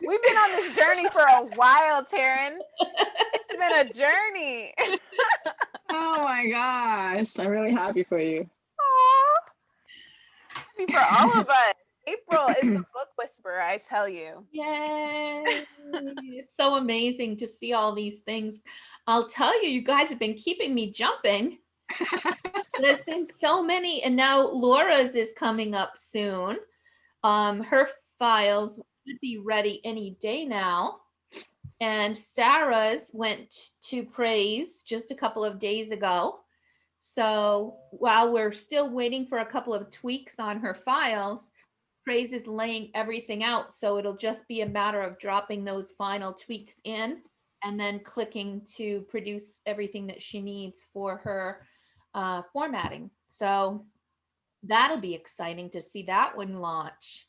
We've been on this journey for a while, Taryn. It's been a journey. Oh my gosh. I'm really happy for you. Aw, happy for all of us. April is the book whisperer, I tell you. Yay. It's so amazing to see all these things. I'll tell you, you guys have been keeping me jumping. There's been so many, and now Laura's is coming up soon. Her files should be ready any day now. And Sarah's went to Praise just a couple of days ago. So while we're still waiting for a couple of tweaks on her files, Praise is laying everything out. So it'll just be a matter of dropping those final tweaks in and then clicking to produce everything that she needs for her formatting. So that'll be exciting to see that one launch.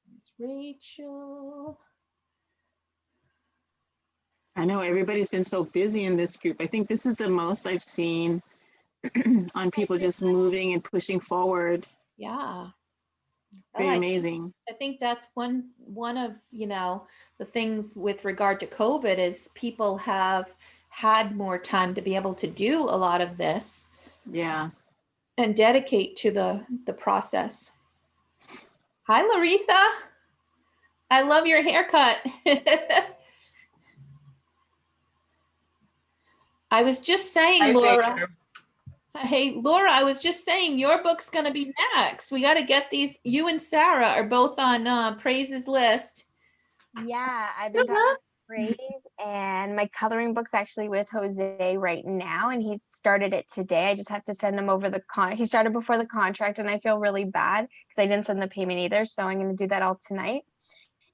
There's Rachel. I know everybody's been so busy in this group. I think this is the most I've seen on people just moving and pushing forward. Yeah. Very amazing. I think that's one of, the things with regard to COVID is people have had more time to be able to do a lot of this. Yeah. And dedicate to the process. Hi, Laretha. I love your haircut. I was just saying, Laura. Hey, Laura, I was just saying your book's going to be next. We got to get these. You and Sarah are both on Praise's list. Yeah, I've been going Praise, and my coloring book's actually with Jose right now, and he started it today. I just have to send him over he started before the contract, and I feel really bad because I didn't send the payment either, so I'm going to do that all tonight.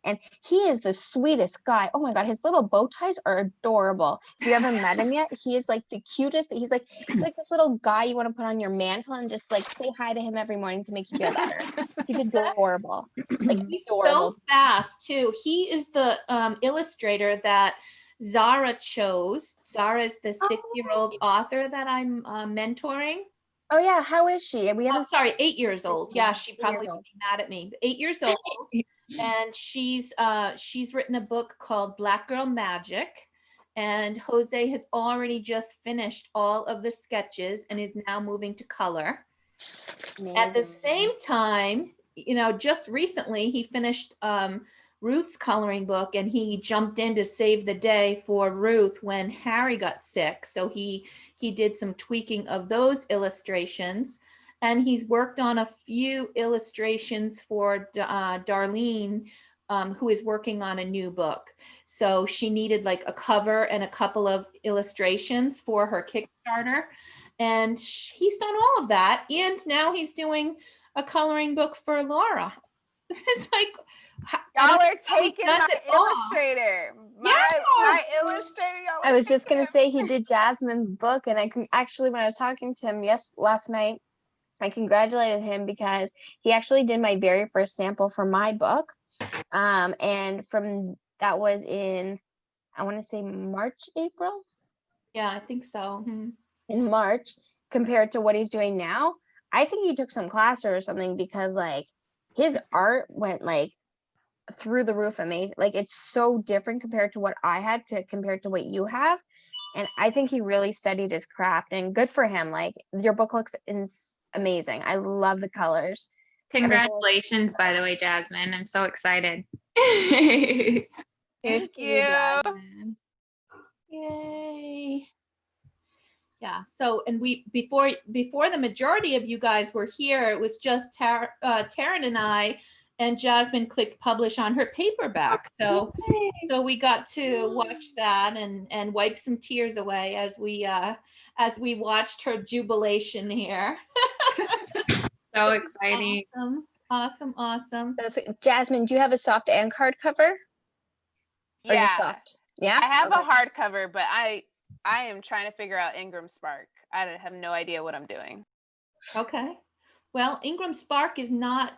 And he is the sweetest guy. Oh my God, his little bow ties are adorable. If you haven't met him yet, he is like the cutest. He's like this little guy you want to put on your mantle and just like say hi to him every morning to make you feel better. He's adorable. Like he's adorable. So fast too. He is the illustrator that Zara chose. Zara is the 6-year-old author that I'm mentoring. Oh yeah, how is she? We haven't. Sorry, 8 years old. Yeah, she probably would be mad at me. 8 years old, and she's written a book called Black Girl Magic, and Jose has already just finished all of the sketches and is now moving to color. Amazing. At the same time, just recently he finished Ruth's coloring book, and he jumped in to save the day for Ruth when Harry got sick. So he did some tweaking of those illustrations, and he's worked on a few illustrations for Darlene, who is working on a new book. So she needed like a cover and a couple of illustrations for her Kickstarter, and he's done all of that. And now he's doing a coloring book for Laura. It's like, y'all are taking my illustrator. My illustrator, y'all. I was just gonna say he did Jasmine's book, and actually when I was talking to him last night, I congratulated him because he actually did my very first sample for my book, and that was in, I want to say March, April. Yeah, I think so. Mm-hmm. In March, compared to what he's doing now, I think he took some class or something, because like his art went like through the roof amazing. Like it's so different compared to what I had compared to what you have. And I think he really studied his craft, and good for him. Like your book looks amazing. I love the colors. Congratulations, by the way, Jasmine. I'm so excited. Thank you. Yay. Yeah. So, and we before the majority of you guys were here, it was just Taryn and I, and Jasmine clicked publish on her paperback. So we got to watch that and wipe some tears away as we watched her jubilation here. So exciting. Awesome. Jasmine, do you have a soft and hardcover? Yeah. Or just soft? Yeah. I have a hardcover, but I am trying to figure out Ingram Spark. I have no idea what I'm doing. Okay. Well, Ingram Spark is not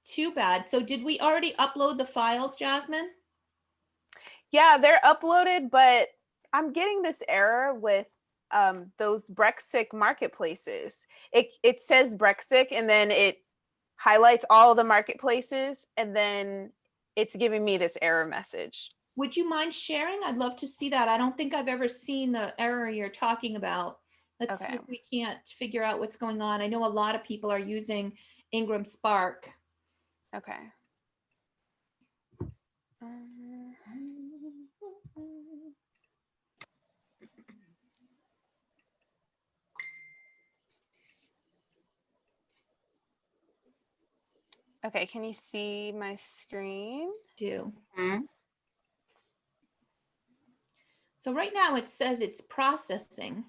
too bad. So did we already upload the files, Jasmine? Yeah, they're uploaded, but I'm getting this error with those Brexit marketplaces. It says Brexit, and then it highlights all the marketplaces, and then it's giving me this error message. Would you mind sharing? I'd love to see that. I don't think I've ever seen the error you're talking about. Let's see Okay. if we can't figure out what's going on. I know a lot of people are using Ingram Spark. Okay. Okay, can you see my screen? Do. Mhm. So right now it says it's processing.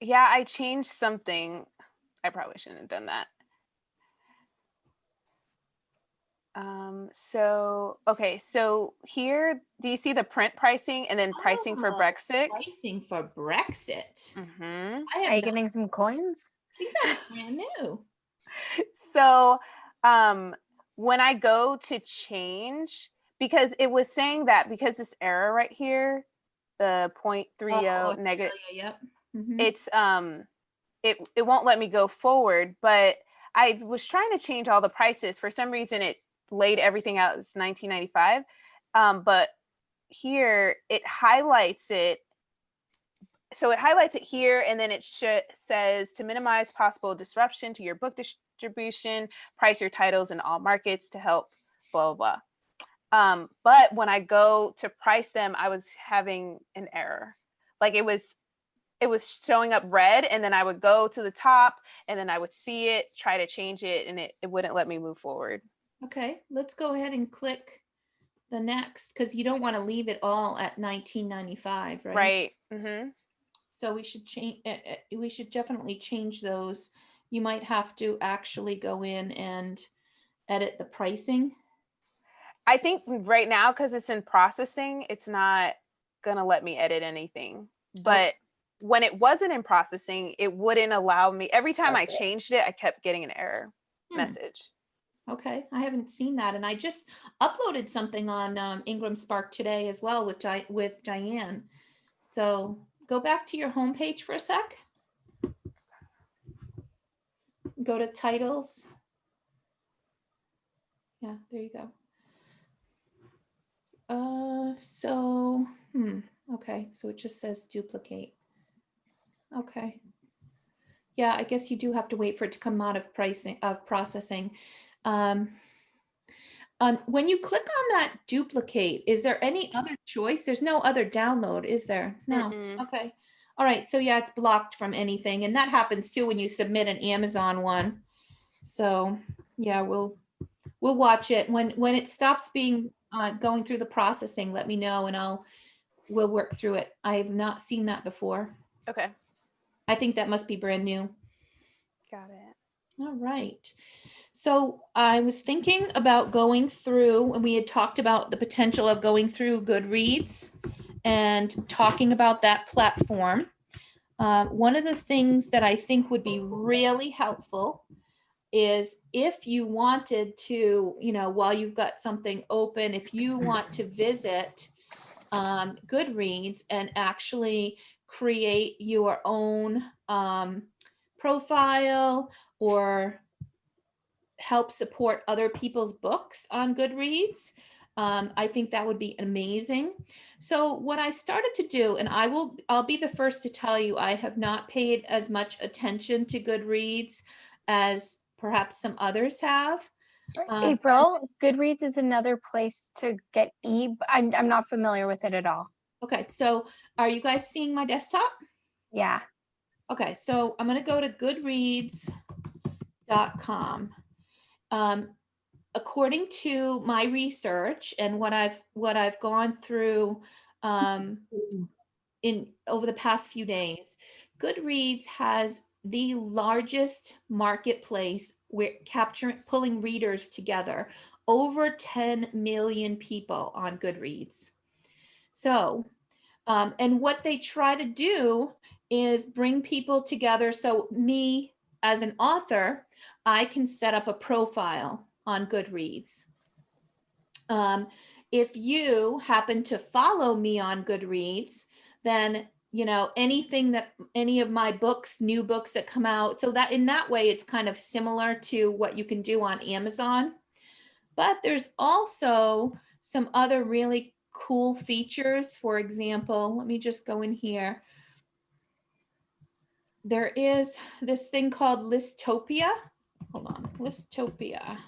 Yeah, I changed something. I probably shouldn't have done that. Okay, so here, do you see the print pricing and then pricing for Oh, Brexit? Pricing for Brexit. Mm-hmm. I Are have you not, getting some coins? I think that's brand new. So when I go to change, because it was saying that because this error right here, the 0.30 negative, Australia, yep. Mhm. it's it won't let me go forward, but I was trying to change all the prices. For some reason it laid everything out as $19.95. But here it highlights it. So it highlights it here, and then it says to minimize possible disruption to your book distribution, price your titles in all markets to help blah blah blah. But when I go to price them, I was having an error. Like it was showing up red, and then I would go to the top, and then I would see it, try to change it, and it wouldn't let me move forward. Okay, let's go ahead and click the next because you don't want to leave it all at 1995, right? Right. Mm-hmm. So we should change. We should definitely change those. You might have to actually go in and edit the pricing. I think right now, because it's in processing, it's not gonna let me edit anything. But when it wasn't in processing, it wouldn't allow me. Every time I changed it, I kept getting an error message. Okay, I haven't seen that, and I just uploaded something on Ingram Spark today as well with Diane. So go back to your homepage for a sec. Go to titles. Yeah, there you go. Okay, so it just says duplicate. Okay. Yeah, I guess you do have to wait for it to come out of processing. When you click on that duplicate, is there any other choice? There's no other download, is there? No. Mm-mm. Okay. All right. So yeah, it's blocked from anything, and that happens too when you submit an Amazon one. So yeah, we'll watch it when it stops being going through the processing. Let me know, and we'll work through it. I have not seen that before. Okay. I think that must be brand new. Got it. All right. So I was thinking about going through, and we had talked about the potential of going through Goodreads and talking about that platform. One of the things that I think would be really helpful is if you wanted to, while you've got something open, if you want to visit Goodreads and actually create your own profile or help support other people's books on Goodreads. I think that would be amazing. So what I started to do, and I'll be the first to tell you, I have not paid as much attention to Goodreads as perhaps some others have. April, Goodreads is another place to get I'm not familiar with it at all. Okay, so are you guys seeing my desktop? Yeah. Okay, so I'm going to go to goodreads.com. According to my research and what I've gone through in over the past few days, Goodreads has the largest marketplace where pulling readers together. Over 10 million people on Goodreads. So, and what they try to do is bring people together. So me as an author, I can set up a profile on Goodreads. If you happen to follow me on Goodreads, then you know, anything that any of my books, new books that come out. So that in that way, it's kind of similar to what you can do on Amazon. But there's also some other really cool features. For example, let me just go in here. There is this thing called Listopia. Hold on, Listopia,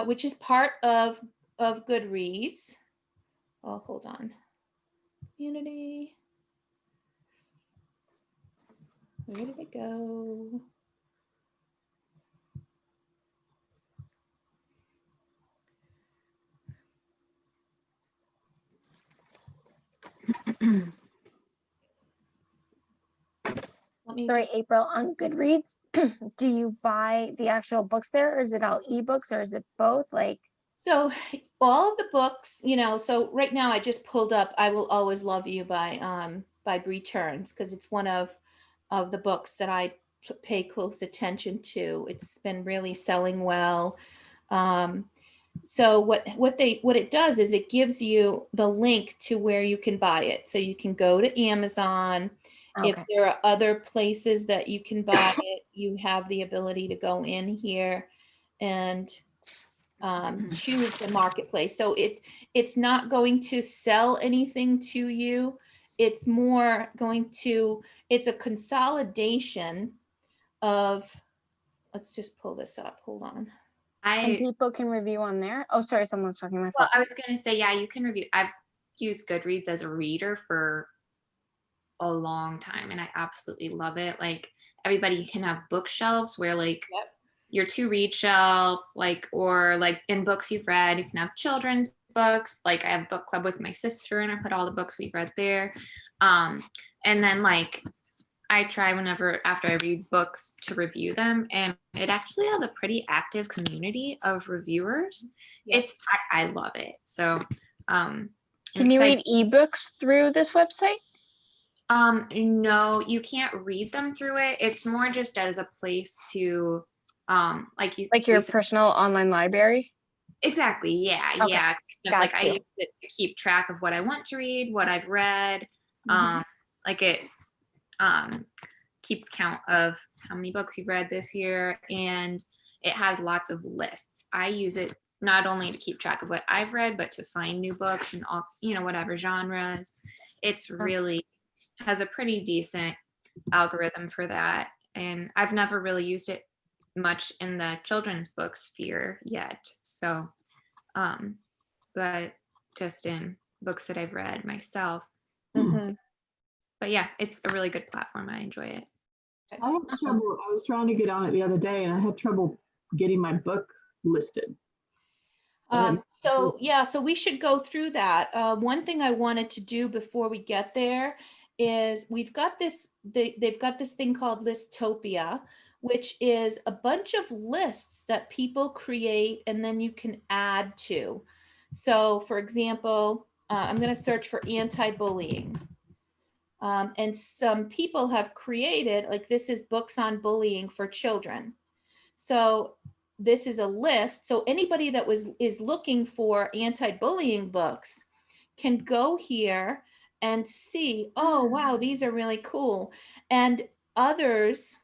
which is part of Goodreads. Oh, hold on. Community. Where did it go? Let me Sorry, April, on Goodreads, do you buy the actual books there, or is it all ebooks, or is it both? Like, So all of the books, you know, so right now I just pulled up I Will Always Love You by Bree Turns, because it's one of the books that I pay close attention to. It's been really selling well. So what it does is it gives you the link to where you can buy it. So you can go to Amazon. If okay. there are other places that you can buy it, you have the ability to go in here and choose the marketplace. So it's not going to sell anything to you. It's more going to, it's a consolidation of, let's just pull this up. Hold on. And I people can review on there. Oh, sorry, someone's talking my well, fault. I was gonna say, yeah, you can review. I've used Goodreads as a reader for a long time, and I absolutely love it. Like everybody can have bookshelves where like Yep. your to read shelf, like, or like in books you've read, you can have children's books. Like I have a book club with my sister and I put all the books we've read there. And then like I try whenever after I read books to review them, and it actually has a pretty active community of reviewers. Yep. I love it. So I'm Can you excited. read ebooks through this website? No, you can't read them through it. It's more just as a place to like you Like you your said. personal online library? Exactly. Yeah. Okay, Yeah. Kind of got like I you. use it to keep track of what I want to read, what I've read. Mhm. Like it um keeps count of how many books you've read this year, and it has lots of lists. I use it not only to keep track of what I've read, but to find new books and all, whatever genres. It's really has a pretty decent algorithm for that. And I've never really used it much in the children's book sphere yet. So, but just in books that I've read myself. Mm-hmm. But yeah, it's a really good platform. I enjoy it. I have Awesome. trouble. I was trying to get on it the other day and I had trouble getting my book listed. So yeah, so we should go through that. One thing I wanted to do before we get there is we've got this, they've got this thing called Listopia, which is a bunch of lists that people create and then you can add to. So for example, I'm going to search for anti-bullying. And some people have created, like this is books on bullying for children. So this is a list. So anybody that is looking for anti-bullying books can go here and see, oh, wow, these are really cool. And others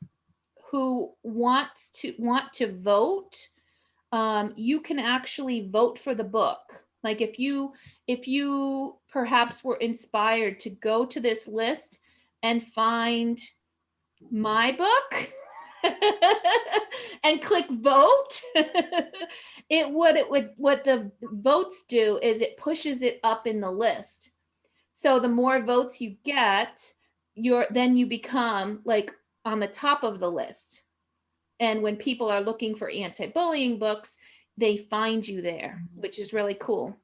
who want to vote, you can actually vote for the book. Like if you perhaps were inspired to go to this list and find my book and click vote, it would what the votes do is it pushes it up in the list. So the more votes you get, then you become like on the top of the list. And when people are looking for anti-bullying books, they find you there, which is really cool.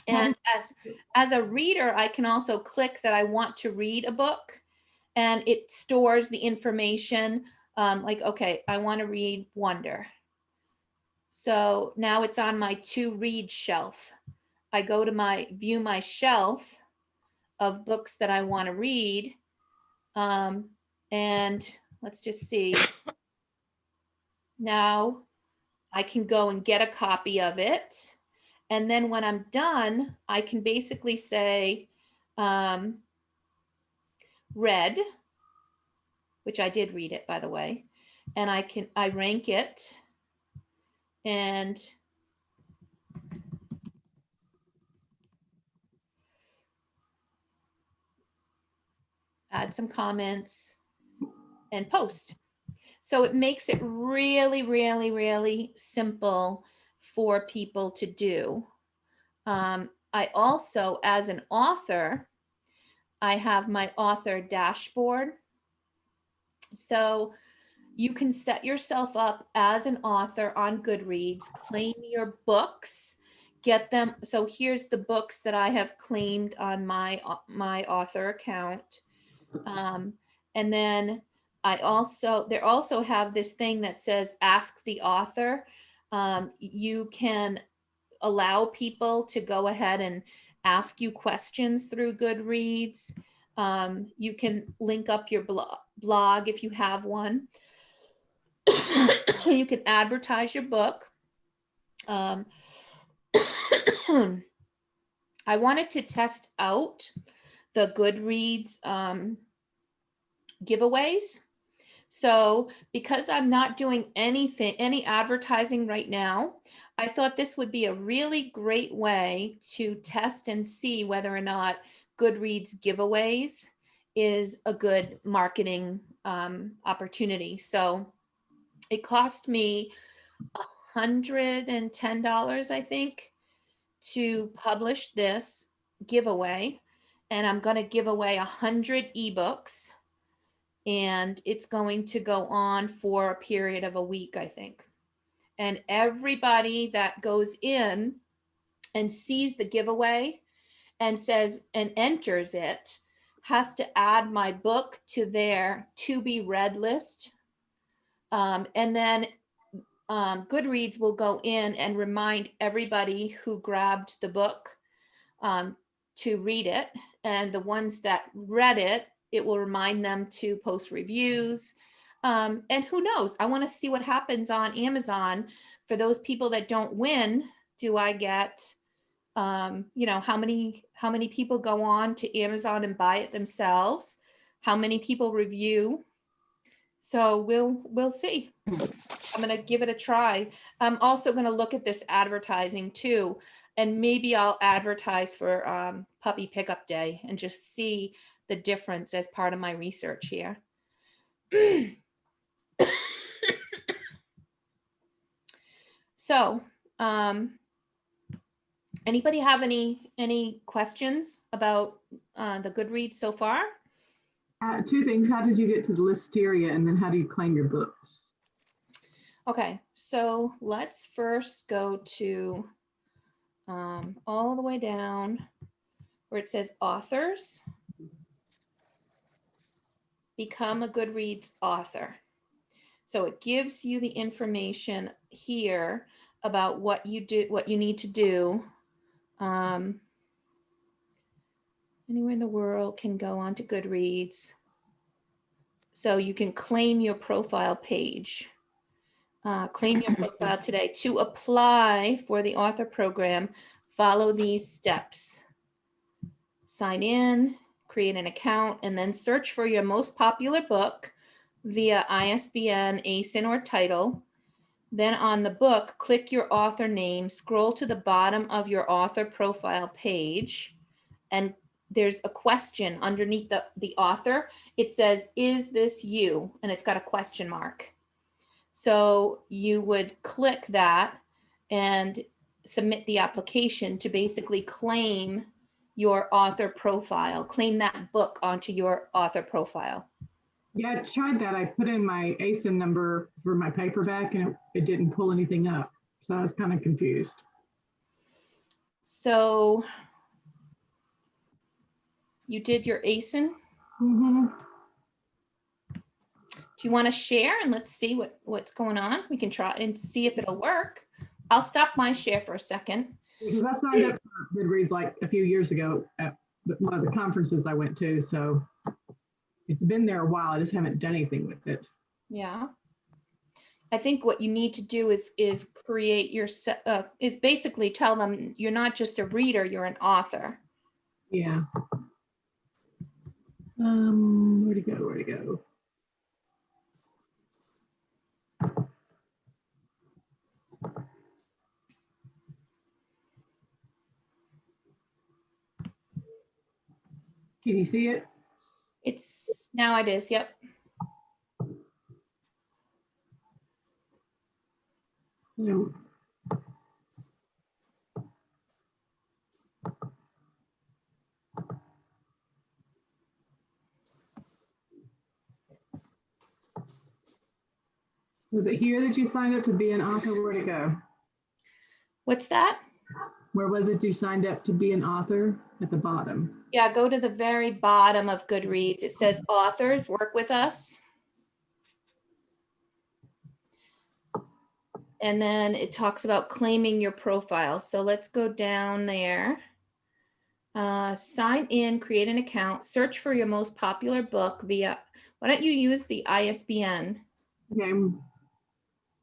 And as a reader, I can also click that I want to read a book, and it stores the information. Like, okay, I want to read Wonder. So now it's on my to read shelf. I go to view my shelf of books that I want to read. And let's just see. Now I can go and get a copy of it. And then when I'm done, I can basically say, read, which I did read it, by the way, and I rank it and add some comments and post. So it makes it really, really, really simple for people to do. I also, as an author, I have my author dashboard. So you can set yourself up as an author on Goodreads, claim your books, get them. So here's the books that I have claimed on my author account. And then they also have this thing that says ask the author. You can allow people to go ahead and ask you questions through Goodreads. You can link up your blog if you have one. You can advertise your book. I wanted to test out the Goodreads giveaways. So because I'm not doing any advertising right now, I thought this would be a really great way to test and see whether or not Goodreads giveaways is a good marketing opportunity. So it cost me $110, I think, to publish this giveaway. And I'm going to give away 100 ebooks. And it's going to go on for a period of a week, I think. And everybody that goes in and sees the giveaway and says and enters it has to add my book to their to be read list. And then Goodreads will go in and remind everybody who grabbed the book to read it. And the ones that read it, it will remind them to post reviews. And who knows? I want to see what happens on Amazon. For those people that don't win, do I get, how many people go on to Amazon and buy it themselves? How many people review? So we'll see. I'm going to give it a try. I'm also going to look at this advertising too. And maybe I'll advertise for Puppy Pickup Day and just see the difference as part of my research here. So, anybody have any questions about the Goodreads so far? Two things. How did you get to the Listopia, and then how do you claim your books? Okay, so let's first go to all the way down where it says authors. Become a Goodreads author. So it gives you the information here about what you do, what you need to do. Anywhere in the world can go onto Goodreads. So you can claim your profile page. Claim your profile today. To apply for the author program, follow these steps. Sign in, create an account, and then search for your most popular book via ISBN, ASIN, or title. Then on the book, click your author name, scroll to the bottom of your author profile page, and there's a question underneath the author. It says, is this you? And it's got a question mark. So you would click that and submit the application to basically claim your author profile, claim that book onto your author profile. Yeah, I tried that. I put in my ASIN number for my paperback and it didn't pull anything up. So I was kind of confused. So you did your ASIN? Mm-hmm. Do you want to share and let's see what's going on? We can try and see if it'll work. I'll stop my share for a second. Because I signed up for Goodreads like a few years ago at one of the conferences I went to. So it's been there a while. I just haven't done anything with it. Yeah. I think what you need to do is create your, is basically tell them you're not just a reader, you're an author. Yeah. Where'd it go? Where'd it go? Can you see it? It's now it is. Yep. No. Was it here that you signed up to be an author? Where'd it go? What's that? Where was it you signed up to be an author? At the bottom. Yeah, go to the very bottom of Goodreads. It says authors work with us. And then it talks about claiming your profile. So let's go down there. Sign in, create an account, search for your most popular book via, why don't you use the ISBN? Okay,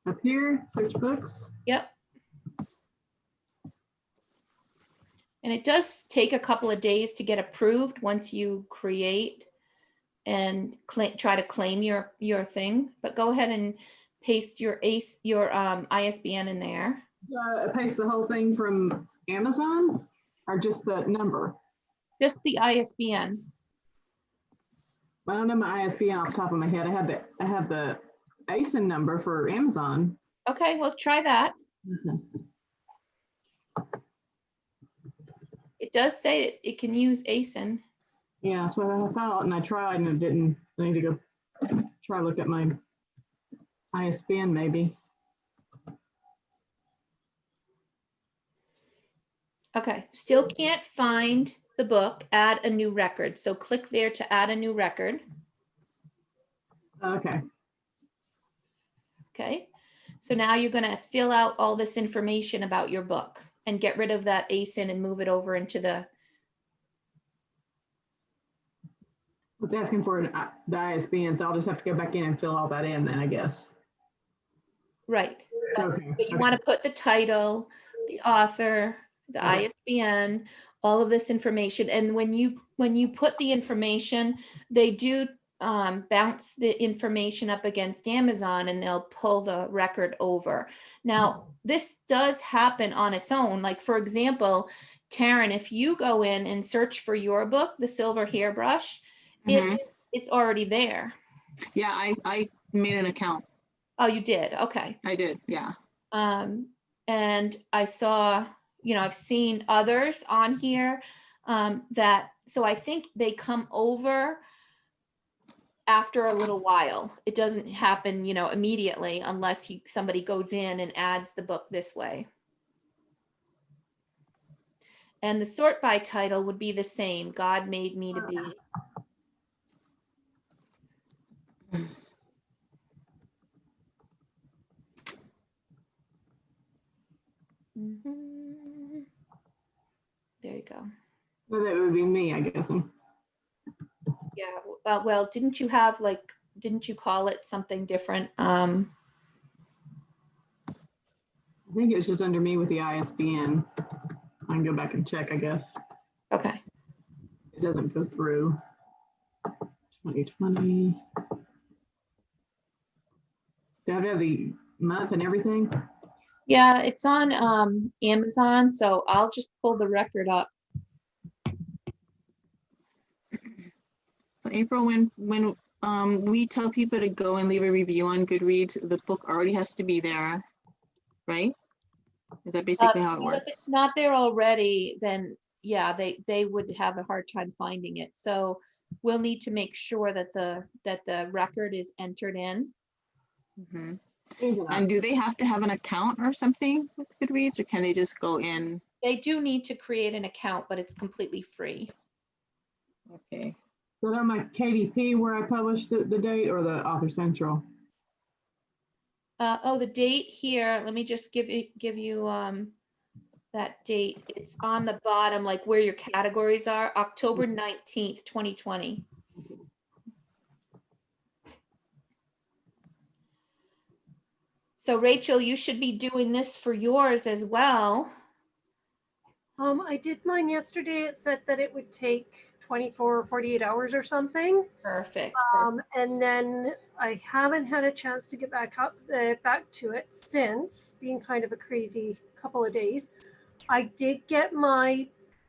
up here, search books. Yep. And it does take a couple of days to get approved once you create and try to claim your thing. But go ahead and paste your ISBN in there. Paste the whole thing from Amazon or just the number? Just the ISBN. I don't know my ISBN off the top of my head. I have the ASIN number for Amazon. Okay, well, try that. Okay. It does say it can use ASIN. Yeah, that's what I thought, and I tried, and it didn't. I need to go try to look at my ISBN maybe. Okay, still can't find the book. Add a new record. So click there to add a new record. Okay. Okay, so now you're going to fill out all this information about your book and get rid of that ASIN and move it over into the. It's asking for the ISBN, so I'll just have to go back in and fill all that in then, I guess. Right. Okay. But you want to put the title, the author, the ISBN, all of this information. And when you put the information, they do bounce the information up against Amazon and they'll pull the record over. Now, this does happen on its own. Like, for example, Taryn, if you go in and search for your book, The Silver Hairbrush, it's already there. Yeah, I made an account. Oh, you did? Okay. I did, yeah. And I saw, I've seen others on here so I think they come over after a little while. It doesn't happen, immediately unless somebody goes in and adds the book this way. And the sort by title would be the same. God Made Me to Be. There you go. Well, that would be me, I guess. Yeah. Well, didn't you call it something different? I think it's just under me with the ISBN. I can go back and check, I guess. Okay. It doesn't go through. 2020. Do I have the month and everything? Yeah, it's on Amazon, so I'll just pull the record up. So April, when we tell people to go and leave a review on Goodreads, the book already has to be there, right? Is that basically how it works? If it's not there already, then yeah, they would have a hard time finding it. So we'll need to make sure that the record is entered in. Mm-hmm. And do they have to have an account or something with Goodreads, or can they just go in? They do need to create an account, but it's completely free. Okay. So on my KDP where I published the date, or the Author Central? The date here, let me just give you that date. It's on the bottom, like where your categories are, October 19th, 2020. So Rachel, you should be doing this for yours as well. I did mine yesterday. It said that it would take 24 or 48 hours or something. Perfect. And then I haven't had a chance to get back to it since, being kind of a crazy couple of days. I did get my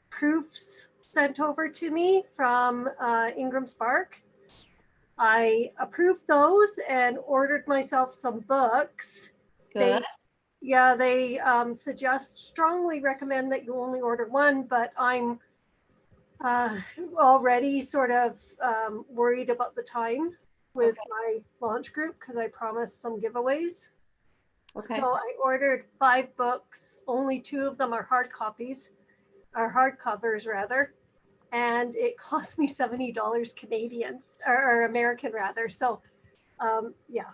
proofs sent over to me from Ingram Spark. I approved those and ordered myself some books. Good. They strongly recommend that you only order one, but I'm already sort of worried about the time with my launch group because I promised some giveaways. Okay. So I ordered 5 books. Only 2 of them are hard copies, or hardcovers rather, and it cost me $70 Canadian or American rather. So yeah,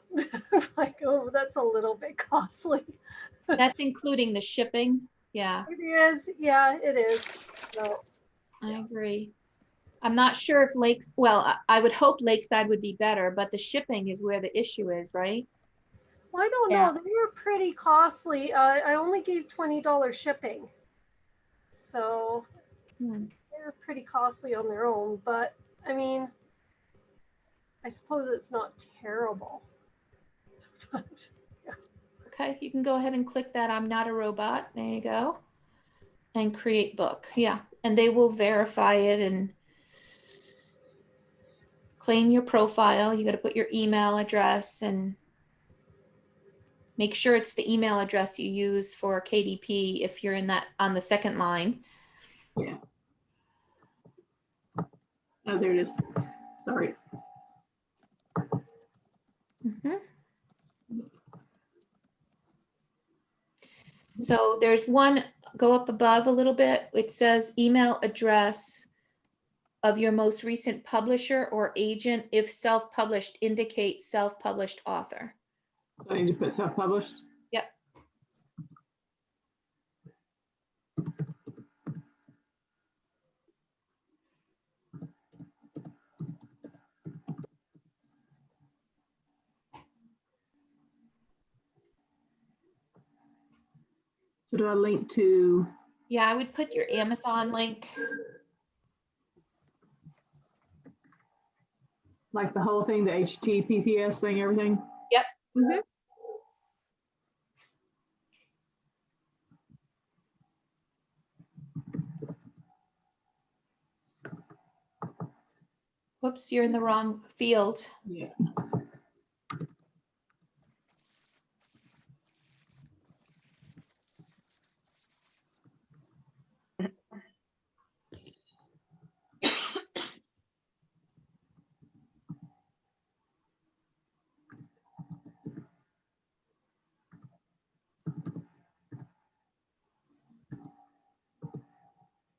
like, oh, that's a little bit costly. That's including the shipping. Yeah, It is. Yeah, it is. So I agree. I'm not sure if I would hope Lakeside would be better, but the shipping is where the issue is, right? well, I don't Yeah. know. They were pretty costly. I only gave $20 shipping. So they're pretty costly on their own. But I mean, I suppose it's not terrible. But Okay, you can go ahead and click that I'm not a robot. There you go. And create book. Yeah, and they will verify it and claim your profile. You got to put your email address and make sure it's the email address you use for KDP if you're in that on the second line. Yeah. Oh, there it is. Sorry. So there's one, go up above a little bit. It says email address of your most recent publisher or agent. If self-published, indicate self-published author. So I need to put self-published. Yep. So do I link to? Yeah, I would put your Amazon link. Like the whole thing, the HTTPS thing, everything? Yep. Whoops, you're in the wrong field. Yeah.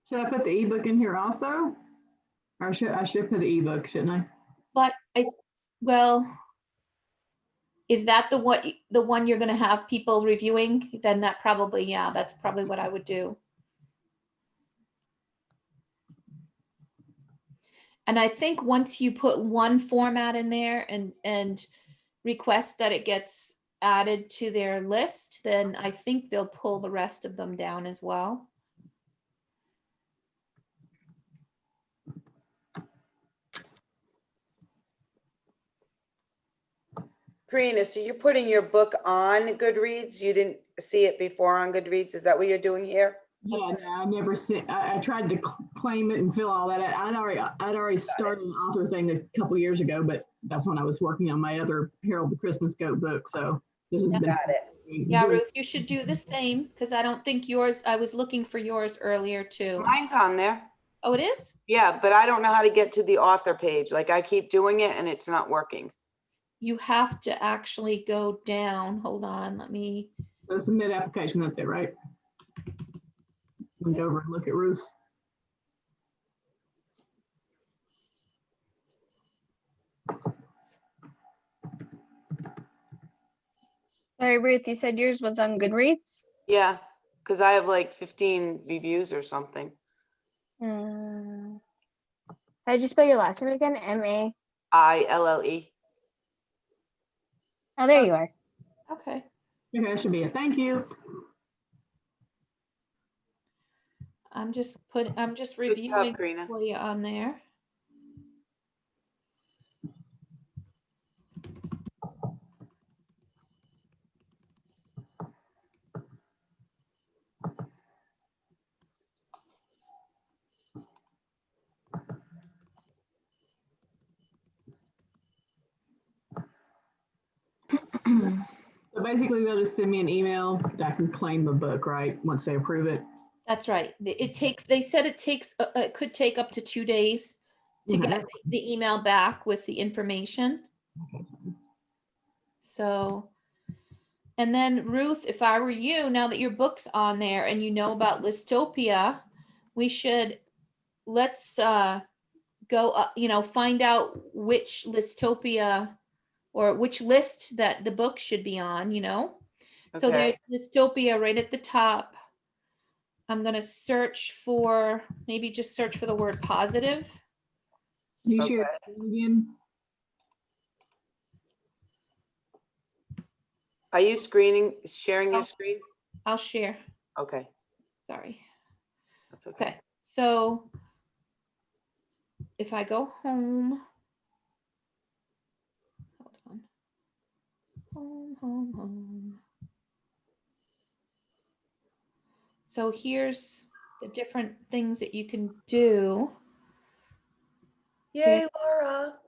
Should I put the ebook in here also? Or I should put the ebook, shouldn't I? But is that the one you're going to have people reviewing? Then that probably, yeah, that's probably what I would do. And I think once you put one format in there and request that it gets added to their list, then I think they'll pull the rest of them down as well. Karina, so you're putting your book on Goodreads? You didn't see it before on Goodreads? Is that what you're doing here? Yeah, no, I never seen. I tried to claim it and fill all that out. I'd already started an author thing a couple years ago, but that's when I was working on my other Harold the Christmas Goat book. So this has been. Got it. Yeah, Ruth, you should do the same because I don't think yours. I was looking for yours earlier too. Mine's on there. Oh, it is? Yeah, but I don't know how to get to the author page. Like I keep doing it and it's not working. You have to actually go down. Hold on, let me. So submit application. That's it, right? Go over and look at Ruth. Sorry, Ruth, you said yours was on Goodreads? Yeah, because I have like 15 reviews or something. How did you spell your last name again? M-A? ILLE. Oh, there you are. Okay. Okay, that should be it. Thank you. I'm just Good reviewing job, Karina. for you on there. So basically, they'll just send me an email that I can claim the book, right? Once they approve it. That's right. They said it takes, it could take up to 2 days to Okay. get the email back with the information. So, and then Ruth, if I were you, now that your book's on there and you know about Listopia, let's go up, find out which Listopia or which list that the book should be on, So Okay. there's Listopia right at the top. I'm going to search for, maybe just search for the word positive. Can you Okay. share it again? Are you sharing your screen? I'll share. Okay, Sorry. that's okay. Okay. So if I go home, hold on. Home. So here's the different things that you can do. Yay, Laura.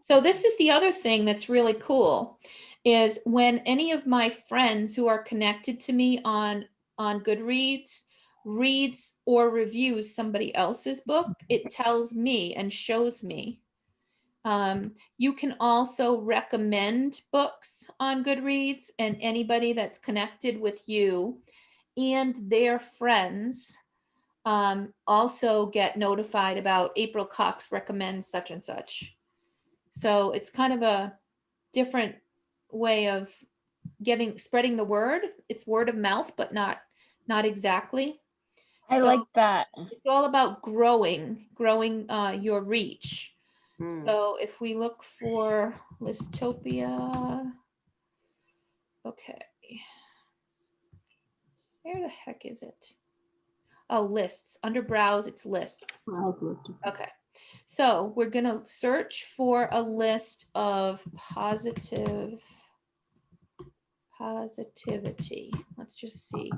So this is the other thing that's really cool is when any of my friends who are connected to me on Goodreads reads or reviews somebody else's book, it tells me and shows me. You can also recommend books on Goodreads, and anybody that's connected with you and their friends also get notified about April Cox recommends such and such. So it's kind of a different way of spreading the word. It's word of mouth, but not exactly. I So like that. it's all about growing your reach. Hmm. So if we look for Listopia, okay. Where the heck is it? Oh, lists. Under browse, it's lists. Okay. So we're going to search for a list of positivity. Let's just see.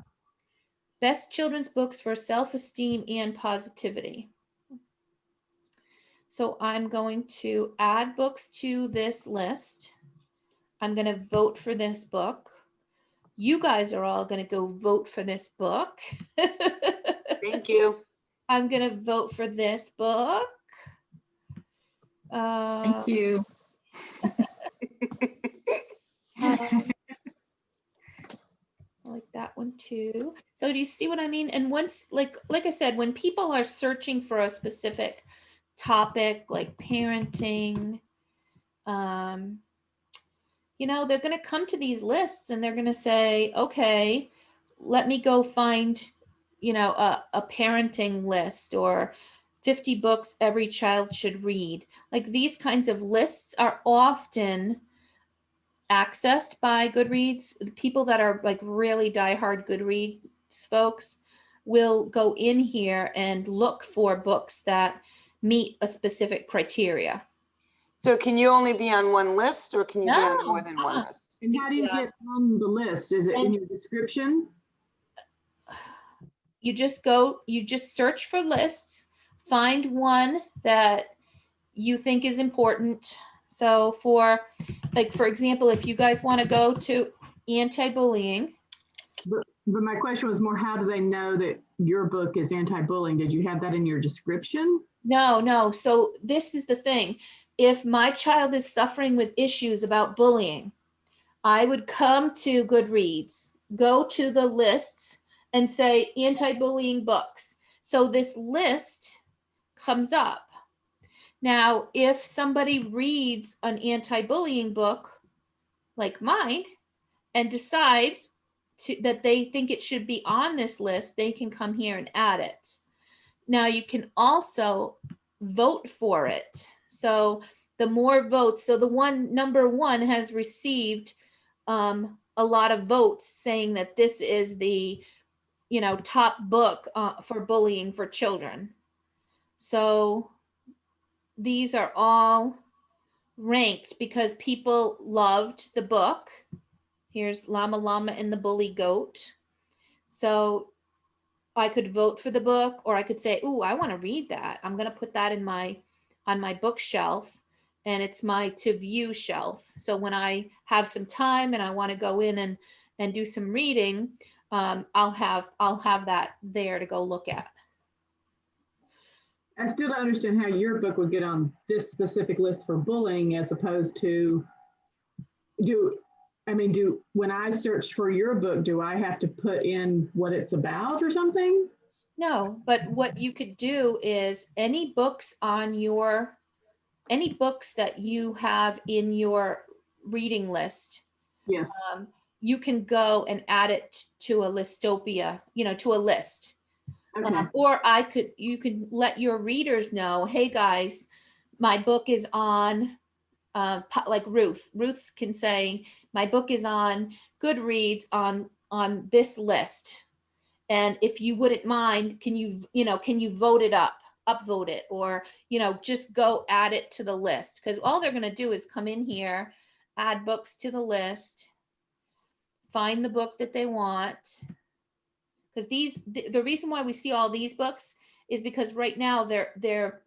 Best children's books for self-esteem and positivity. So I'm going to add books to this list. I'm going to vote for this book. You guys are all going to go vote for this book. Thank you. I'm going to vote for this book. Thank you. I like that one too. So do you see what I mean? And once, like I said, when people are searching for a specific topic like parenting, they're going to come to these lists and they're going to say, okay, let me go find, a parenting list or 50 books every child should read. Like these kinds of lists are often accessed by Goodreads. The people that are like really diehard Goodreads folks will go in here and look for books that meet a specific criteria. So can you only be on one list or can you be on more than one list? And how do you get on the list? Is it in your description? You just search for lists, find one that you think is important. So for example, if you guys want to go to anti-bullying. But my question was more, how do they know that your book is anti-bullying? Did you have that in your description? No. So this is the thing. If my child is suffering with issues about bullying, I would come to Goodreads, go to the lists and say anti-bullying books. So this list comes up. Now, if somebody reads an anti-bullying book like mine and decides that they think it should be on this list, they can come here and add it. Now, you can also vote for it. So the more votes, so number one has received a lot of votes saying that this is the top book for bullying for children. So these are all ranked because people loved the book. Here's Llama Llama and the Bully Goat. So I could vote for the book, or I could say, "Ooh, I want to read that. I'm going to put that on my bookshelf, and it's my to view shelf. So when I have some time and I want to go in and do some reading, I'll have that there to go look at." I still don't understand how your book would get on this specific list for bullying as opposed to when I search for your book, do I have to put in what it's about or something? No, but what you could do is any books that you have in your reading list, Yes. you can go and add it to a Listopia, to a list. Okay. Or you could let your readers know, "Hey guys, my book is on," like Ruth. Ruth can say, "My book is on Goodreads on this list. And if you wouldn't mind, can you vote it upvote it, or, just go add it to the list." Because all they're going to do is come in here, add books to the list, find the book that they want. Because the reason why we see all these books is because right now they're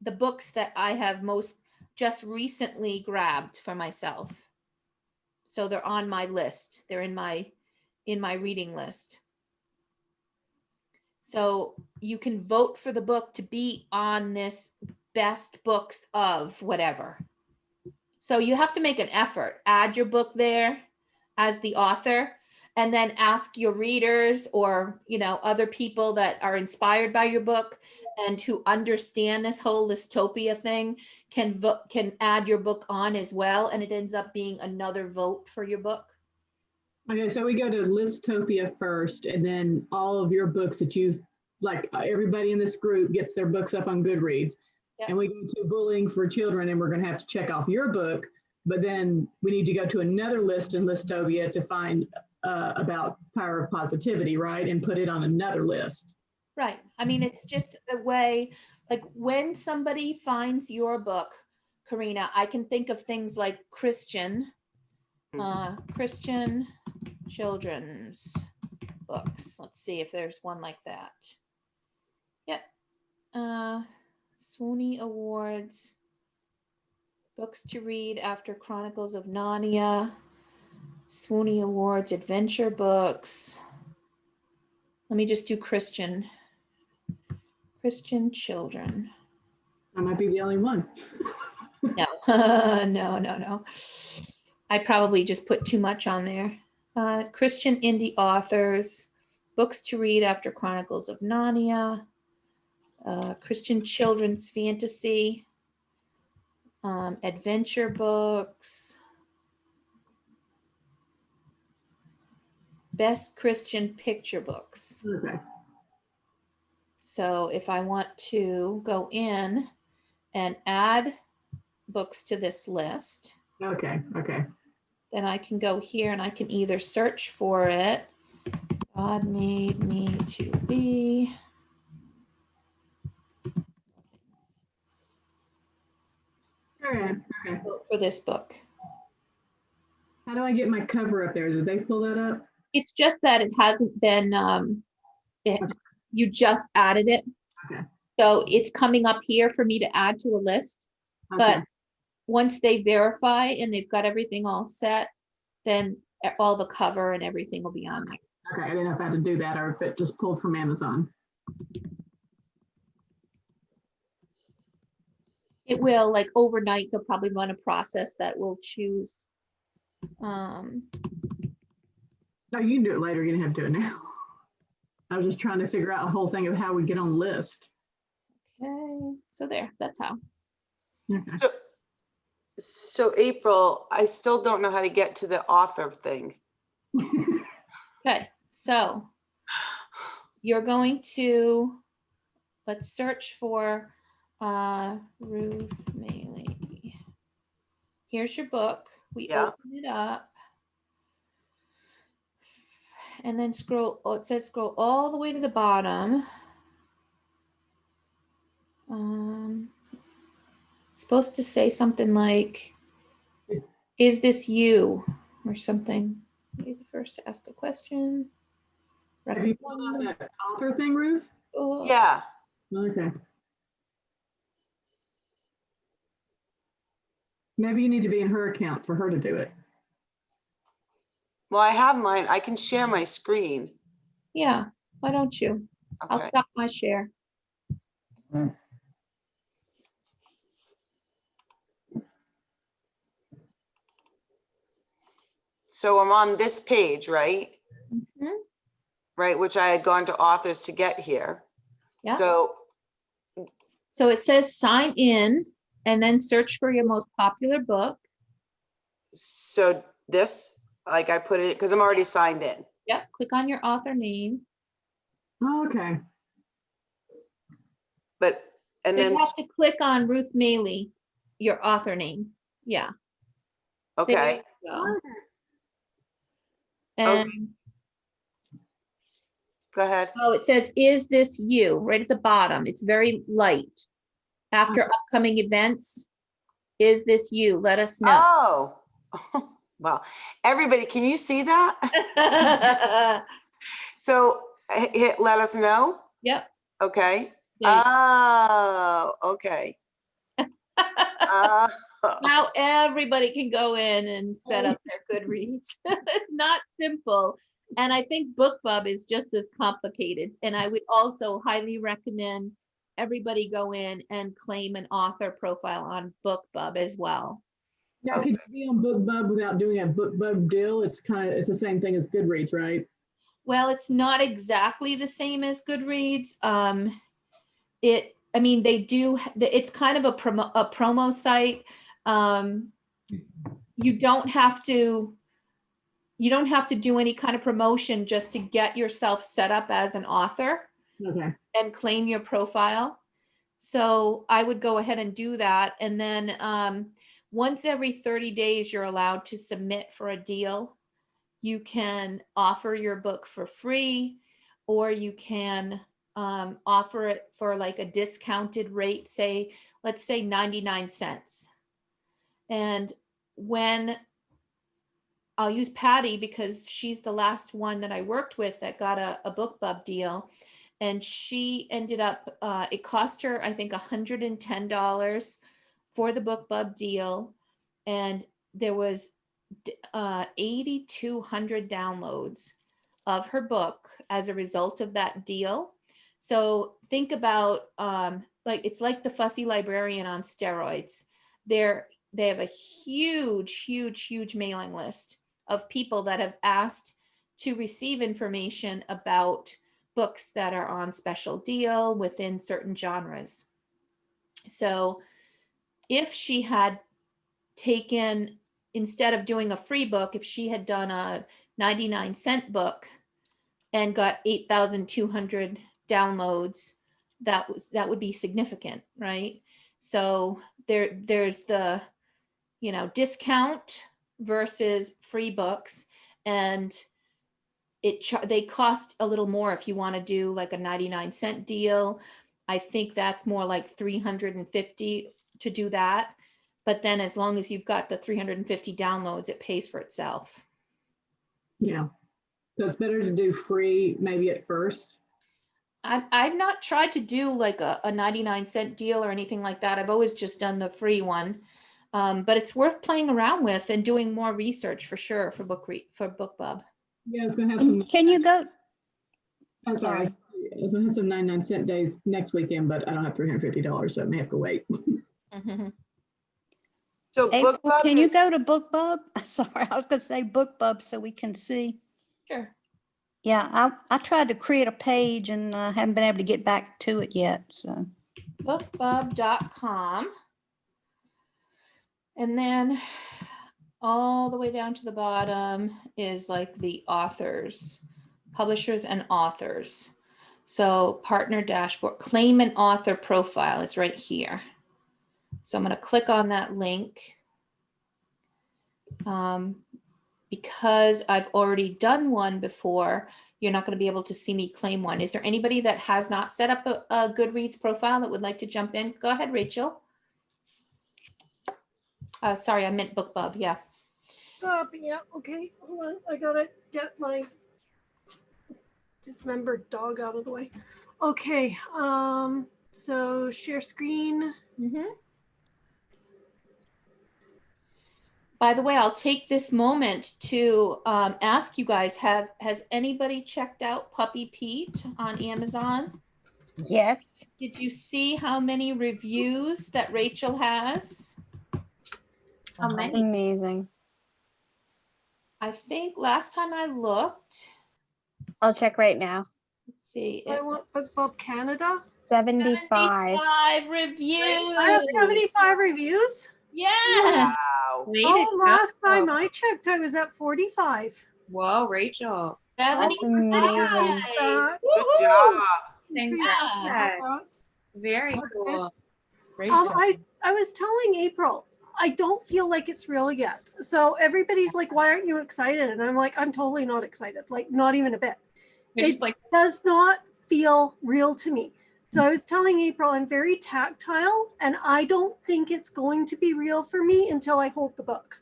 the books that I have most just recently grabbed for myself. So they're on my list. They're in my reading list. So you can vote for the book to be on this best books of whatever. So you have to make an effort. Add your book there as the author, and then ask your readers or, other people that are inspired by your book and who understand this whole Listopia thing can add your book on as well. And it ends up being another vote for your book. Okay, so we go to Listopia first, and then all of your books that you've, like everybody in this group gets their books up on Goodreads. Yep. And we go to bullying for children, and we're going to have to check off your book, but then we need to go to another list in Listopia to find about power of positivity, right? And put it on another list. Right. I mean, it's just a way, like when somebody finds your book, Karina, I can think of things like Christian children's books. Let's see if there's one like that. Yep. Swoony Awards, books to read after Chronicles of Narnia, Swoony Awards, adventure books. Let me just do Christian children. I might be the only one. No, no. I probably just put too much on there. Christian indie authors, books to read after Chronicles of Narnia, Christian children's fantasy, adventure books, best Christian picture books. Okay. So if I want to go in and add books to this list, Okay. then I can go here and I can either search for it. God made me to be. All right. Okay. For this book. How do I get my cover up there? Did they pull that up? It's just that it hasn't been, you just added it. Okay. So it's coming up here for me to add to a list. Okay. But once they verify and they've got everything all set, then all the cover and everything will be on there. Okay, I didn't know if I had to do that or if it just pulled from Amazon. It will, like overnight, they'll probably run a process that will choose. No, you can do it later. You didn't have to do it now. I was just trying to figure out the whole thing of how we get on the list. Okay, so there, that's how. Okay. So April, I still don't know how to get to the author thing. Okay, so you're going to, let's search for Ruth Maley. Here's your book. We open it up. and then scroll, oh, it says scroll all the way to the bottom. It's supposed to say something like, is this you? Or something. Be the first to ask a question. Have you pulled up that author thing, Ruth? Oh, Yeah. Okay. Maybe you need to be in her account for her to do it. Well, I have mine. I can share my screen. yeah, why don't you? I'll Okay. stop my share. So I'm on this page, right? Mhm. Right, which I had gone to authors to get here. Yeah. So, So it says sign in and then search for your most popular book. so this, like I put it, because I'm already signed in. Yep, click on your author name. Oh, okay. But, and So then, you have to click on Ruth Maley, your author name. Yeah. There okay, you go. And go ahead. oh, it says, is this you? Right at the bottom. It's very light. After upcoming events, is this you? Let us know. Oh, wow. Everybody, can you see that? So hit let us know. Yep. Okay. There you Oh, okay. Now everybody can go in and set up their Goodreads. It's not simple. And I think BookBub is just as complicated. And I would also highly recommend everybody go in and claim an author profile on BookBub as well. Now, can you be on BookBub without doing a BookBub deal? It's the same thing as Goodreads, right? Well, it's not exactly the same as Goodreads. I mean, they do, it's kind of a promo site. You don't have to do any kind of promotion just to get yourself set up as an author Okay. and claim your profile. So I would go ahead and do that. And then once every 30 days, you're allowed to submit for a deal. You can offer your book for free, or you can offer it for like a discounted rate, say, let's say 99 cents. And when I'll use Patty because she's the last one that I worked with that got a BookBub deal. And she ended up, it cost her, I think, $110 for the BookBub deal. And there was 8,200 downloads of her book as a result of that deal. So think about like, it's like the Fussy Librarian on steroids. They have a huge mailing list of people that have asked to receive information about books that are on special deal within certain genres. So if she had taken, instead of doing a free book, if she had done a 99-cent book and got 8,200 downloads, that would be significant, right? So there's the, discount versus free books, and they cost a little more if you want to do like a 99-cent deal. I think that's more like $350 to do that. But then as long as you've got the 350 downloads, it pays for itself. Yeah. So it's better to do free maybe at first. I've not tried to do like a 99-cent deal or anything like that. I've always just done the free one. But it's worth playing around with and doing more research for sure for BookBub. Yeah, it's gonna have some. Can you go? I'm sorry. It's gonna have some 99-cent days next weekend, but I don't have $350, so I may have to wait. Mm-hmm. So April, BookBub can you is- go to BookBub? Sorry, I was going to say BookBub so we can see. Sure. Yeah, I tried to create a page and haven't been able to get back to it yet. So bookbub.com. And then all the way down to the bottom is like the authors, publishers and authors. So partner dashboard, claim an author profile is right here. So I'm going to click on that link. because I've already done one before, you're not going to be able to see me claim one. Is there anybody that has not set up a Goodreads profile that would like to jump in? Go ahead, Rachel. Sorry, I meant BookBub. Yeah. Yeah, okay. Hold on. I gotta get my dismembered dog out of the way. Okay. So share screen. By the way, I'll take this moment to ask you guys, has anybody checked out Puppy Pete on Amazon? Yes. Did you see how many reviews that Rachel has? How many? Amazing. I think last time I looked, I'll check right now. let's see, I want BookBub Canada. 75. 75 reviews. I have 75 reviews. Yeah. Wow. Way to Oh, last go. time I checked, I was at 45. Whoa, Rachel. That's amazing. That- Good job. Congrats. Very Okay. cool. I was telling April, I don't feel like it's real yet. So everybody's like, why aren't you excited? And I'm like, I'm totally not excited. Like, not even a bit. You're It just like, does not feel real to me. So I was telling April, I'm very tactile and I don't think it's going to be real for me until I hold the book.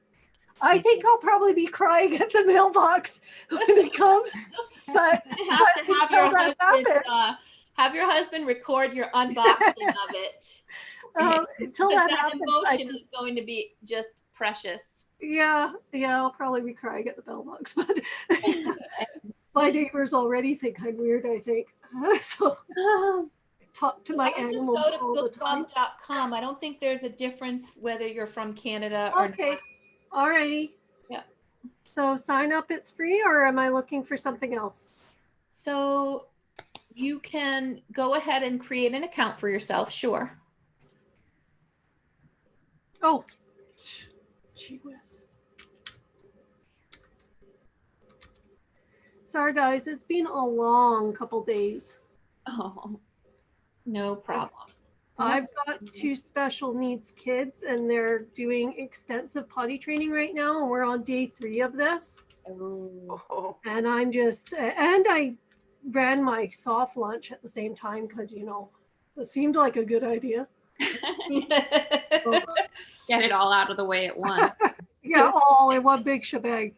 I think I'll probably be crying at the mailbox when it comes. But You have to have until that happens, have your husband record your unboxing of it. until Because that that happens, emotion is going to be just precious. yeah, I'll probably be crying at the mailbox. But my neighbors already think I'm weird, I think. So I talk to my I would just animals go to all the time. bookbub.com. I don't think there's a difference whether you're from Canada or Okay, not. alrighty. Yeah. So sign up, it's free, or am I looking for something else? So you can go ahead and create an account for yourself, sure. Oh, gee whiz. Sorry, guys, it's been a long couple days. Oh, no problem. I've got 2 special needs kids and they're doing extensive potty training right now. And we're on day 3 of this. Oh. And I'm just, and I ran my soft lunch at the same time because, you know, it seemed like a good idea. So, get it all out of the way at once. yeah, all in one big shebang.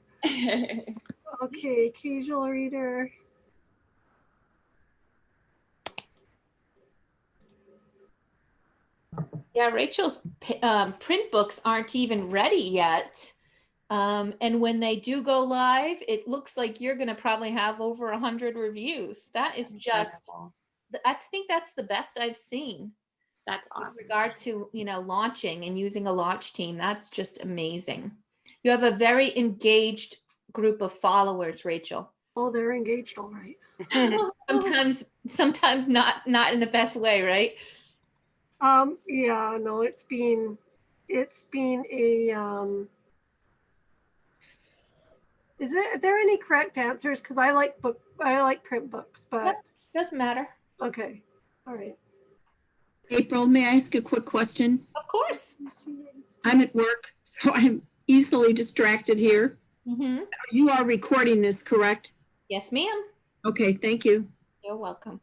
Okay, occasional reader. Yeah, Rachel's print books aren't even ready yet. And when they do go live, it looks like you're going to probably have over 100 reviews. That is just, Incredible. I think that's the best I've seen. That's With awesome. regard to, you know, launching and using a launch team. That's just amazing. You have a very engaged group of followers, Rachel. Oh, they're engaged all right. Sometimes not in the best way, right? Yeah, no, it's been a is there any correct answers? Because I like print books, but Yep. Doesn't matter. okay. All right. April, may I ask a quick question? Of course. I'm at work, so I'm easily distracted here. Mm-hmm. You are recording this, correct? Yes, ma'am. Okay, thank you. You're welcome.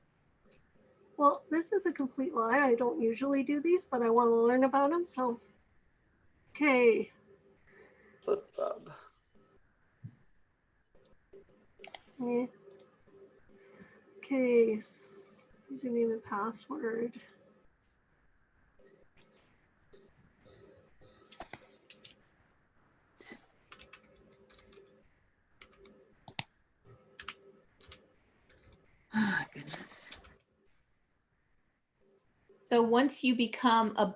Well, this is a complete lie. I don't usually do these, but I want to learn about them. So, okay. BookBub. Yeah. Okay. Username and password. Oh, goodness. So once you become a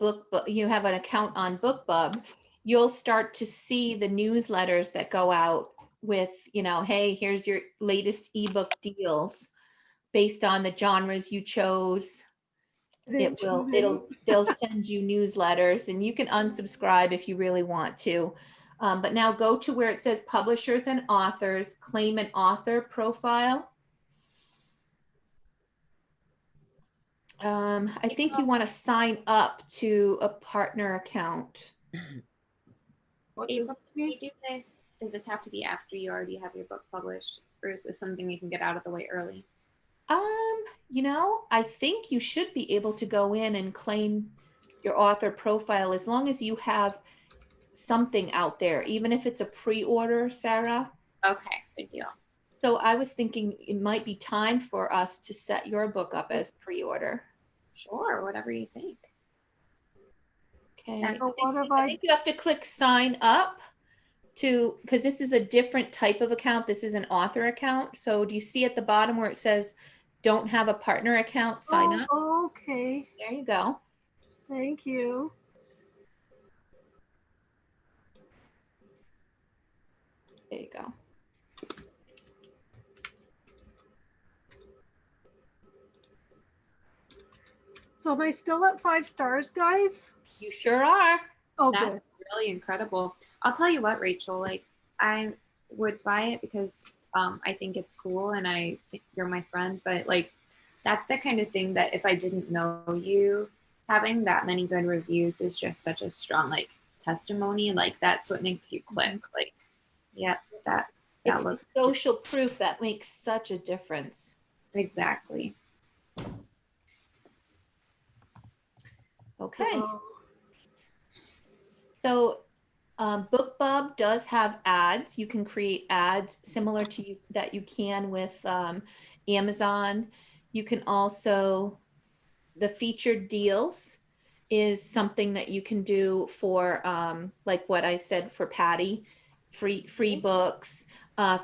you have an account on BookBub, you'll start to see the newsletters that go out with, you know, hey, here's your latest ebook deals based on the genres you chose. They'll send you newsletters and you can unsubscribe if you really want to. But now go to where it says publishers and authors, claim an author profile. I think you want to sign up to a partner account. What April, does this can mean? we do this does this have to be after you already have your book published, or is this something you can get out of the way early? You know, I think you should be able to go in and claim your author profile as long as you have something out there, even if it's a pre-order, Sarah. Okay, good deal. So I was thinking it might be time for us to set your book up as pre-order. Sure, whatever you think. Okay. So what have I I, think you have to click sign up to, because this is a different type of account. This is an author account. So do you see at the bottom where it says don't have a partner account, sign up? oh, okay, There you go. thank you. There you go. So am I still at 5 stars, guys? You sure are. Oh, That's good. really incredible. I'll tell you what, Rachel, like I would buy it because I think it's cool and I think you're my friend, but like that's the kind of thing that if I didn't know you, having that many good reviews is just such a strong like testimony. Like that's what makes you click. Like, yeah, that It's looks the social proof that makes such a difference. exactly. Okay. So BookBub does have ads. You can create ads similar to you that you can with Amazon. You can also, the featured deals is something that you can do for like what I said for Patty, free books.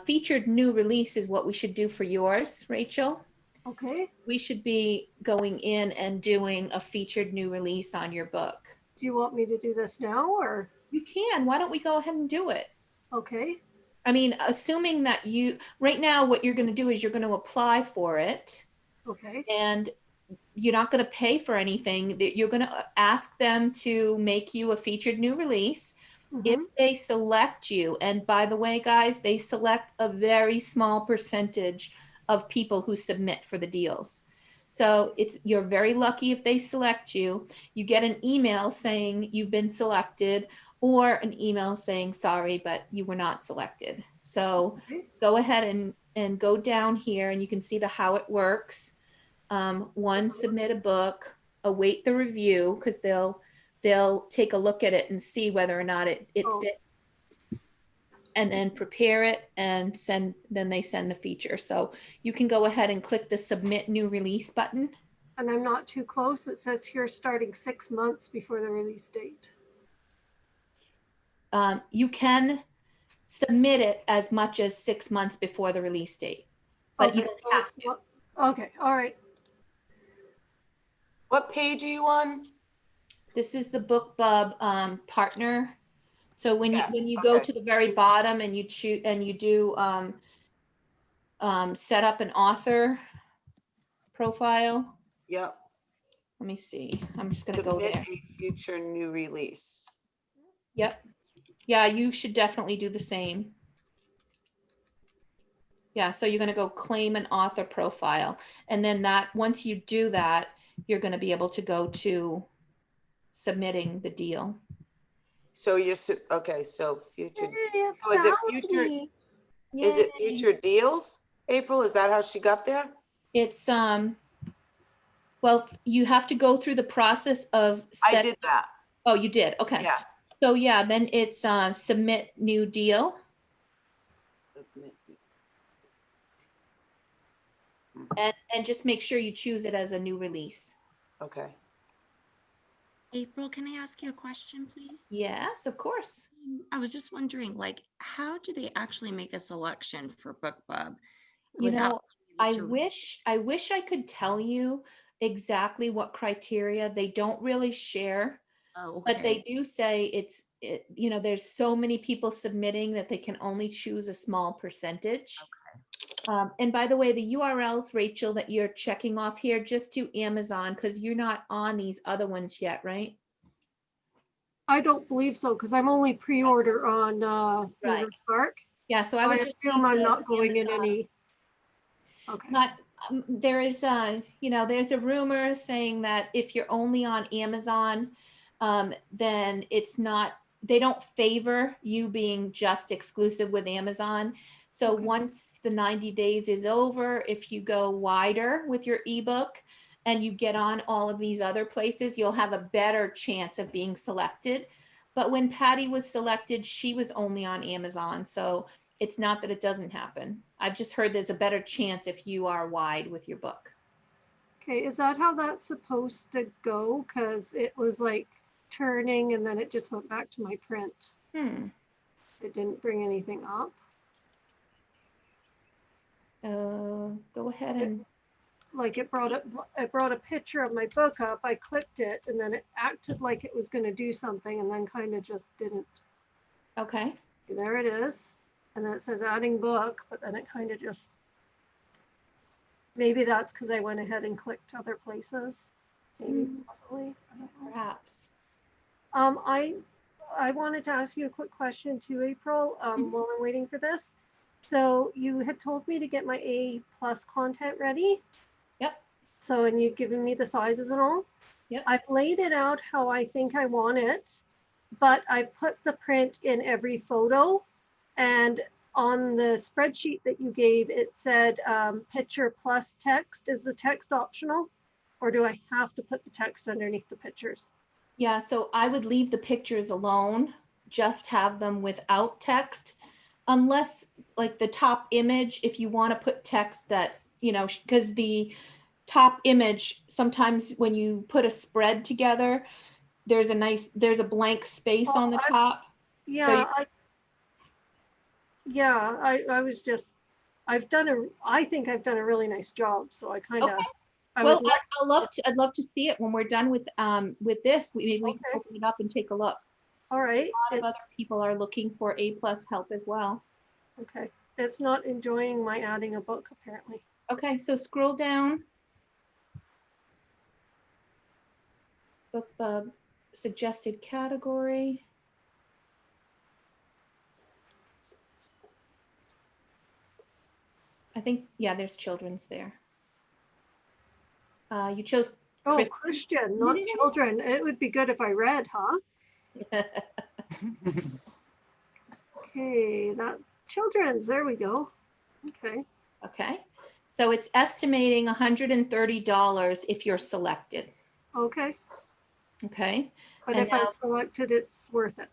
Featured new release is what we should do for yours, Rachel. Okay. We should be going in and doing a featured new release on your book. Do you want me to do this now or? You can. Why don't we go ahead and do it? Okay. I mean, assuming that you, right now, what you're going to do is you're going to apply for it. Okay. And you're not going to pay for anything. You're going to ask them to make you a featured new release. If they select you, and by the way, guys, they select a very small percentage of people who submit for the deals. So you're very lucky if they select you. You get an email saying you've been selected, or an email saying sorry, but you were not selected. So go ahead and go down here and you can see how it works. One, submit a book, await the review, because they'll take a look at it and see whether or not it fits, and then prepare it and then they send the feature. So you can go ahead and click the submit new release button. And I'm not too close. It says here starting 6 months before the release date. You can submit it as much as 6 months before the release date, but you don't have to. Okay, all right. What page are you on? This is the BookBub partner. So when you go to the very bottom and you choose and you do set up an author profile. Yep. Let me see. I'm just going to go there. A future new release. Yep. Yeah, you should definitely do the same. Yeah, so you're going to go claim an author profile. And then once you do that, you're going to be able to go to submitting the deal. So okay, so future. So is it future? Is it future deals? April, is that how she got there? It's well, you have to go through the process of I did that. Oh, you did. Okay. Yeah. So yeah, then it's submit new deal. Submit. And just make sure you choose it as a new release. Okay. April, can I ask you a question, please? Yes, of course. I was just wondering, like, how do they actually make a selection for BookBub? You know, I wish I could tell you exactly what criteria. They don't really share. Oh, okay. But they do say you know, there's so many people submitting that they can only choose a small percentage. Okay. And by the way, the URLs, Rachel, that you're checking off here, just to Amazon, because you're not on these other ones yet, right? I don't believe so, because I'm only pre-order on Right. Spark. Yeah, so I would just assume I'm not going in any. Okay. Not, there is you know, there's a rumor saying that if you're only on Amazon, then it's not, they don't favor you being just exclusive with Amazon. So once the 90 days is over, if you go wider with your ebook and you get on all of these other places, you'll have a better chance of being selected. But when Patty was selected, she was only on Amazon. So it's not that it doesn't happen. I've just heard there's a better chance if you are wide with your book. Okay, is that how that's supposed to go? Because it was like turning and then it just went back to my print. It didn't bring anything up. Go ahead and like it brought a picture of my book up. I clicked it and then it acted like it was going to do something and then kind of just didn't. Okay. There it is. And then it says adding book, but then it kind of just, maybe that's because I went ahead and clicked other places. Maybe possibly. I don't know. Perhaps. I wanted to ask you a quick question too, April, while I'm waiting for this. So you had told me to get my A+ content ready. Yep. So, and you've given me the sizes and all. Yep. I've laid it out how I think I want it, but I put the print in every photo. And on the spreadsheet that you gave, it said picture plus text. Is the text optional? Or do I have to put the text underneath the pictures? Yeah, so I would leave the pictures alone, just have them without text, unless like the top image, if you want to put text that, you know, because the top image, sometimes when you put a spread together, there's a blank space on the top. Yeah, I was just, I think I've done a really nice job. So I kind of, okay. Well, I'd love to see it when we're done with this. Maybe we can open it up and take a look. All right. A lot of other people are looking for A+ help as well. Okay. It's not enjoying my adding a book apparently. Okay, so scroll down. Book suggested category. I think, yeah, there's children's there. You chose Christian, not children. It would be good if I read, huh? Okay, that children's, there we go. Okay. Okay. So it's estimating $130 if you're selected. Okay. Okay. But if I'm selected, it's worth it.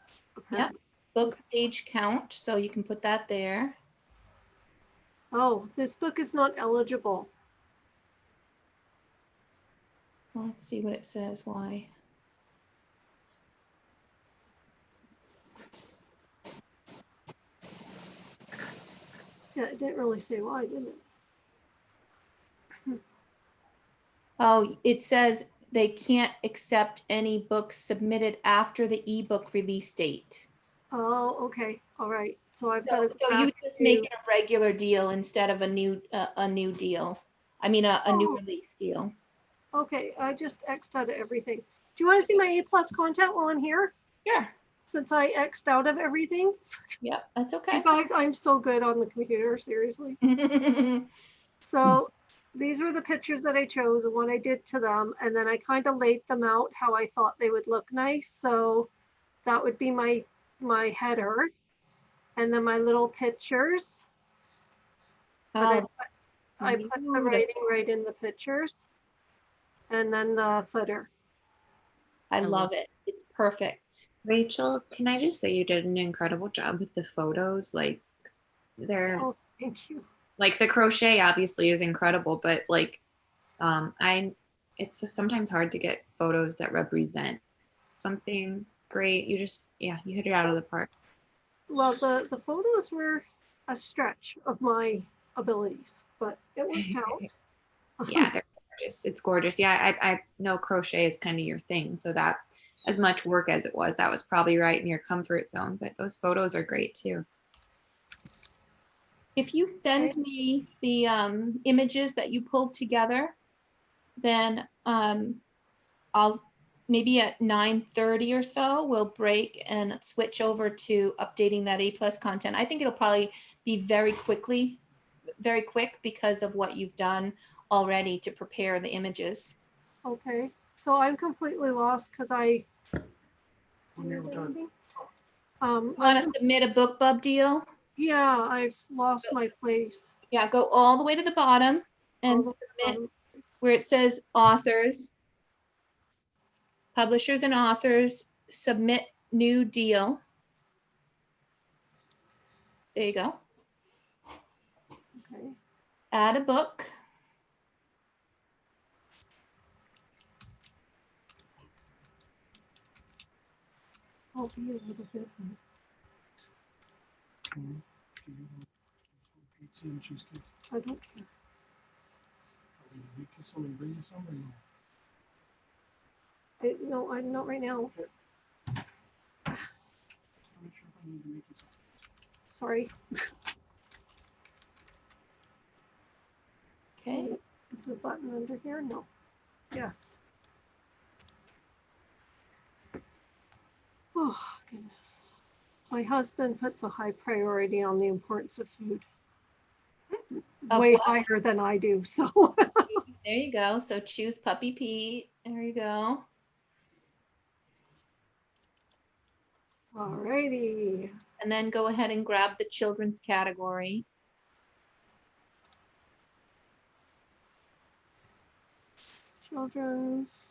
Yeah. Book page count. So you can put that there. Oh, this book is not eligible. Well, let's see what it says. Why? Yeah, it didn't really say why, did it? Oh, it says they can't accept any books submitted after the ebook release date. Oh, okay. All right. So I've got to. So you just make it a regular deal instead of a new deal. I mean, a new release deal. Okay, I just X'd out of everything. Do you want to see my A+ content while I'm here? Sure. Since I X'd out of everything. Yeah, that's okay. You guys, I'm so good on the computer, seriously. So these were the pictures that I chose and what I did to them. And then I kind of laid them out how I thought they would look nice. So that would be my header. And then my little pictures. I put the writing right in the pictures. And then the footer. I love it. It's perfect. Rachel, can I just say you did an incredible job with the photos? Like they're thank you. Like the crochet obviously is incredible, but like it's just sometimes hard to get photos that represent something great. You hit it out of the park. Well, the photos were a stretch of my abilities, but it worked out. Yeah, they're gorgeous. It's gorgeous. Yeah, I know crochet is kind of your thing, so that as much work as it was, that was probably right in your comfort zone, but those photos are great too. If you send me the images that you pulled together, then I'll maybe at 9:30 or so, we'll break and switch over to updating that A+ content. I think it'll probably be very quick because of what you've done already to prepare the images. Okay, so I'm completely lost because I Want I, to submit a BookBub deal? yeah, I've lost my place. Yeah, go all the way to the bottom and All the way submit down. where it says authors, publishers and authors, submit new deal. There you go. Okay. Add a book. I'll be a little bit. Pizza and cheesecake. I don't care. Make you some and bring you some or no? No, I'm not right now. I'm not sure if I need to make you something. Sorry. Okay. Is the button under here? No. Yes. Oh, goodness. My husband puts a high priority on the importance of food. Of Way what? higher than I do, so. There you go. So choose Puppy Pete. There you go. Alrighty. And then go ahead and grab the children's category. Children's.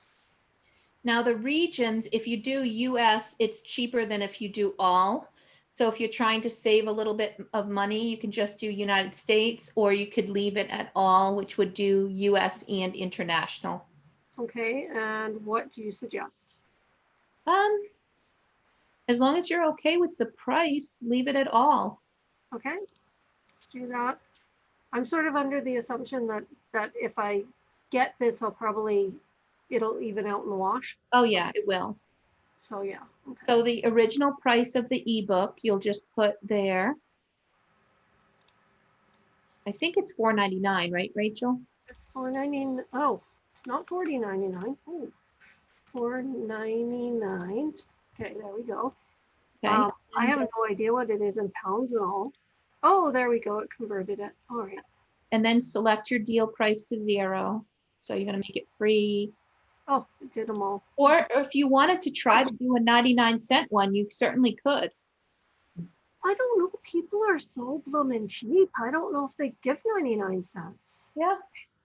Now the regions, if you do US, it's cheaper than if you do all. So if you're trying to save a little bit of money, you can just do United States, or you could leave it at all, which would do US and international. Okay, and what do you suggest? As long as you're okay with the price, leave it at all. Okay, let's do that. I'm sort of under the assumption that if I get this, it'll even out in the wash. Oh yeah, it will. So yeah. Okay. So the original price of the ebook, you'll just put there. I think it's $4.99, right, Rachel? It's $4.99. Oh, it's not $40.99. Oh, $4.99. Okay, there we go. Okay. I have no idea what it is in pounds and all. Oh, there we go. It converted it. All right. And then select your deal price to 0. So you're going to make it free. Oh, it did them all. Or if you wanted to try to do a 99-cent one, you certainly could. I don't know. People are so blooming cheap. I don't know if they give 99 cents. Yeah.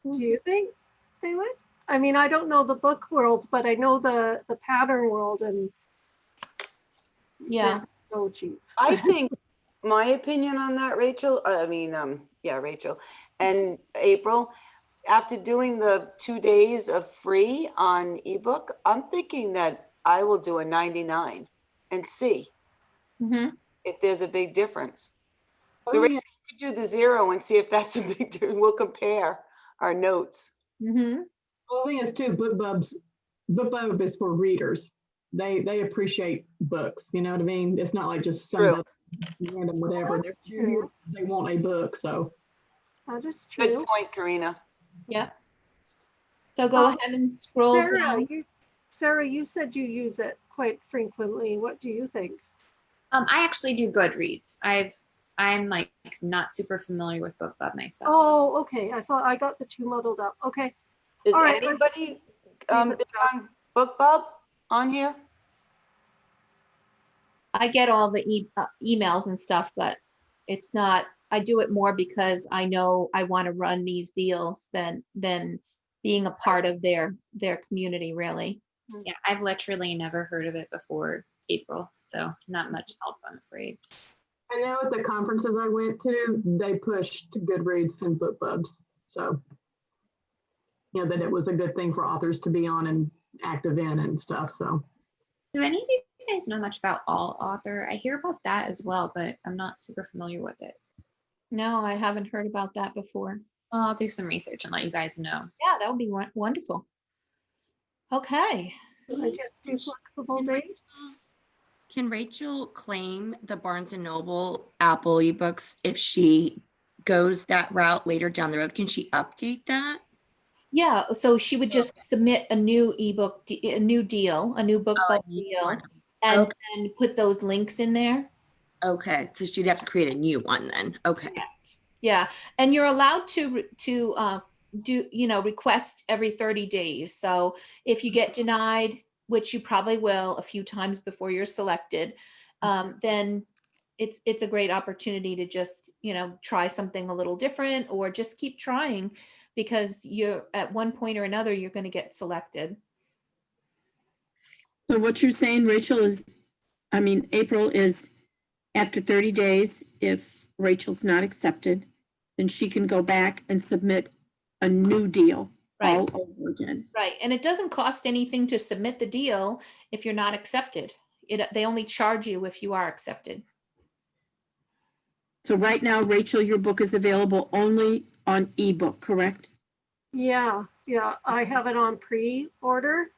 Do you think they would? I mean, I don't know the book world, but I know the pattern world, and yeah, they're so cheap. I think my opinion on that, Rachel, Rachel and April, after doing the 2 days of free on ebook, I'm thinking that I will do a 99 and see if there's a big difference. So Rachel, you could do the 0 and see if that's a big difference. We'll compare our notes. Well, the thing is too, BookBub is for readers. They appreciate books. You know what I mean? It's not like just some random whatever. They want a book. So that is true. Good point, Karina. Yeah. So go ahead and scroll down. Sarah, you said you use it quite frequently. What do you think? I actually do Goodreads. I'm like not super familiar with BookBub myself. Oh, okay. I thought I got the two muddled up. Okay. Is anybody big on BookBub on here? I get all the emails and stuff, but it's not, I do it more because I know I want to run these deals than being a part of their community, really. Yeah, I've literally never heard of it before April, so not much help, I'm afraid. I know at the conferences I went to, they pushed Goodreads and BookBubs. So, that it was a good thing for authors to be on and active in and stuff. So, do any of you guys know much about All Author? I hear about that as well, but I'm not super familiar with it. No, I haven't heard about that before. Well, I'll do some research and let you guys know. Yeah, that would be wonderful. Okay. I just do flexible dates. Can Rachel claim the Barnes & Noble Apple ebooks if she goes that route later down the road? Can she update that? Yeah, so she would just submit a new ebook, a new BookBub deal, and put those links in there. Okay, so she'd have to create a new one then. Okay. Yeah, and you're allowed to request every 30 days. So if you get denied, which you probably will a few times before you're selected, then it's a great opportunity to just, try something a little different, or just keep trying, because you're at one point or another, you're going to get selected. So what you're saying, Rachel, April is after 30 days, if Rachel's not accepted, then she can go back and submit a new deal Right. all over again. Right. And it doesn't cost anything to submit the deal if you're not accepted. They only charge you if you are accepted. So right now, Rachel, your book is available only on ebook, correct? Yeah, I have it on pre-order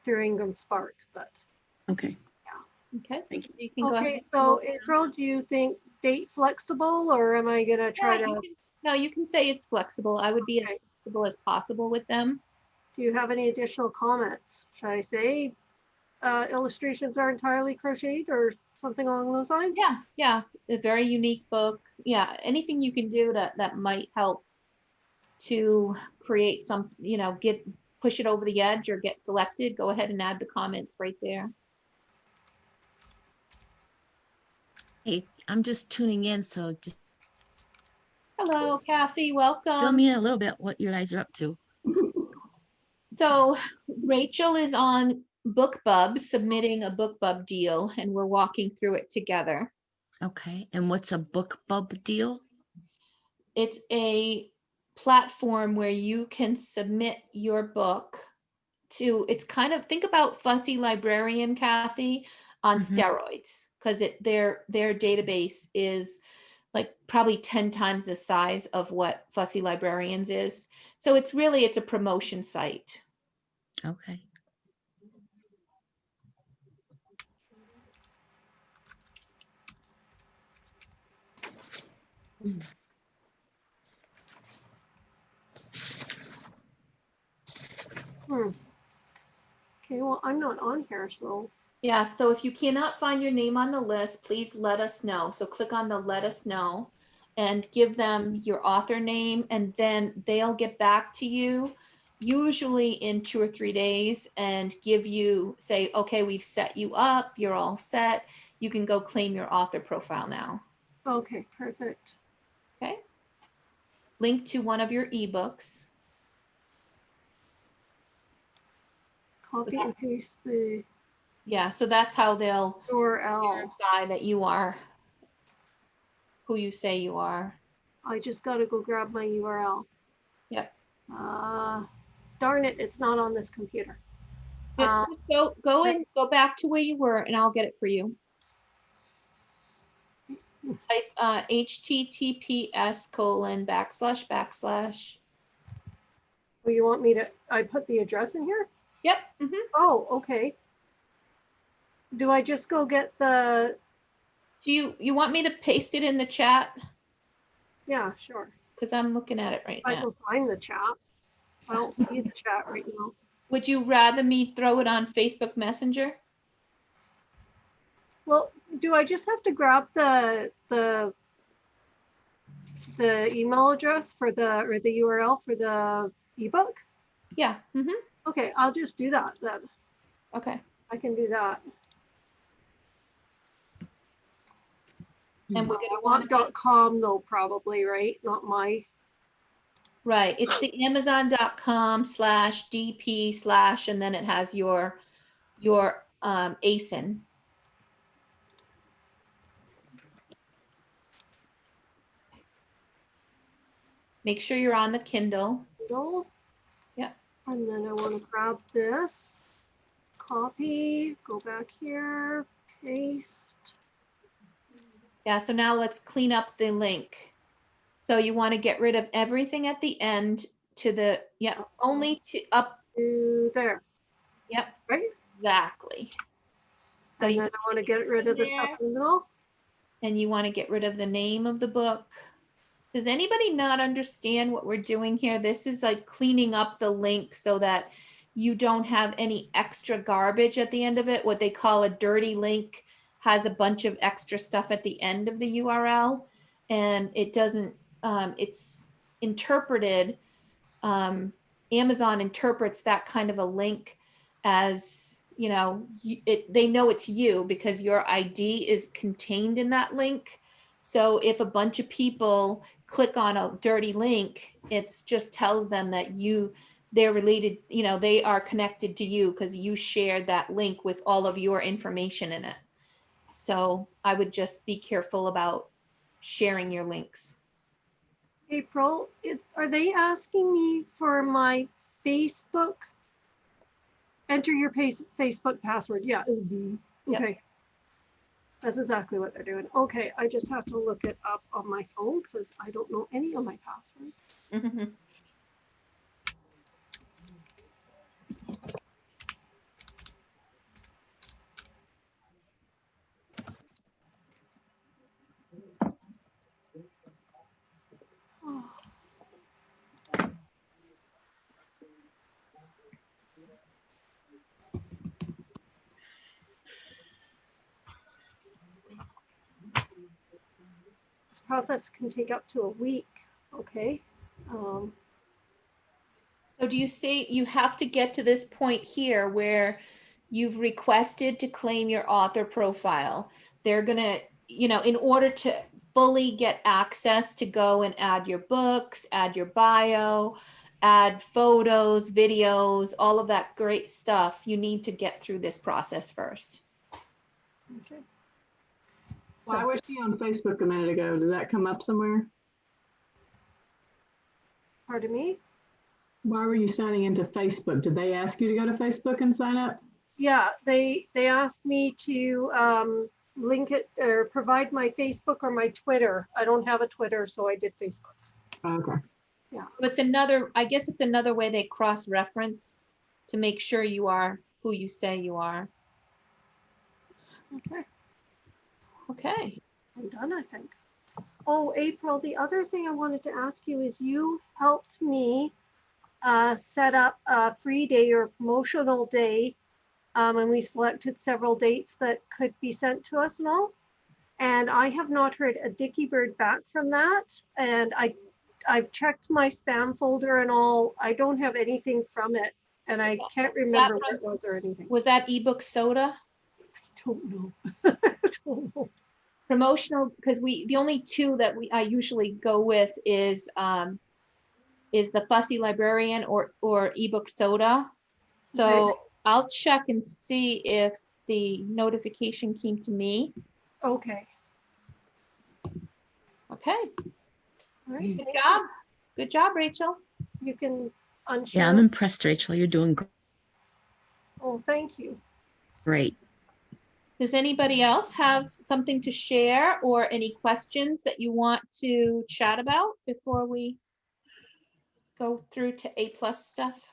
through Ingram Spark, but Okay. Okay. Thank you. You can go ahead. okay. So April, do you think date flexible, or am I gonna try to? You can say it's flexible. I would be as flexible as possible with them. Do you have any additional comments? Should I say illustrations are entirely crocheted or something along those lines? Yeah. A very unique book. Yeah. Anything you can do that might help to create some, push it over the edge or get selected, go ahead and add the comments right there. Hey, I'm just tuning in, so just Hello, Kathy, welcome. fill me in a little bit what you guys are up to. So Rachel is on BookBub submitting a BookBub deal, and we're walking through it together. Okay, and what's a BookBub deal? It's a platform where you can submit your book to, it's kind of, think about Fussy Librarian, Kathy, on steroids, because their database is like probably 10 times the size of what Fussy Librarians is. So it's a promotion site. Okay. Okay, well, I'm not on here, so. Yeah, so if you cannot find your name on the list, please let us know. So click on the let us know and give them your author name, and then they'll get back to you usually in 2 or 3 days and give you, say, okay, we've set you up, you're all set. You can go claim your author profile now. Okay, perfect. Okay. Link to one of your ebooks. Copy and paste the Yeah, so that's how they'll URL. verify that you are who you say you are. I just got to go grab my URL. Yep. Darn it, it's not on this computer. Yeah, just go and go back to where you were, and I'll get it for you. Type https://. Oh, you want me to? I put the address in here? Yep. Oh, okay. Do I just go get the? Do you want me to paste it in the chat? Yeah, sure. Because I'm looking at it right I now. can find the chat. I don't see the chat right now. Would you rather me throw it on Facebook Messenger? Well, do I just have to grab the email address for or the URL for the ebook? Yeah. Okay, I'll just do that then. Okay. I can do that. And we're gonna want .com though, probably, right? Not my. Right. It's the amazon.com/dp/ and then it has your ASIN. Make sure you're on the Kindle. Kindle. Yeah. And then I want to grab this, copy, go back here, paste. Yeah, so now let's clean up the link. So you want to get rid of everything at the end to the, only to up to there. Yep. Right? Exactly. So and then I want to get rid of the stuff in the middle. And you want to get rid of the name of the book. Does anybody not understand what we're doing here? This is like cleaning up the link so that you don't have any extra garbage at the end of it. What they call a dirty link has a bunch of extra stuff at the end of the URL, and it doesn't, it's interpreted, Amazon interprets that kind of a link as you know, they know it's you because your ID is contained in that link. So if a bunch of people click on a dirty link, it just tells them that they're related, you know, they are connected to you because you shared that link with all of your information in it. So I would just be careful about sharing your links. April, are they asking me for my Facebook? Enter your Facebook password. Yeah, it would be. Yep. Okay. That's exactly what they're doing. Okay, I just have to look it up on my phone because I don't know any of my passwords. Mhm. This process can take up to a week. Okay. So do you see, you have to get to this point here where you've requested to claim your author profile. They're gonna, you know, in order to fully get access to go and add your books, add your bio, add photos, videos, all of that great stuff, you need to get through this process first. Okay. Why was she on Facebook a minute ago? Did that come up somewhere? Pardon me? Why were you signing into Facebook? Did they ask you to go to Facebook and sign up? Yeah, they asked me to link it or provide my Facebook or my Twitter. I don't have a Twitter, so I did Facebook. Okay. Yeah. It's another, I guess it's another way they cross-reference to make sure you are who you say you are. Okay. Okay. I'm done, I think. Oh, April, the other thing I wanted to ask you is you helped me set up a free day or promotional day, and we selected several dates that could be sent to us and all. And I have not heard a dicky bird back from that. And I've checked my spam folder and all. I don't have anything from it, and I can't remember what it was or anything. Was that ebook soda? I don't know. I don't know. Promotional, because the only two that I usually go with is the Fussy Librarian or ebook soda. So Okay. I'll check and see if the notification came to me. Okay. Okay. All right. Good job. Good job, Rachel. You can unshare. Yeah, I'm impressed, Rachel. You're doing Oh, thank you. great. Does anybody else have something to share or any questions that you want to chat about before we go through to A+ stuff?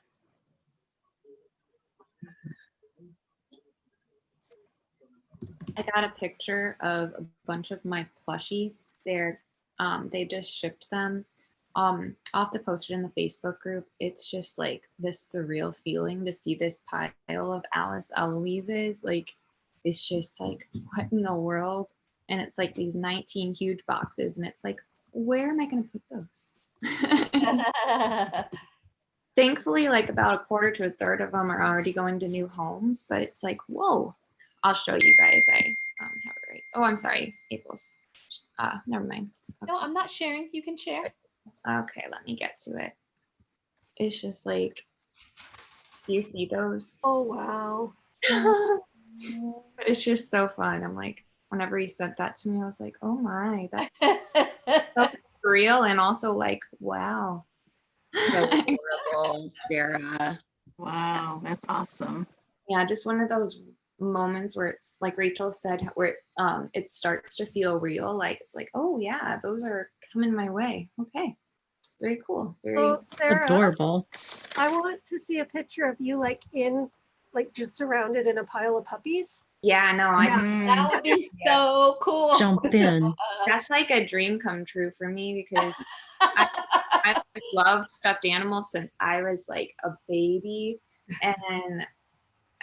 I got a picture of a bunch of my plushies. They just shipped them. I'll have to post it in the Facebook group. It's just like this surreal feeling to see this pile of Alice Eloise's. Like, it's just like, what in the world? And it's like these 19 huge boxes, and it's like, where am I going to put those? Thankfully, like about a quarter to a third of them are already going to new homes, but it's like, whoa. I'll show you guys. I have it right. Oh, I'm sorry, April's. Never mind. No, I'm not sharing. You can share. Okay, let me get to it. It's just like, do you see those? Oh, wow. But it's just so fun. I'm like, whenever he said that to me, I was like, oh my, that's so surreal and also like, wow. So adorable, Sarah. Wow, that's awesome. Yeah, just one of those moments where it's like Rachel said, where it starts to feel real. Like, it's like, oh yeah, those are coming my way. Okay, very cool. Very Oh, Sarah, Adorable. I want to see a picture of you like just surrounded in a pile of puppies. Yeah, no, That would be so cool. Jump in. that's like a dream come true for me because I've loved stuffed animals since I was like a baby, and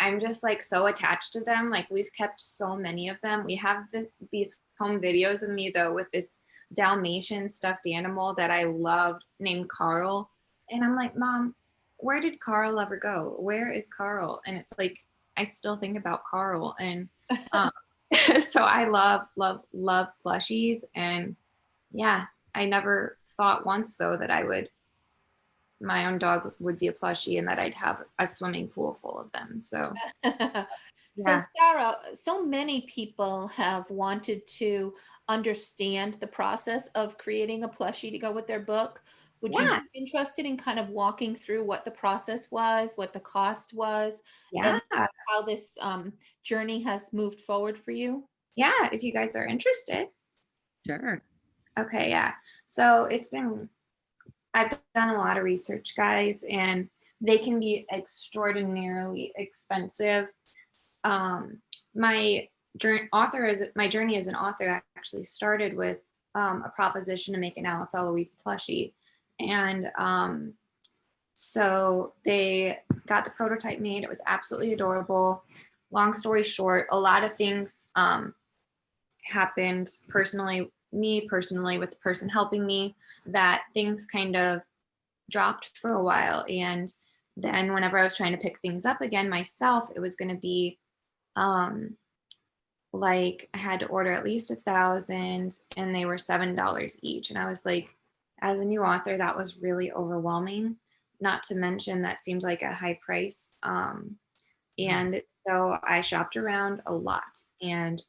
I'm just like so attached to them. Like, we've kept so many of them. We have these home videos of me though with this Dalmatian stuffed animal that I loved named Carl. And I'm like, Mom, where did Carl ever go? Where is Carl? And it's like, I still think about Carl. And so I love plushies. And yeah, I never thought once though that my own dog would be a plushie and that I'd have a swimming pool full of them. So So yeah. Sarah, so many people have wanted to understand the process of creating a plushie to go with their book. Would you Yeah. be interested in kind of walking through what the process was, what the cost was, Yeah. and how this journey has moved forward for you? Yeah, if you guys are interested. Sure. Okay, yeah. So I've done a lot of research, guys, and they can be extraordinarily expensive. My journey as an author actually started with a proposition to make an Alice Eloise plushie. And so they got the prototype made. It was absolutely adorable. Long story short, a lot of things happened personally with the person helping me, that things kind of dropped for a while. And then whenever I was trying to pick things up again myself, it was going to be like I had to order at least 1,000 and they were $7 each. And I was like, as a new author, that was really overwhelming. Not to mention that seems like a high price. And so I shopped around a lot, and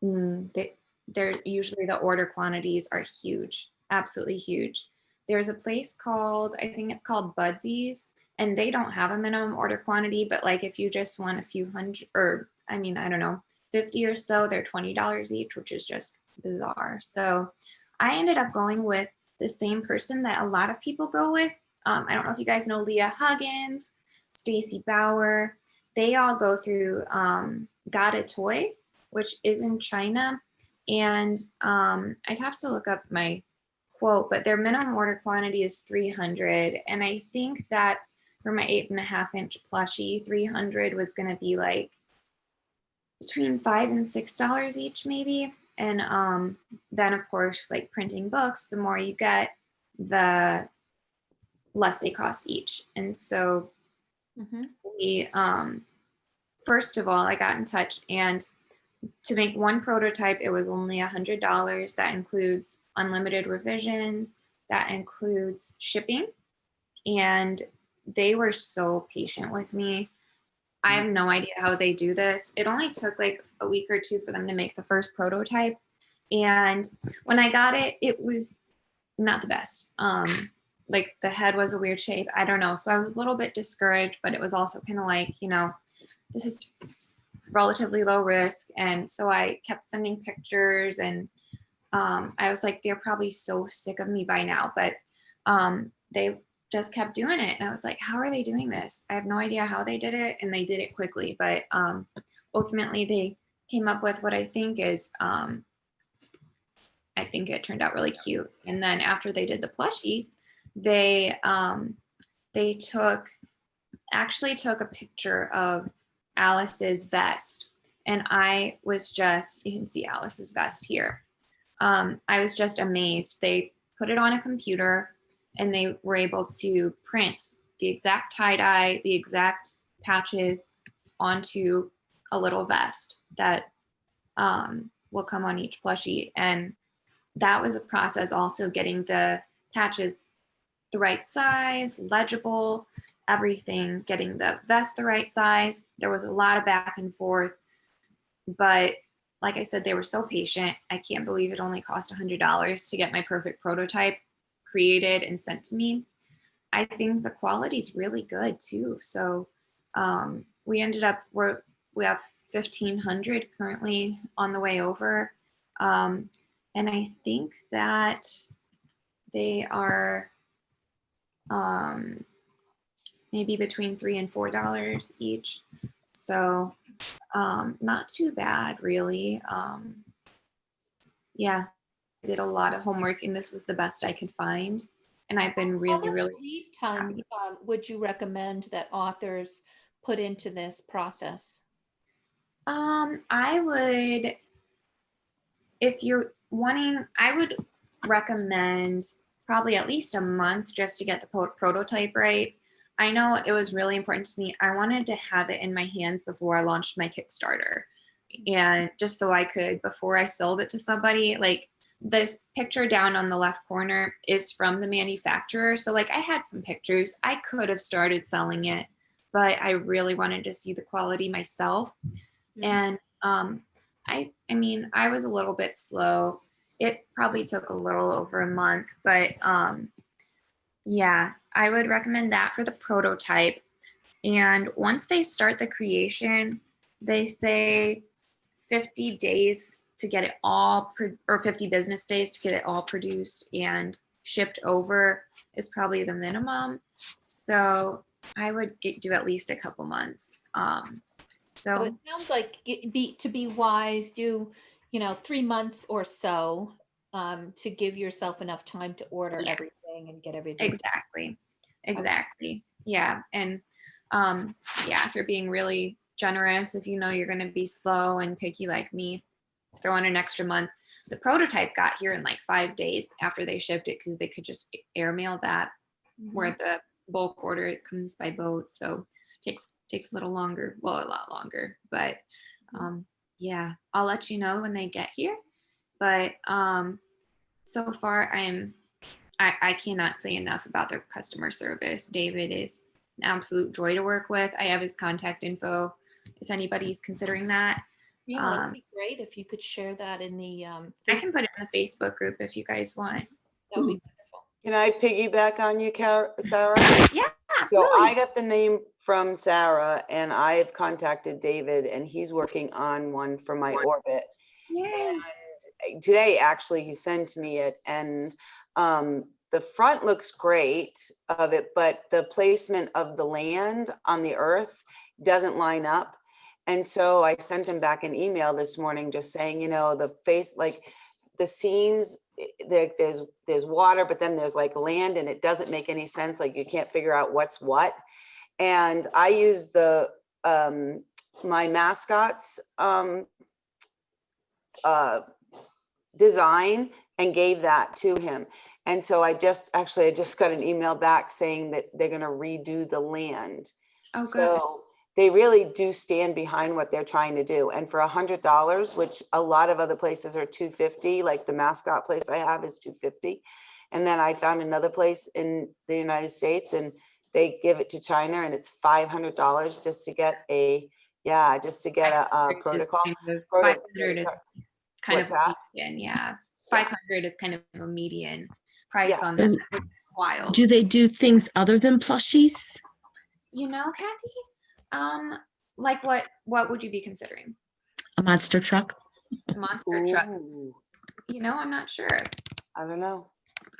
they're usually the order quantities are huge, absolutely huge. There's a place called, I think it's called Budsies, and they don't have a minimum order quantity, but like if you just want a few hundred, or I don't know, 50 or so, they're $20 each, which is just bizarre. So I ended up going with the same person that a lot of people go with. I don't know if you guys know Leah Huggins, Stacy Bauer. They all go through Got a Toy, which is in China. And I'd have to look up my quote, but their minimum order quantity is 300. And I think that for my 8.5-inch plushie, 300 was going to be like between $5 and $6 each, maybe. And then, of course, like printing books, the more you get, the less they cost each. And so we, first of all, I got in touch, and to make one prototype, it was only $100. That includes unlimited revisions, that includes shipping. And they were so patient with me. I have no idea how they do this. It only took like a week or two for them to make the first prototype. And when I got it, it was not the best. Like the head was a weird shape. I don't know. So I was a little bit discouraged, but it was also kind of like, this is relatively low risk. And so I kept sending pictures, and I was like, they're probably so sick of me by now, but they just kept doing it. And I was like, how are they doing this? I have no idea how they did it. And they did it quickly, but ultimately they came up with what I think is, I think it turned out really cute. And then after they did the plushie, they actually took a picture of Alice's vest. And I was just, you can see Alice's vest here. I was just amazed. They put it on a computer, and they were able to print the exact tie-dye, the exact patches onto a little vest that will come on each plushie. And that was a process, also getting the patches the right size, legible, everything, getting the vest the right size. There was a lot of back and forth, but like I said, they were so patient. I can't believe it only cost $100 to get my perfect prototype created and sent to me. I think the quality is really good too. So we ended up, we have 1,500 currently on the way over. And I think that they are maybe between $3 and $4 each. So not too bad, really. Yeah, I did a lot of homework, and this was the best I could find. And I've been How much really lead time would you recommend that authors put into this process? I would, if you're wanting, I would recommend probably at least a month just to get the prototype right. I know it was really important to me. I wanted to have it in my hands before I launched my Kickstarter. And just so I could, before I sold it to somebody, like this picture down on the left corner is from the manufacturer. So like I had some pictures. I could have started selling it, but I really wanted to see the quality myself. And I mean, I was a little bit slow. It probably took a little over a month, but yeah, I would recommend that for the prototype. And once they start the creation, they say 50 days to get it all, or 50 business days to get it all produced and shipped over is probably the minimum. So I would do at least a couple months. So it sounds like to be wise, do 3 months or so to give yourself enough time to order everything and get everything. Exactly. Yeah. And yeah, if you're being really generous, if you know you're going to be slow and picky like me, throw in an extra month. The prototype got here in like 5 days after they shipped it because they could just airmail that, where the bulk order it comes by boat. So takes a little longer, well, a lot longer, but yeah, I'll let you know when they get here. But so far I cannot say enough about their customer service. David is an absolute joy to work with. I have his contact info if anybody's considering that. Yeah, that'd be great if you could share that in the I can put it in the Facebook group if you guys want. That would be wonderful. Can I piggyback on you, Sarah? Yeah, So absolutely. I got the name from Sarah, and I've contacted David, and he's working on one for my Orbit. Yay. And today, actually, he sent me it, and the front looks great of it, but the placement of the land on the earth doesn't line up. And so I sent him back an email this morning just saying, the face, like the seams, there's water, but then there's like land, and it doesn't make any sense. Like you can't figure out what's what. And I used the my mascots design and gave that to him. And so I just got an email back saying that they're going to redo the land. Oh, so good. They really do stand behind what they're trying to do. And for $100, which a lot of other places are $250, like the mascot place I have is $250. And then I found another place in the United States, and they give it to China, and it's $500 just to get a protocol. 500 is kind What's of that? median, yeah. 500 is kind of a median price on that. It's wild. Do they do things other than plushies? Kathy, like what would you be considering? A monster truck? A monster truck. I'm not sure. I don't know.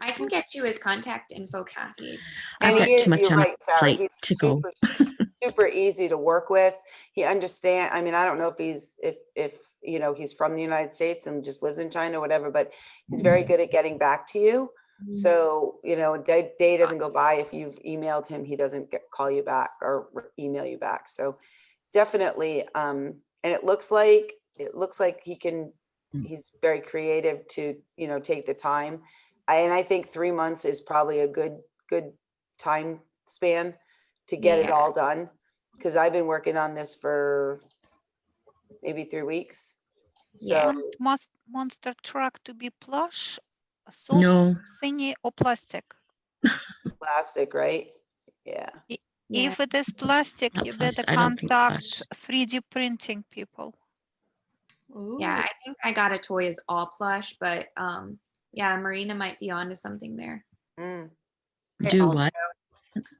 I can get you his contact info, Kathy. I've got too much on my plate He's to go. super easy to work with. He understands. I mean, I don't know if he's he's from the United States and just lives in China, whatever, but he's very good at getting back to you. So, day doesn't go by if you've emailed him, he doesn't call you back or email you back. So definitely, and it looks like he's very creative to, take the time. And I think 3 months is probably a good time span to get it all done. Because I've been working on this for maybe 3 weeks. So monster truck to be plush, No. thingy, or plastic? Plastic, right? Yeah. If it is plastic, Not you plush. better I don't think contact plush. 3D printing people. Yeah, I think I got a toy as all plush, but yeah, Marina might be onto something there. Do what?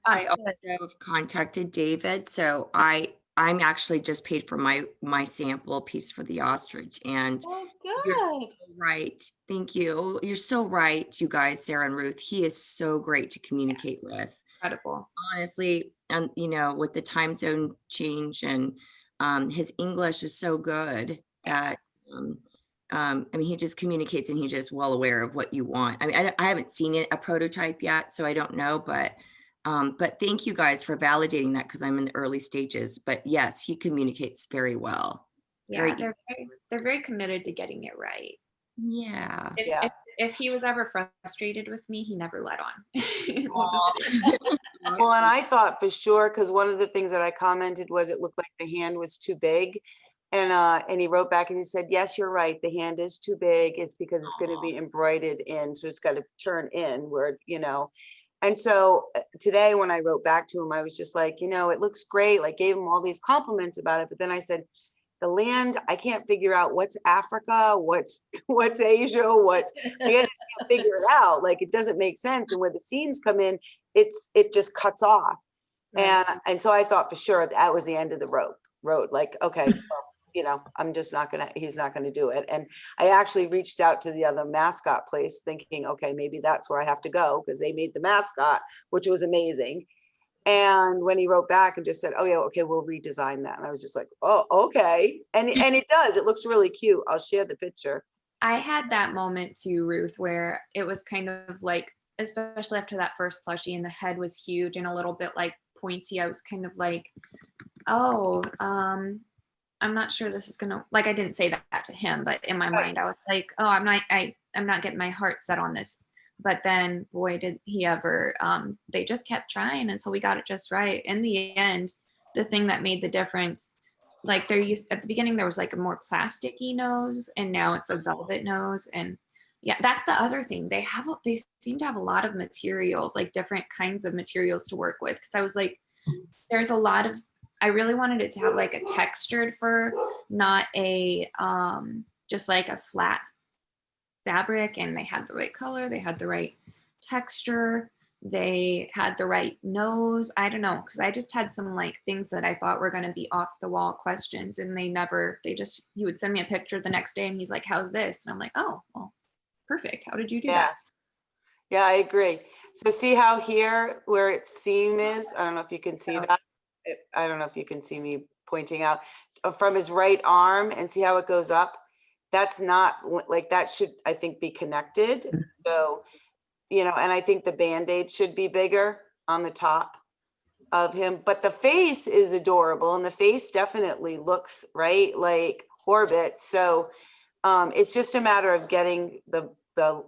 I also contacted David, so I'm actually just paid for my sample piece for the ostrich, and you're so right. Thank you. You're so right, you guys, Sarah and Ruth. He is so great to communicate with. Incredible, honestly. And with the time zone change, and his English is so good that I mean, he just communicates, and he's just well aware of what you want. I mean, I haven't seen a prototype yet, so I don't know, but thank you guys for validating that, because I'm in the early stages. But yes, he communicates very well. Yeah, they're very committed to getting it right. Yeah. If if he was ever frustrated with me, he never let on. Well, and I thought for sure, because one of the things that I commented was it looked like the hand was too big. And he wrote back and he said, yes, you're right. The hand is too big. It's because it's going to be embroidered in. So it's got to turn in where, And so today when I wrote back to him, I was just like, it looks great. Like gave him all these compliments about it. But then I said, the land, I can't figure out what's Africa, what's Asia, I just can't figure it out. Like it doesn't make sense. And where the seams come in, it just cuts off. Right. And so I thought for sure that was the end of the road. Like, okay, well, I'm just he's not gonna do it. And I actually reached out to the other mascot place thinking, okay, maybe that's where I have to go because they made the mascot, which was amazing. And when he wrote back and just said, oh yeah, okay, we'll redesign that. And I was just like, oh, okay. And it does, it looks really cute. I'll share the picture. I had that moment too, Ruth, where it was kind of like, especially after that first plushie and the head was huge and a little bit like pointy. I was kind of like, oh, I'm not sure this is gonna, like, I didn't say that to him, but in my mind, I was like, oh, I'm not getting my heart set on this. But then, boy, did he ever, they just kept trying until we got it just right. In the end, the thing that made the difference, like at the beginning, there was like a more plasticky nose and now it's a velvet nose. And yeah, that's the other thing. They seem to have a lot of materials, like different kinds of materials to work with. Cause I was like, there's a lot of, I really wanted it to have like a textured fur, not a, just like a flat fabric. And they had the right color, they had the right texture, they had the right nose. I don't know, because I just had some like things that I thought were going to be off the wall questions, and he would send me a picture the next day and he's like, how's this? And I'm like, oh, well, perfect. How did you do that? Yeah, I agree. So see how here where its seam is, I don't know if you can see that. I don't know if you can see me pointing out from his right arm, and see how it goes up. That's not like, that should, I think, be connected. So, and I think the Band-Aid should be bigger on the top of him, but the face is adorable, and the face definitely looks right like Orbit. So it's just a matter of getting the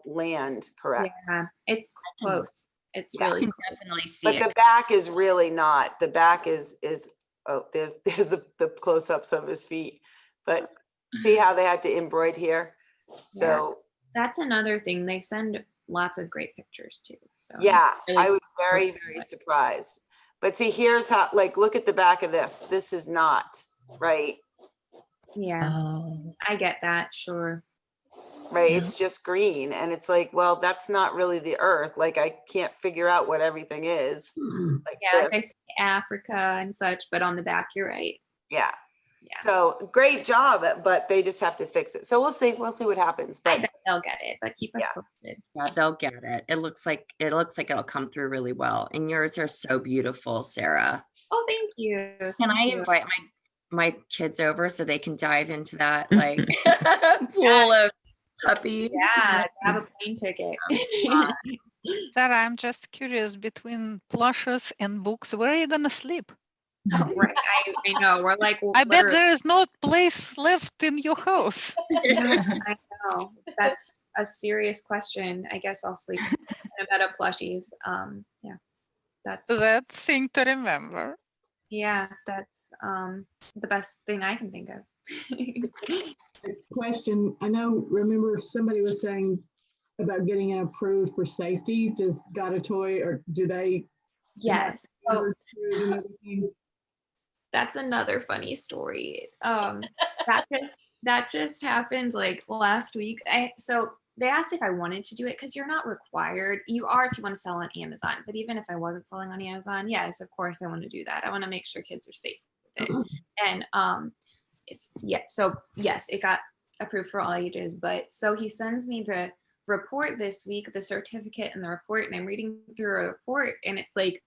land correct. Yeah, it's close. It's really close. Definitely see But it. the back is really not. The back is there's the close-ups of his feet, but see how they had to embroider here. So that's another thing. They send lots of great pictures too. So yeah, really I was very, very surprised. But see, here's how, like, look at the back of this. This is not right. Yeah, Oh, I get that. Sure. Right. It's just green. And it's like, well, that's not really the earth. Like, I can't figure out what everything is. Like Yeah, like this. I say Africa and such, but on the back, you're right. Yeah. Yeah. So great job, but they just have to fix it. So we'll see what happens. I But bet they'll get it, but keep us posted. Yeah, they'll get it. It looks like it'll come through really well. And yours are so beautiful, Sarah. Oh, thank you. Can I invite my kids over so they can dive into that like pool of puppies? Yeah, grab a plane ticket. Sarah, I'm just curious, between plushes and books, where are you gonna sleep? Oh, right. I know. We're like, I bet there is no place left in your house. I know. That's a serious question. I guess I'll sleep in a bed of plushies. Yeah, that's That thing to remember. that's the best thing I can think of. Question, remember somebody was saying about getting it approved for safety. Does Got a Toy, or do they? Yes. Oh, that's another funny story. That just happened like last week. So they asked if I wanted to do it, because you're not required. You are if you want to sell on Amazon. But even if I wasn't selling on Amazon, yes, of course I want to do that. I want to make sure kids are safe with it. And so yes, it got approved for all ages. But so he sends me the report this week, the certificate and the report, and I'm reading through a report, and it's like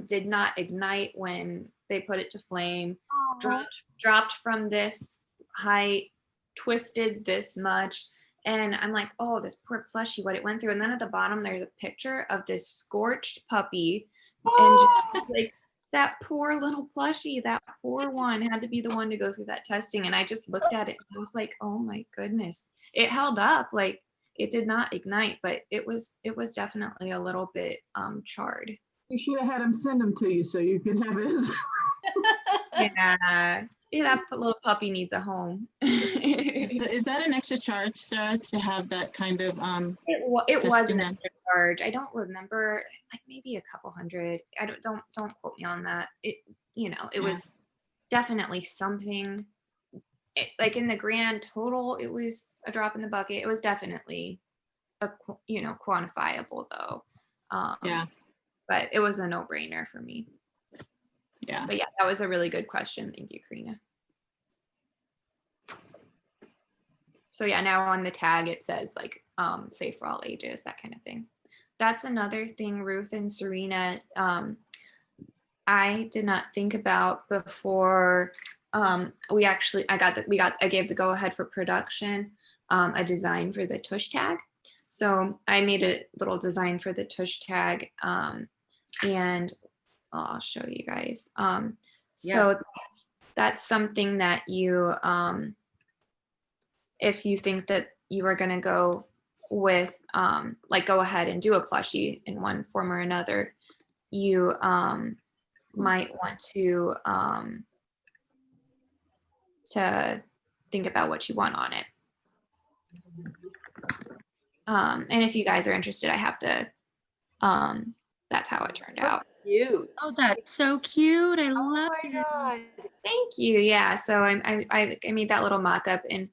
did not ignite when they put it to flame, dropped from this height, twisted this much. And I'm like, oh, this poor plushie, what it went through. And then at the bottom, there's a picture of this scorched puppy. And just, like, that poor little plushie, that poor one had to be the one to go through that testing. And I just looked at it and I was like, oh my goodness. It held up. Like, it did not ignite, but it was definitely a little bit charred. You should have had him send them to you so you could have his. Yeah, that little puppy needs a home. So is that an extra charge, Sarah, to have that kind of It was testing an done? extra charge. I don't remember, like maybe a couple hundred. I don't quote me on that. It it was definitely something. Like in the grand total, it was a drop in the bucket. It was definitely a quantifiable though. Yeah. But it was a no-brainer for me. Yeah. But yeah, that was a really good question. Thank you, Karina. So yeah, now on the tag it says like safe for all ages, that kind of thing. That's another thing, Ruth and Serena, I did not think about before I gave the go ahead for production, a design for the tush tag. So I made a little design for the tush tag, and I'll show you guys. So that's something that you, if you think that you are going to go with, like go ahead and do a plushie in one form or another, you might want to think about what you want on it. And if you guys are interested, I have to, that's how it turned out. Cute. Oh, that's so cute. I love Oh my God. Thank you. Yeah. So I made that little mock-up, and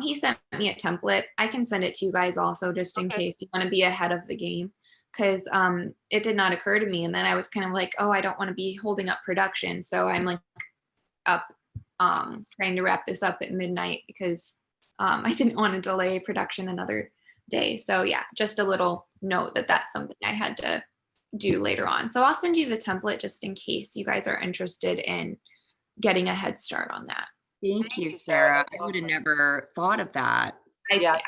he sent me a template. I can send it to you guys also, just in case you want to be ahead of the game, because it did not occur to me. And then I was kind of like, oh, I don't want to be holding up production. So I'm like up trying to wrap this up at midnight because I didn't want to delay production another day. So yeah, just a little note that that's something I had to do later on. So I'll send you the template just in case you guys are interested in getting a head start on that. Thank you, Sarah. I would have never thought of that. Yeah,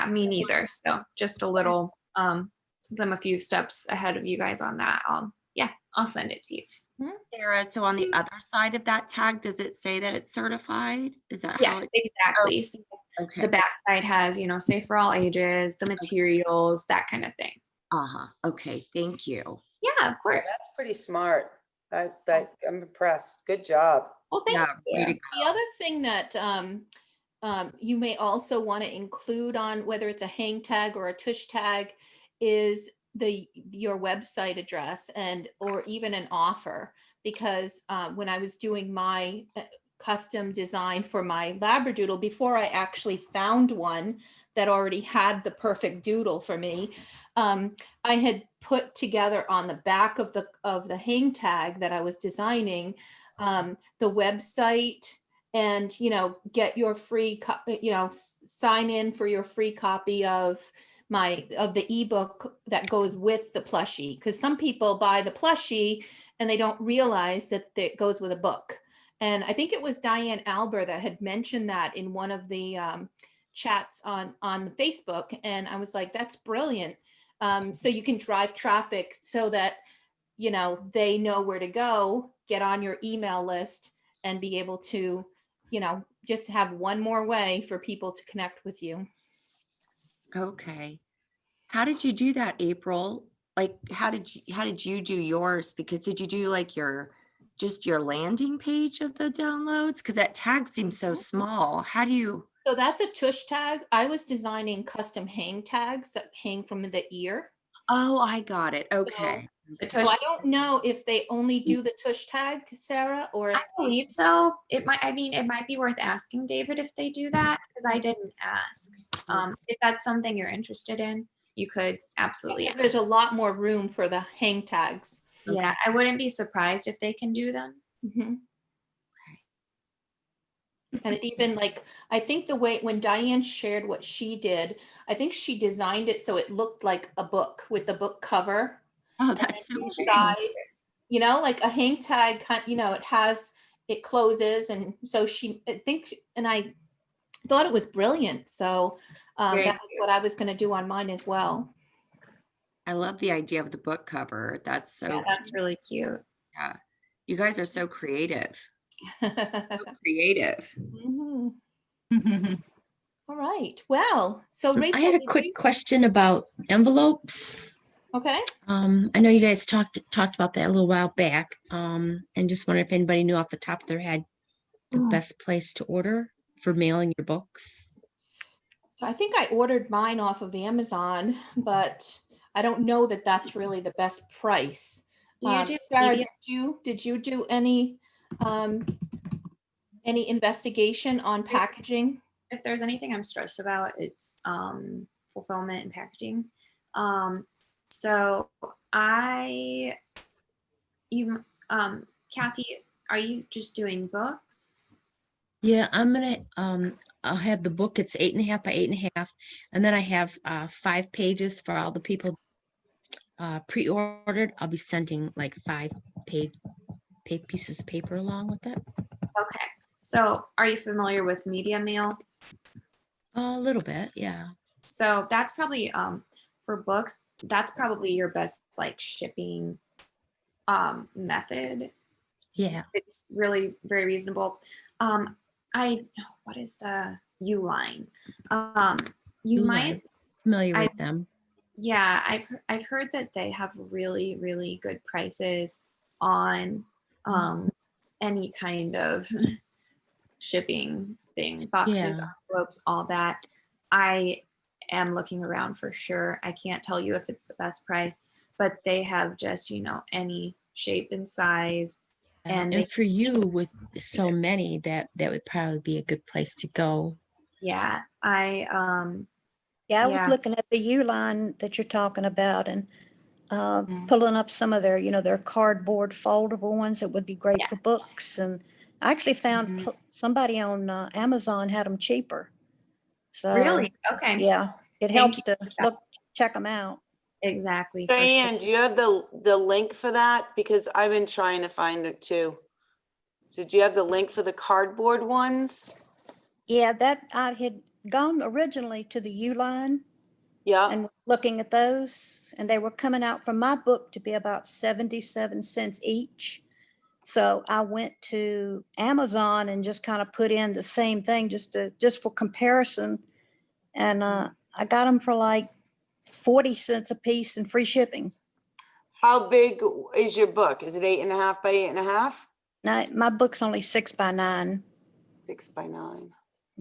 me neither. So just a little, since I'm a few steps ahead of you guys on that, I'll send it to you. Sarah, so on the other side of that tag, does it say that it's certified? Is that how it? Exactly. Oh, So okay. the back side has, safe for all ages, the materials, that kind of thing. Okay. Thank you. Yeah, of course. That's pretty smart. I'm impressed. Good job. Well, thank you. The other thing that you may also want to include on whether it's a hang tag or a tush tag is your website address or even an offer, because when I was doing my custom design for my Labradoodle, before I actually found one that already had the perfect doodle for me, I had put together on the back of the hang tag that I was designing the website, and get your free sign in for your free copy of the ebook that goes with the plushie, because some people buy the plushie and they don't realize that it goes with a book. And I think it was Diane Alber that had mentioned that in one of the chats on Facebook, and I was like, that's brilliant. So you can drive traffic so that they know where to go, get on your email list, and be able to just have one more way for people to connect with you. Okay. How did you do that, April? Like, how did you do yours? Because did you do like just your landing page of the downloads? Because that tag seems so small. How do you? So that's a tush tag. I was designing custom hang tags that hang from the ear. Oh, I got it. Okay. So I don't know if they only do the tush tag, Sarah, or if I believe so. It might be worth asking David if they do that, because I didn't ask. If that's something you're interested in, you could absolutely ask. There's a lot more room for the hang tags. Yeah, I wouldn't be surprised if they can do them. Mm-hmm. And it even I think the way when Diane shared what she did, I think she designed it so it looked like a book with the book cover. Oh, that's so cute. Like a hang tag, it closes. And so I thought it was brilliant. So that was what I was going to do on mine as well. I love the idea of the book cover. That's that's really cute. Yeah. You guys are so creative. So creative. Mm-hmm. All right. Well, so Rachel, I had a did quick you- question about envelopes. Okay. I know you guys talked about that a little while back. And just wonder if anybody knew off the top of their head the best place to order for mailing your books. So I think I ordered mine off of Amazon, but I don't know that that's really the best price. You do Sarah, medium- did you do any investigation on packaging? If there's anything I'm stressed about, it's fulfillment and packaging. So Kathy, are you just doing books? Yeah, I'm gonna I'll have the book. It's 8.5 by 8.5, and then I have 5 pages for all the people pre-ordered. I'll be sending like 5 pieces of paper along with it. Okay. So are you familiar with media mail? A little bit, yeah. So that's probably for books, that's probably your best like shipping method. Yeah. It's really very reasonable. What is the Uline? You might familiar with them. Yeah, I've heard that they have really, really good prices on any kind of shipping thing, boxes, Yeah. envelopes, all that. I am looking around for sure. I can't tell you if it's the best price, but they have just, any shape and size. And for you with so many, that would probably be a good place to go. Yeah, Yeah, I was looking at the Uline that you're talking about and pulling up some of their, their cardboard foldable ones that would be great for books. And I actually found somebody on Amazon had them cheaper. So Really? Okay. yeah, it helps to check them out. Exactly. Diane, do you have the link for that? Because I've been trying to find it too. So do you have the link for the cardboard ones? Yeah, that I had gone originally to the Uline. Yeah. And looking at those, and they were coming out from my book to be about 77 cents each. So I went to Amazon and just kind of put in the same thing just for comparison. And I got them for like 40 cents a piece and free shipping. How big is your book? Is it 8.5 by 8.5? Now, my book's only 6 by 9. 6 by 9.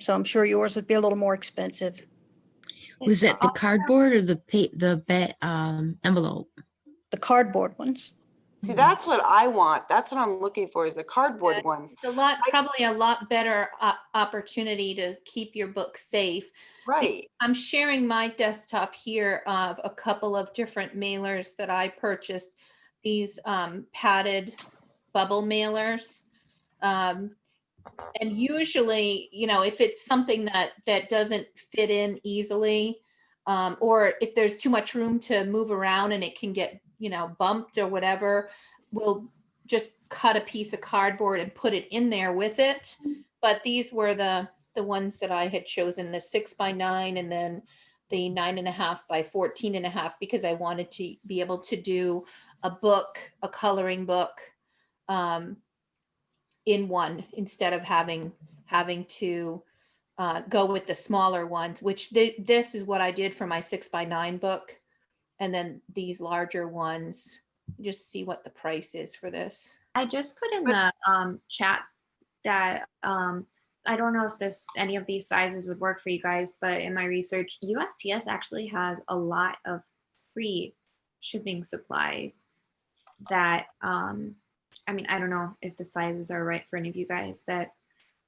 So I'm sure yours would be a little more expensive. Was that the cardboard or the envelope? The cardboard ones. See, that's what I want. That's what I'm looking for, is the cardboard ones. It's probably a lot better opportunity to keep your book safe. Right. I'm sharing my desktop here of a couple of different mailers that I purchased. These padded bubble mailers. And usually, if it's something that doesn't fit in easily, or if there's too much room to move around and it can get, bumped or whatever, we'll just cut a piece of cardboard and put it in there with it. But these were the ones that I had chosen, the 6 by 9 and then the 9.5 by 14.5, because I wanted to be able to do a coloring book, in one instead of having to go with the smaller ones, which this is what I did for my 6 by 9 book. And then these larger ones, just see what the price is for this. I just put in the chat that I don't know if any of these sizes would work for you guys, but in my research, USPS actually has a lot of free shipping supplies that I don't know if the sizes are right for any of you guys that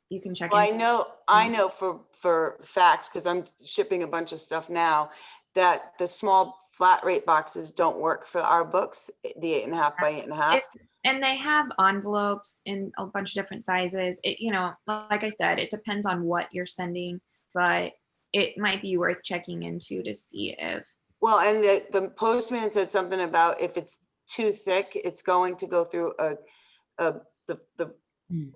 you can check Well, into. I know for fact, because I'm shipping a bunch of stuff now, that the small flat rate boxes don't work for our books, the 8.5 by 8.5. And they have envelopes in a bunch of different sizes. Like I said, it depends on what you're sending, but it might be worth checking into to see if. Well, and the postman said something about if it's too thick, it's going to go through the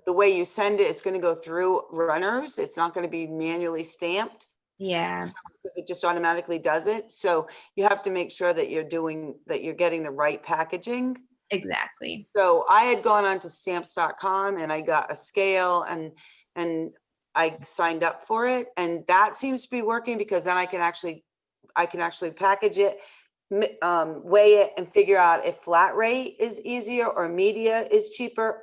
way you send it, it's going to go through runners. It's not going to be manually stamped. Yeah. Because it just automatically does it. So you have to make sure that you're getting the right packaging. Exactly. So I had gone on to stamps.com and I got a scale and I signed up for it, and that seems to be working because then I can actually package it, weigh it, and figure out if flat rate is easier or media is cheaper,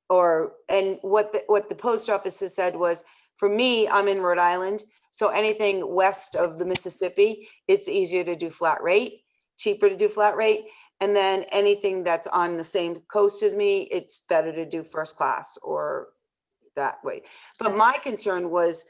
and what the post office has said was, for me, I'm in Rhode Island, so anything west of the Mississippi, it's easier to do flat rate, cheaper to do flat rate. And then anything that's on the same coast as me, it's better to do first class or that way. But my concern was,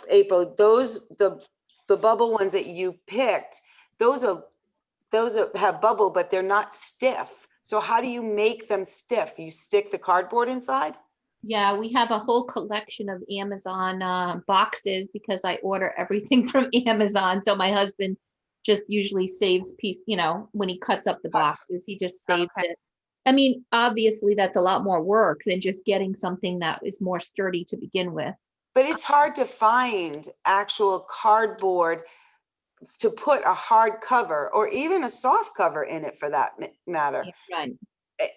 April, the bubble ones that you picked, those have bubble, but they're not stiff. So how do you make them stiff? You stick the cardboard inside? Yeah, we have a whole collection of Amazon boxes because I order everything from Amazon. So my husband just usually saves piece, when he cuts up the boxes, he just saves it. I mean, obviously that's a lot more work than just getting something that is more sturdy to begin with. But it's hard to find actual cardboard to put a hard cover or even a soft cover in it, for that matter, Right.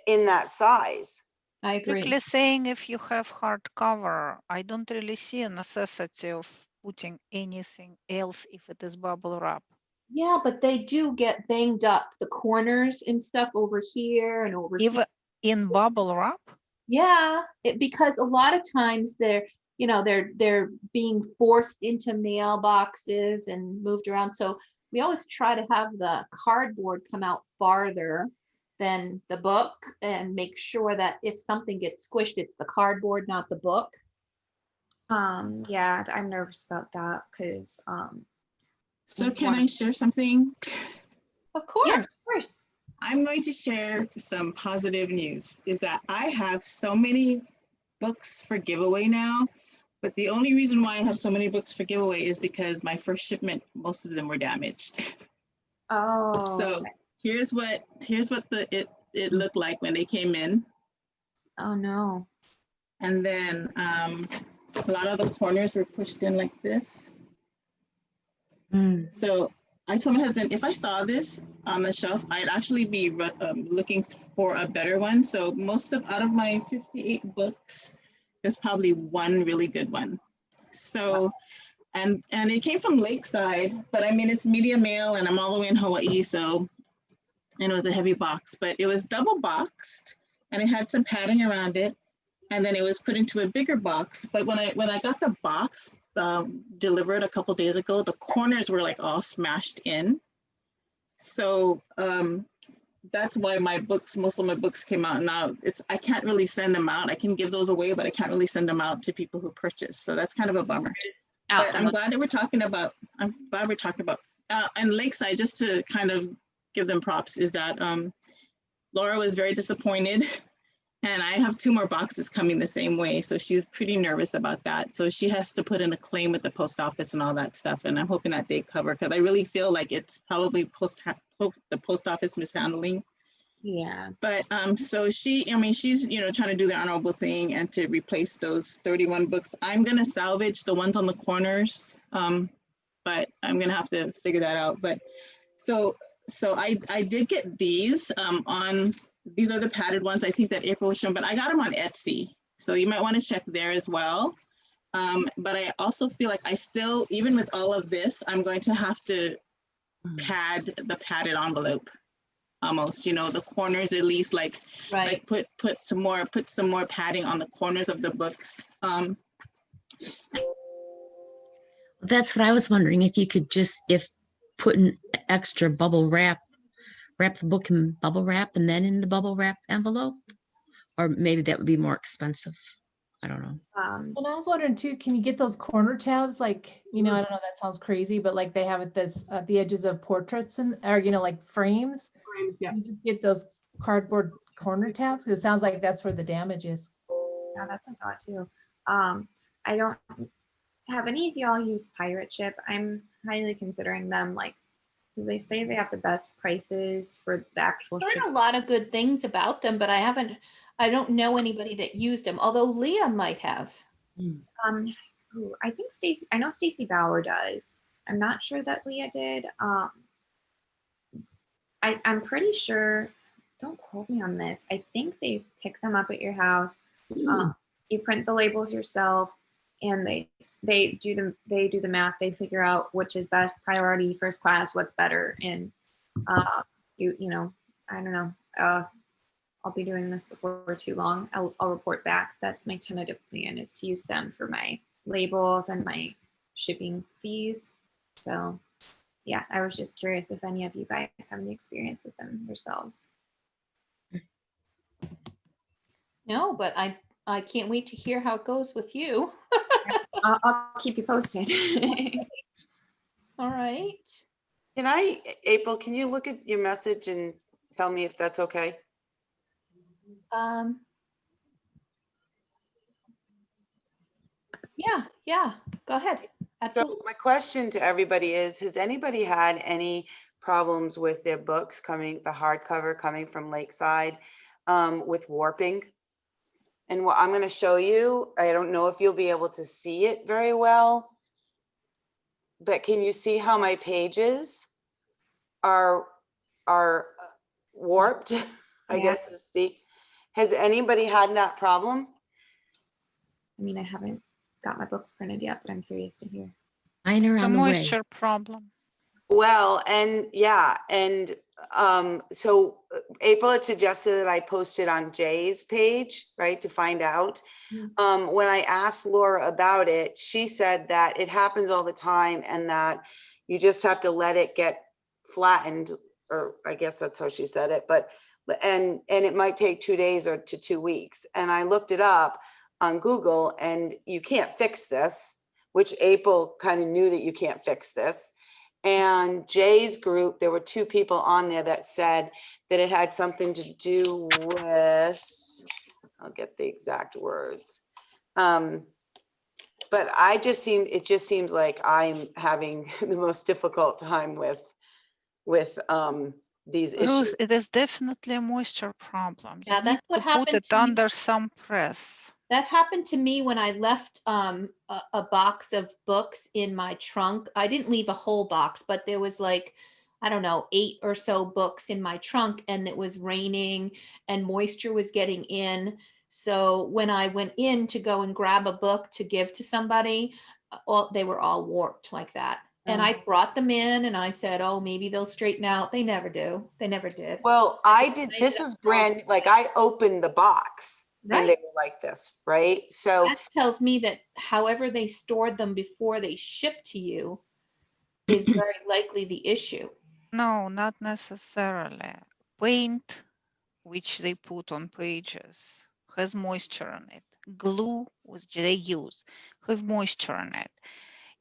in that size. I agree. Quickly saying, if you have hardcover, I don't really see a necessity of putting anything else if it is bubble wrap. Yeah, but they do get banged up, the corners and stuff over here and over Even here. in bubble wrap? Yeah, because a lot of times they're being forced into mailboxes and moved around. So we always try to have the cardboard come out farther than the book and make sure that if something gets squished, it's the cardboard, not the book. Yeah, I'm nervous about that because So can I share something? Of course. Yeah, of course. I'm going to share some positive news, is that I have so many books for giveaway now, but the only reason why I have so many books for giveaway is because my first shipment, most of them were damaged. Oh. So here's what it looked like when they came in. Oh no. And then a lot of the corners were pushed in like this. So I told my husband, if I saw this on the shelf, I'd actually be looking for a better one. So out of my 58 books, there's probably one really good one. So, and it came from Lakeside, but I mean, it's media mail and I'm all the way in Hawaii. So, and it was a heavy box, but it was double boxed and it had some padding around it. And then it was put into a bigger box. But when I got the box delivered a couple days ago, the corners were like all smashed in. So that's why most of my books came out now. I can't really send them out. I can give those away, but I can't really send them out to people who purchase. So that's kind of a bummer. But I'm glad that we're talking about, and Lakeside, just to kind of give them props, is that Laura was very disappointed. And I have 2 more boxes coming the same way. So she's pretty nervous about that. So she has to put in a claim with the post office and all that stuff. And I'm hoping that they cover, because I really feel like it's probably the post office mishandling. Yeah. But so she's, trying to do the honorable thing and to replace those 31 books. I'm going to salvage the ones on the corners, but I'm going to have to figure that out. But so I did get these these are the padded ones, I think, that April was showing, but I got them on Etsy. So you might want to check there as well. But I also feel like even with all of this, I'm going to have to pad the padded envelope almost, the corners at least, like put some more padding on the corners of the books. That's what I was wondering, if you could put an extra bubble wrap the book in bubble wrap and then in the bubble wrap envelope, or maybe that would be more expensive. I don't know. And I was wondering too, can you get those corner tabs? Like, I don't know, that sounds crazy, but like they have at the edges of portraits or like frames. Yeah. You just get those cardboard corner tabs. It sounds like that's where the damage is. Yeah, that's a thought too. I don't have any of y'all used Pirate Ship. I'm highly considering them, because they say they have the best prices for the actual I've ship. heard a lot of good things about them, but I don't know anybody that used them, although Leah might have. I think I know Stacy Bauer does. I'm not sure that Leah did. I'm pretty sure, don't quote me on this, I think they pick them up at your house. You print the labels yourself, and they do the math. They figure out which is best priority, first class, what's better. And you know, I don't know. I'll be doing this before too long. I'll report back. That's my tentative plan, is to use them for my labels and my shipping fees. So yeah, I was just curious if any of you guys have any experience with them yourselves. No, but I can't wait to hear how it goes with you. I'll keep you posted. All right. April, can you look at your message and tell me if that's okay? Yeah, go ahead. Absolutely. So my question to everybody is, has anybody had any problems with their books the hardcover coming from Lakeside, with warping? And what I'm going to show you, I don't know if you'll be able to see it very well, but can you see how my pages are warped? I guess has anybody had that problem? I mean, I haven't got my books printed yet, but I'm curious to hear. Mine are It's a on the way. moisture problem. Well, and yeah, and so April had suggested that I post it on Jay's page, right, to find out. When I asked Laura about it, she said that it happens all the time and that you just have to let it get flattened, or I guess that's how she said it, but and it might take 2 days or to 2 weeks. And I looked it up on Google, and you can't fix this, which April kind of knew that you can't fix this. And Jay's group, there were 2 people on there that said that it had something to do with, I'll get the exact words. But it just seems like I'm having the most difficult time with these issues. Ruth, it is definitely a moisture problem. Yeah, You need that's what to put happened it to me. under some press. That happened to me when I left a box of books in my trunk. I didn't leave a whole box, but there was like, I don't know, 8 or so books in my trunk, and it was raining and moisture was getting in. So when I went in to go and grab a book to give to somebody, they were all warped like that. And I brought them in and I said, oh, maybe they'll straighten out. They never do. They never did. Well, I did. This was brand, like I opened the box and they were like this, right? So that tells me that however they stored them before they shipped to you is very likely the issue. No, not necessarily. Paint, which they put on pages, has moisture in it. Glue, which they use, have moisture in it.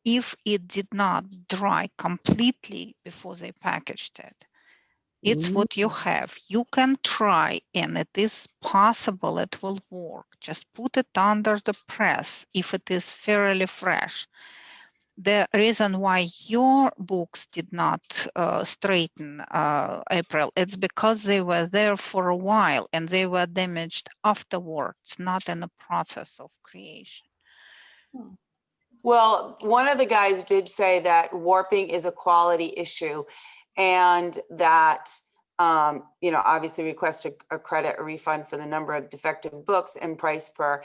If it did not dry completely before they packaged it, it's what you have. You can try, and it is possible it will work. Just put it under the press if it is fairly fresh. The reason why your books did not straighten, April, it's because they were there for a while and they were damaged afterwards, not in the process of creation. well, one of the guys did say that warping is a quality issue, and that, obviously request a credit or refund for the number of defective books and price per.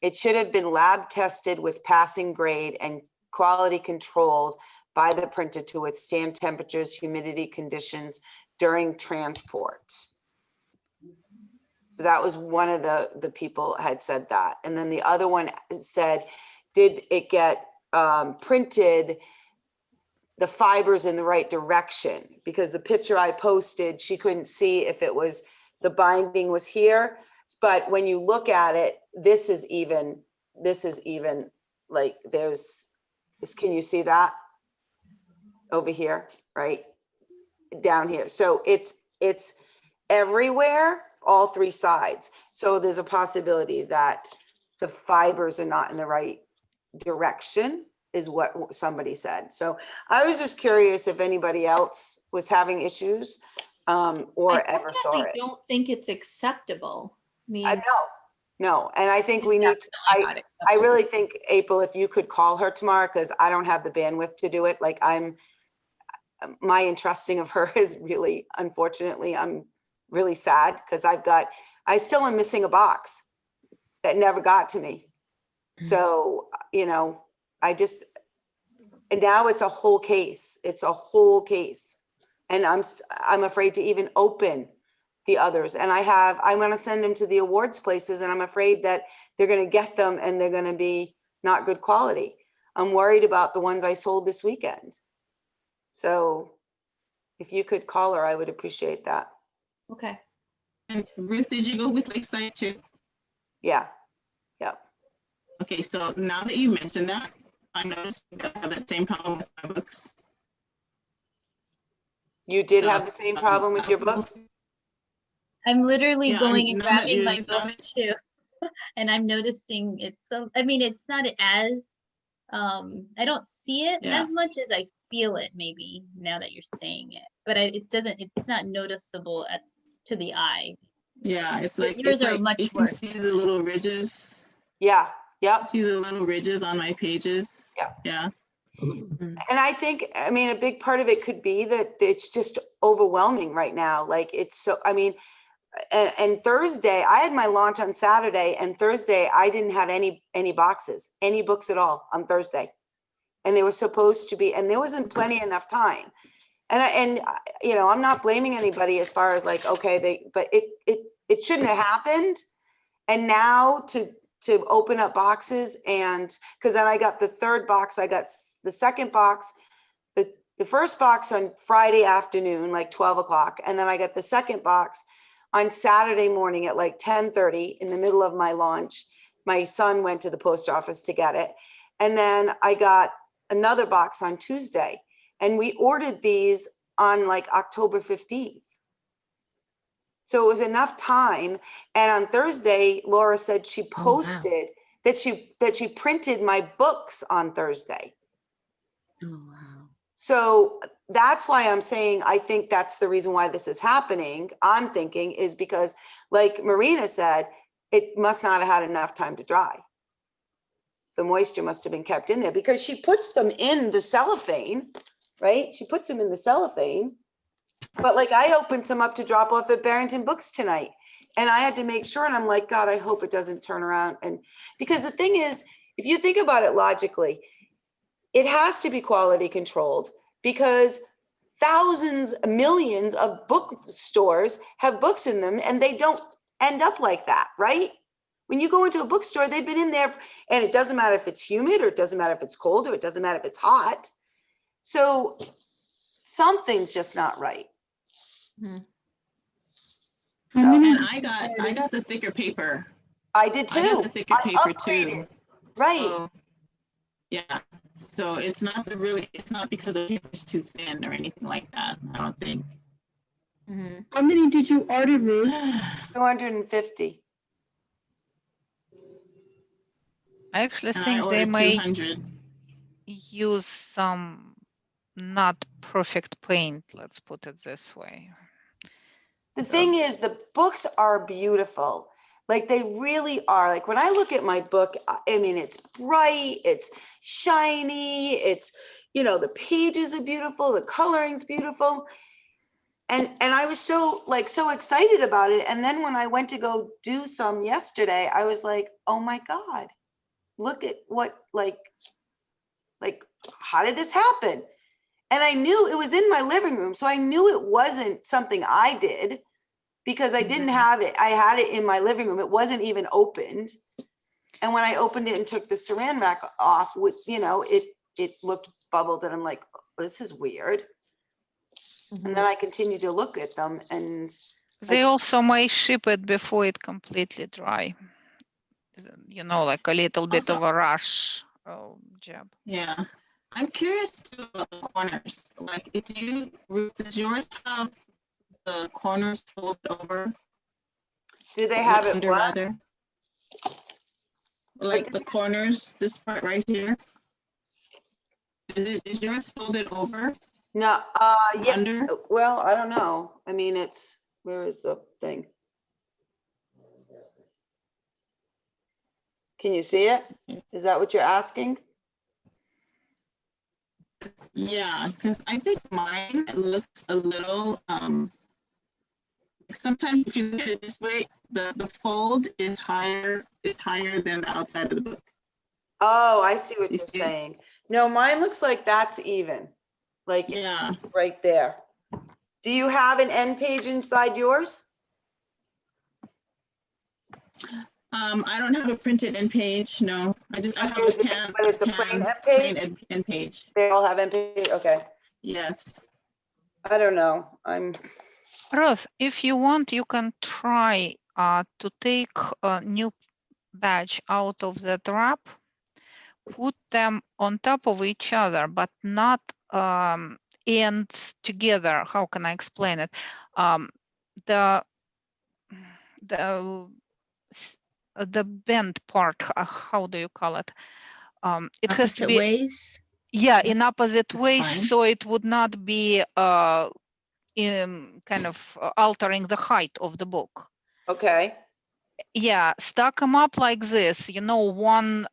It should have been lab tested with passing grade and quality controls by the printer to withstand temperatures, humidity conditions during transport. So that was one of the people had said that. And then the other one said, did it get printed, the fibers in the right direction? Because the picture I posted, she couldn't see if it was, the binding was here. But when you look at it, this is even like can you see that over here, right down here? So it's everywhere, all 3 sides. So there's a possibility that the fibers are not in the right direction, is what somebody said. So I was just curious if anybody else was having issues or ever saw it. I don't think it's acceptable. I mean, no. And I think we need to, I really think, April, if you could call her tomorrow, because I don't have the bandwidth to do it. Like my entrusting of her is really, unfortunately, I'm really sad because I still am missing a box that never got to me. So you know, and now it's a whole case. It's a whole case. And I'm afraid to even open the others. And I'm going to send them to the awards places, and I'm afraid that they're going to get them and they're going to be not good quality. I'm worried about the ones I sold this weekend. So if you could call her, I would appreciate that. Okay. And Ruth, did you go with Lakeside too? Yeah. Yeah. Okay, so now that you mentioned that, I noticed that I have that same problem with my books. You did have the same problem with your books? I'm literally Yeah, going and now that grabbing my you- book too. And I'm noticing it's so, I mean, it's not as, I don't see it Yeah. as much as I feel it maybe now that you're saying it, but it's not noticeable to the eye. Yeah, it's But like, yours it's are like much you can worse. see the little ridges. Yeah. Yep. See the little ridges on my pages. Yeah. Yeah. And I think, I mean, a big part of it could be that it's just overwhelming right now. Like it's so, I mean, and Thursday, I had my launch on Saturday, and Thursday I didn't have any boxes, any books at all on Thursday. And they were supposed to be, and there wasn't plenty enough time. And you know, I'm not blaming anybody as far as like, okay, but it shouldn't have happened. And now to open up boxes, and because then I got the third box, I got the second box, the first box on Friday afternoon, like 12 o'clock. And then I got the second box on Saturday morning at like 10:30 in the middle of my launch. My son went to the post office to get it. And then I got another box on Tuesday, and we ordered these on like October 15th. So it was enough time. And on Thursday, Laura said she posted that she printed my books on Thursday. Oh, wow. So that's why I'm saying, I think that's the reason why this is happening. I'm thinking is because, like Marina said, it must not have had enough time to dry. The moisture must have been kept in there, because she puts them in the cellophane, right? She puts them in the cellophane. But like I opened some up to drop off at Barrington Books tonight, and I had to make sure, and I'm like, God, I hope it doesn't turn around. And because the thing is, if you think about it logically, it has to be quality controlled, because thousands, millions of bookstores have books in them, and they don't end up like that, right? When you go into a bookstore, they've been in there, and it doesn't matter if it's humid, or it doesn't matter if it's cold, or it doesn't matter if it's hot. So something's just not right. So, and I got the thicker paper. I did too. I got the thicker paper too. Right. So, yeah. So it's not because the paper's too thin or anything like that. I don't think. How many did you order, Ruth? 250. I actually And think I they ordered may 200. use some not perfect paint, let's put it this way. The thing is, the books are beautiful. Like they really are. Like when I look at my book, I mean, it's bright, it's shiny, it's, you know, the pages are beautiful, the coloring's beautiful. And I was so excited about it. And then when I went to go do some yesterday, I was like, oh my God, look at what, like, how did this happen? And I knew it was in my living room. So I knew it wasn't something I did, because I didn't have it. I had it in my living room. It wasn't even opened. And when I opened it and took the saran wrap off, with, you know, it looked bubbled, and I'm like, oh, this is weird. And then I continued to look at them, and They also may ship it before it completely dry. You know, like a little bit of a rush job. Yeah. I'm curious too about the corners. Like, does yours have the corners folded over? Do they have it under what? leather? Like the corners, this part right here. Is yours folded over? No, yeah. Under? Well, I don't know. I mean, where is the thing? Can you see it? Is that what you're asking? Yeah, because I think mine looks a little, sometimes if you look at it this way, the fold is higher than the outside of the book. Oh, I see what You you're see? saying. No, mine looks like that's even, like Yeah. right there. Do you have an end page inside yours? I don't have a printed end page. No, I have a tab. But it's a plain end plain page? end page. They all have end page? Okay. Yes. I don't know. Ruth, if you want, you can try to take a new batch out of that wrap, put them on top of each other, but not ends together. How can I explain it? The the bent part, how do you call it? It has to Opposite be ways. yeah, in opposite That's ways, fine. so it would not be in kind of altering the height of the book. Okay. Yeah, stack them up like this, you know, one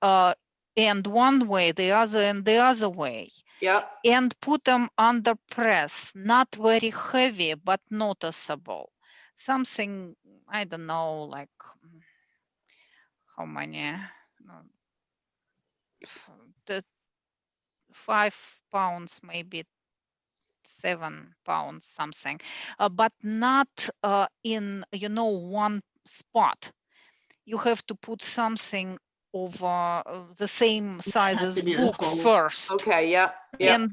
end one way, the other end the other way. Yep. And put them under press, not very heavy, but noticeable. Something, I don't know, like how many? The 5 pounds, maybe 7 pounds, something, but not in, you know, one spot. You have to put something over the same size has as to be a book fold. first. Okay, yeah. And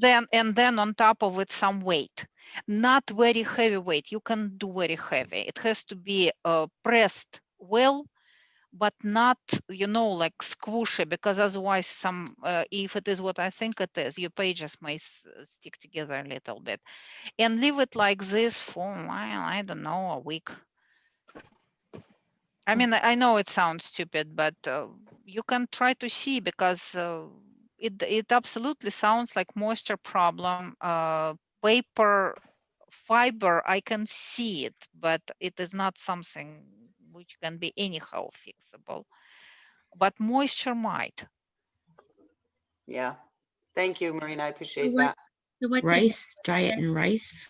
then on top of it some weight, not very heavy weight. You can do very heavy. It has to be pressed well, but not, you know, like squishy, because otherwise some if it is what I think it is, your pages may stick together a little bit. And leave it like this for, I don't know, a week. I mean, I know it sounds stupid, but you can try to see, because it absolutely sounds like moisture problem. Paper fiber, I can see it, but it is not something which can be anyhow fixable. But moisture might. Yeah. Thank you, Marina. I appreciate What- that. So what did, Rice, dry it in rice.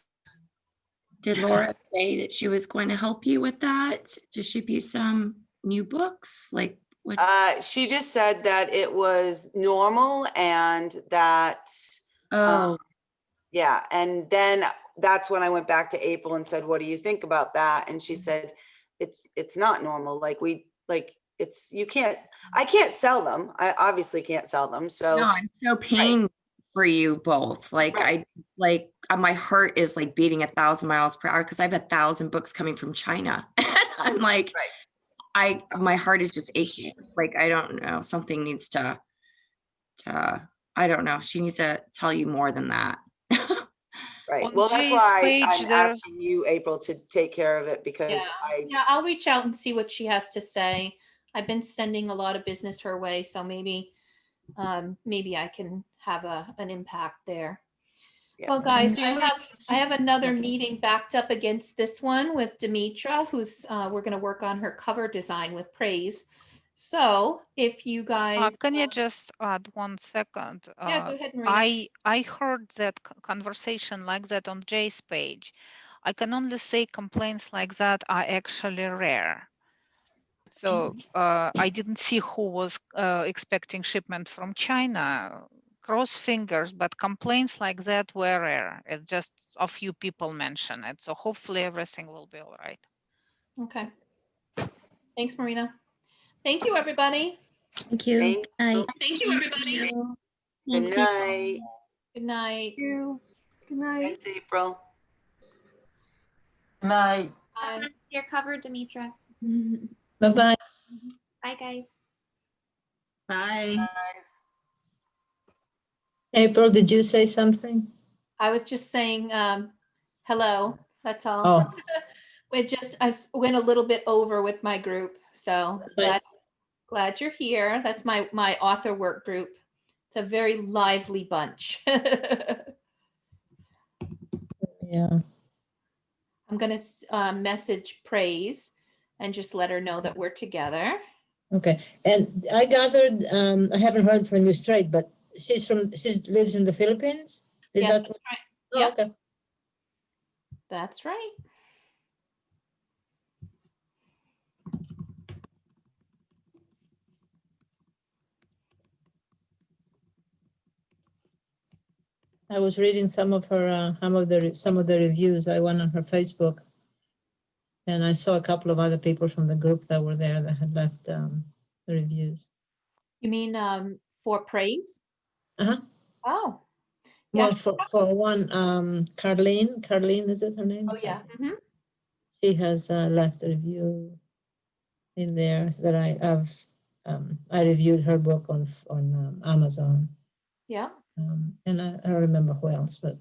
did Laura say that she was going to help you with that, to ship you some new books? Like what? She just said that it was normal and that, Oh, yeah. And then that's when I went back to April and said, what do you think about that? And she said, it's not normal. Like I can't sell them. I obviously can't sell them. So no, I'm so pained for you both. Like Right. my heart is like beating 1,000 miles per hour, because I have 1,000 books coming from China. I'm like, my heart is just aching. Like, I don't know, something needs to, I don't know. She needs to tell you more than that. Right. On Well, that's Jay's why page, I'm there's asking you, April, to take care of it, because Yeah, I'll reach out and see what she has to say. I've been sending a lot of business her way, so maybe I can have an impact there. Yeah. Well, guys, I have another meeting backed up against this one with Demetra, who's we're going to work on her cover design with praise. So if you guys can you just add 1 second? Yeah, go ahead, Marina. I heard that conversation like that on Jay's page. I can only say complaints like that are actually rare. So I didn't see who was expecting shipment from China. Cross fingers, but complaints like that were rare. It's just a few people mention it. So hopefully everything will be all right. Okay. Thanks, Marina. Thank you, everybody. Thank you. Thank Night. Thank you, everybody. Good Thanks, night. Good night. Good night. Thanks, April. Night. Bye. Your cover, Demetra. Bye-bye. Bye, guys. Bye. April, did you say something? I was just saying hello. That's all. Oh. I went a little bit over with my group, so Right. glad you're here. That's my author work group. It's a very lively bunch. Yeah. I'm gonna message Praise and just let her know that we're together. Okay. And I gathered, I haven't heard from you straight, but she lives in the Philippines? Is Yes, that that's right. Oh, Yep, okay. that's right. I was reading some of her, some of the reviews. I went on her Facebook, and I saw a couple of other people from the group that were there that had left the reviews. You mean for praise? Uh-huh. Oh, yeah. Well, for one, Carlene, is it her name? Oh, yeah. Mhm. She has left a review in there that I have. I reviewed her book on Amazon, Yeah. and I don't remember who else, but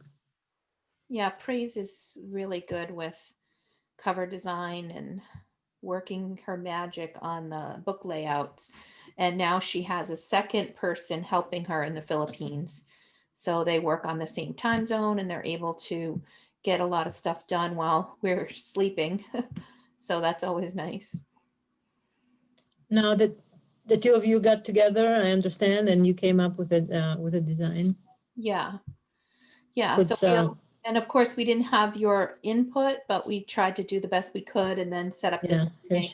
Yeah, praise is really good with cover design and working her magic on the book layouts. And now she has a second person helping her in the Philippines. So they work on the same time zone and they're able to get a lot of stuff done while we're sleeping. So that's always nice. now that the two of you got together, I understand, and you came up with a design. Yeah. Yeah. It's, and of course, we didn't have your input, but we tried to do the best we could and then set up this meeting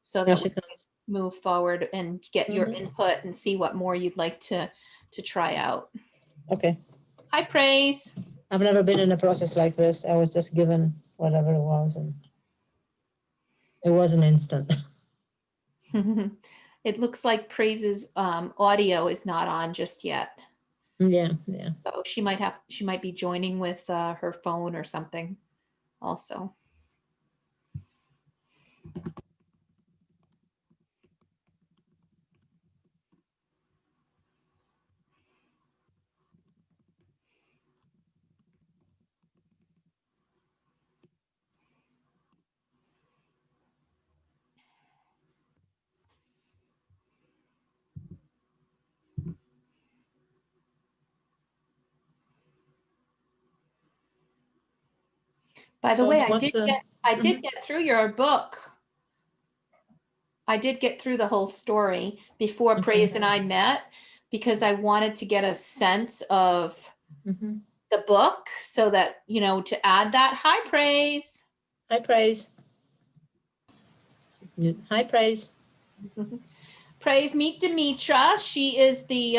so that we could move forward and get your input and see what more you'd like to try out. Okay. Hi, Praise. I've never been in a process like this. I was just given whatever it was, and it wasn't instant. It looks like Praise's audio is not on just yet. Yeah. So she might be joining with her phone or something also. By the way, I did get through your book. I did get through the whole story before Praise and I met because I wanted to get a sense of the book so that, to add that. Hi, Praise. Hi, Praise. Hi, Praise. Praise, meet Demetra. She is the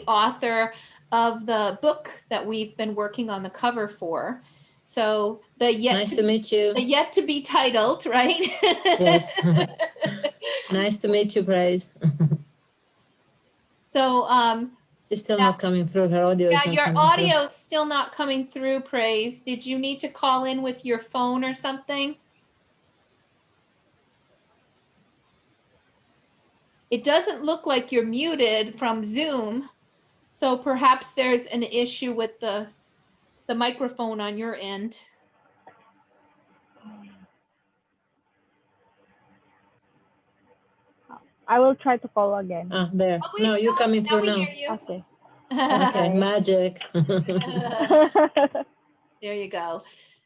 author of the book that we've been working on the cover for. So Nice to meet you. The yet to be titled, right? Yes. Nice to meet you, Praise. So she's still not coming through. Her audio is not your coming through. audio is still not coming through, Praise. Did you need to call in with your phone or something? It doesn't look like you're muted from Zoom, so perhaps there's an issue with the microphone on your end. I will try to call again. Ah, there. No, you're coming through now. Okay. Okay, magic. There you go.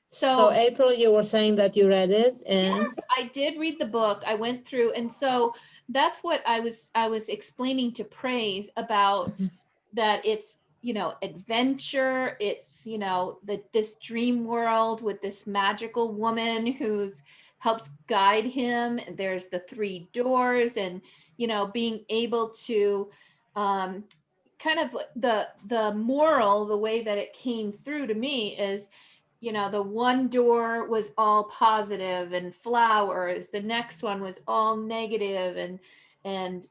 So April, you were saying that you read it, and yes, I did read the book. I went through, and so that's what I was explaining to Praise about that it's adventure. It's this dream world with this magical woman who's helps guide him. There's the 3 doors, and being able to kind of the moral, the way that it came through to me is the one door was all positive and flowers, the next one was all negative and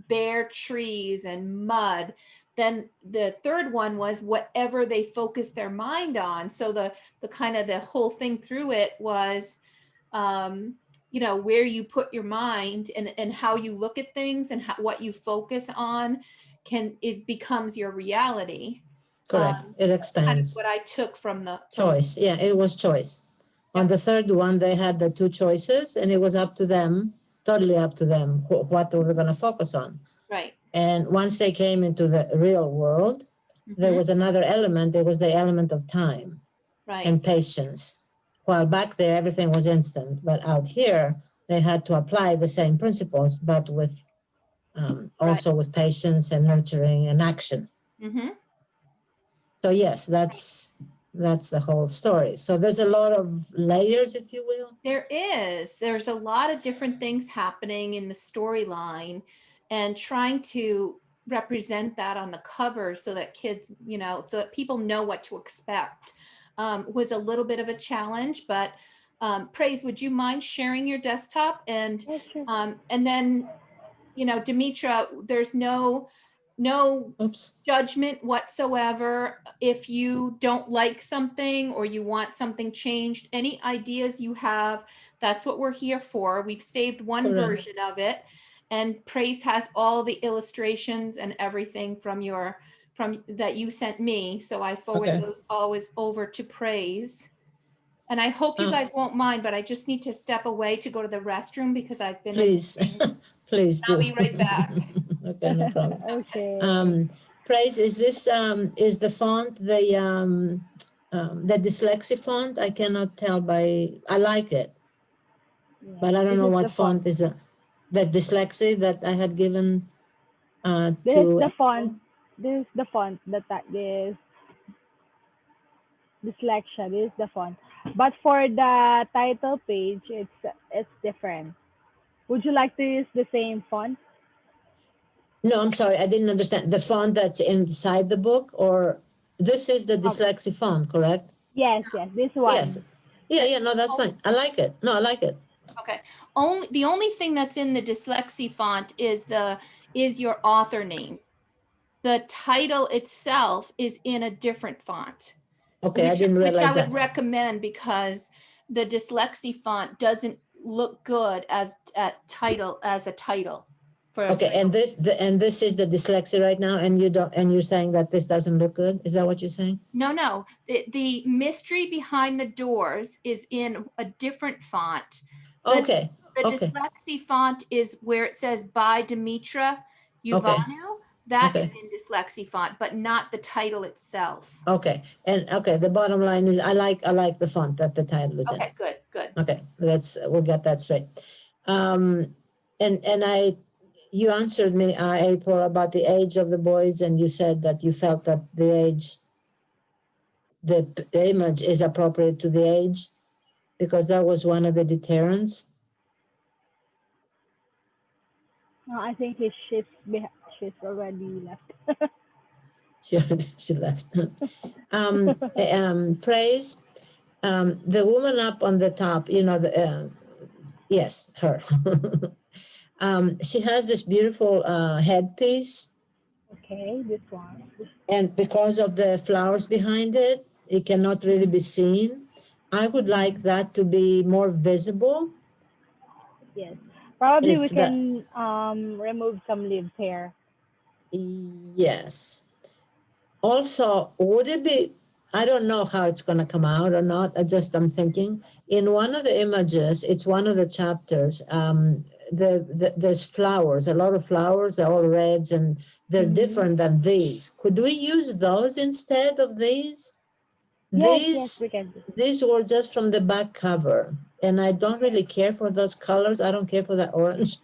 bare trees and mud. Then the third one was whatever they focused their mind on. So the kind of the whole thing through it was where you put your mind and how you look at things and what you focus on it becomes your reality. correct, it expands. Kind of what I took from the Choice. Yeah, it was choice. On the third one, they had the 2 choices, and it was up to them, totally up to them, what they were going to focus on. Right. And once they came into the real world, there was another element. There was the element of time and patience. While back there, everything was instant. But out here, they had to apply the same principles, but with also with patience and nurturing and action. So yes, that's the whole story. So there's a lot of layers, if you will. There's a lot of different things happening in the storyline, and trying to represent that on the cover so that kids, you know, so that people know what to expect, was a little bit of a challenge. But Praise, would you mind sharing your desktop? And then, you know, Demetra, there's no judgment whatsoever. If you don't like something or you want something changed, any ideas you have, that's what we're here for. We've saved one Correct. version of it, and Praise has all the illustrations and everything from that you sent me. So I forward Okay. those always over to Praise. And I hope you guys won't mind, but I just need to step away to go to the restroom because I've been in Please, please I'll do. be right back. Okay, no problem. Okay. Praise, is this is the font the dyslexia font? I cannot tell by, I like it, but I don't This know is what the font. font is it. The dyslexia that I had given This is to the font. This is the font that is dyslexia. This is the font. But for the title page, it's different. Would you like to use the same font? No, I'm sorry, I didn't understand. The font that's inside the book, or this is the dyslexia font, correct? Yes, this one. Yes. Yeah, no, that's fine. I like it. No, I like it. Okay. The only thing that's in the dyslexia font is your author name. The title itself is in a different font. Okay, I didn't realize which I that. would recommend because the dyslexia font doesn't look good as a title for Okay, and this is the dyslexia right now, and you're saying that this doesn't look good? Is that what you're saying? No. The mystery behind the doors is in a different font. Okay. The dyslexia font is where it says by Demetra Uvanu. Okay. That is in dyslexia font, but not the title itself. Okay, and the bottom line is I like the font that the title is in. Okay, good. Okay, we'll get that straight. And you answered me, April, about the age of the boys, and you said that you felt that the image is appropriate to the age, because that was one of the deterrents. No, I think she's already left. She left. Praise. The woman up on the top, yes, her. She has this beautiful headpiece. Okay, this one. And because of the flowers behind it, it cannot really be seen. I would like that to be more visible. Yes. Probably we can remove some leaves here. Yes. Also, would it be, I don't know how it's going to come out or not. I'm thinking in one of the images, it's one of the chapters, there's flowers, a lot of flowers, they're all reds and they're different than these. Could we use those instead of these? Yes, we can. These were just from the back cover, and I don't really care for those colors. I don't care for that orange.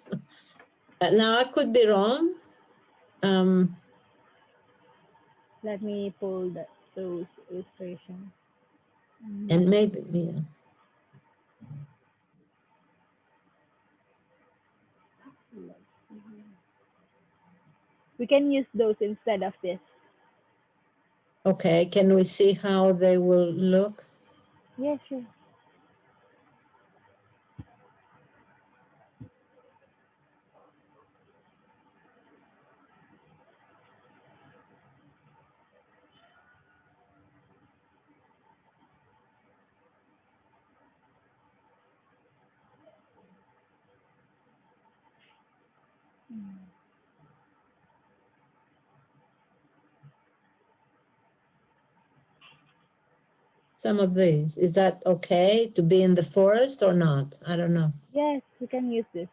Now, I could be wrong. Let me pull those illustrations. And maybe, yeah. We can use those instead of this. Okay, can we see how they will look? Yeah, sure. Some of these. Is that okay to be in the forest or not? I don't know. Yes, we can use this.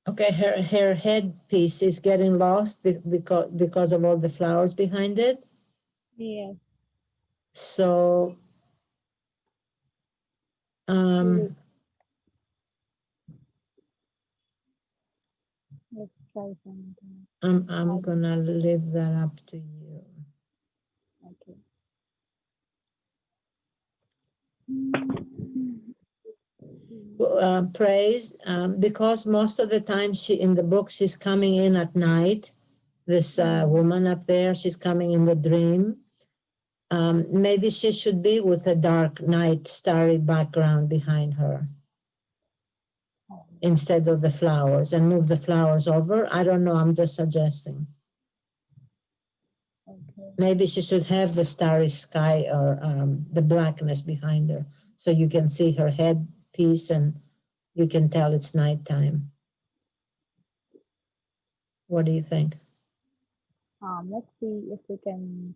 Okay, her headpiece is getting lost because of all the flowers behind it. Yes. So Let's try something. I'm gonna leave that up to you. Okay. Praise, because most of the time in the book she's coming in at night. This woman up there, she's coming in the dream. Maybe she should be with a dark night starry background behind her instead of the flowers, and move the flowers over. I don't know, I'm just suggesting. Okay. Maybe she should have the starry sky or the blackness behind her so you can see her headpiece and you can tell it's nighttime. What do you think? Let's see if we can.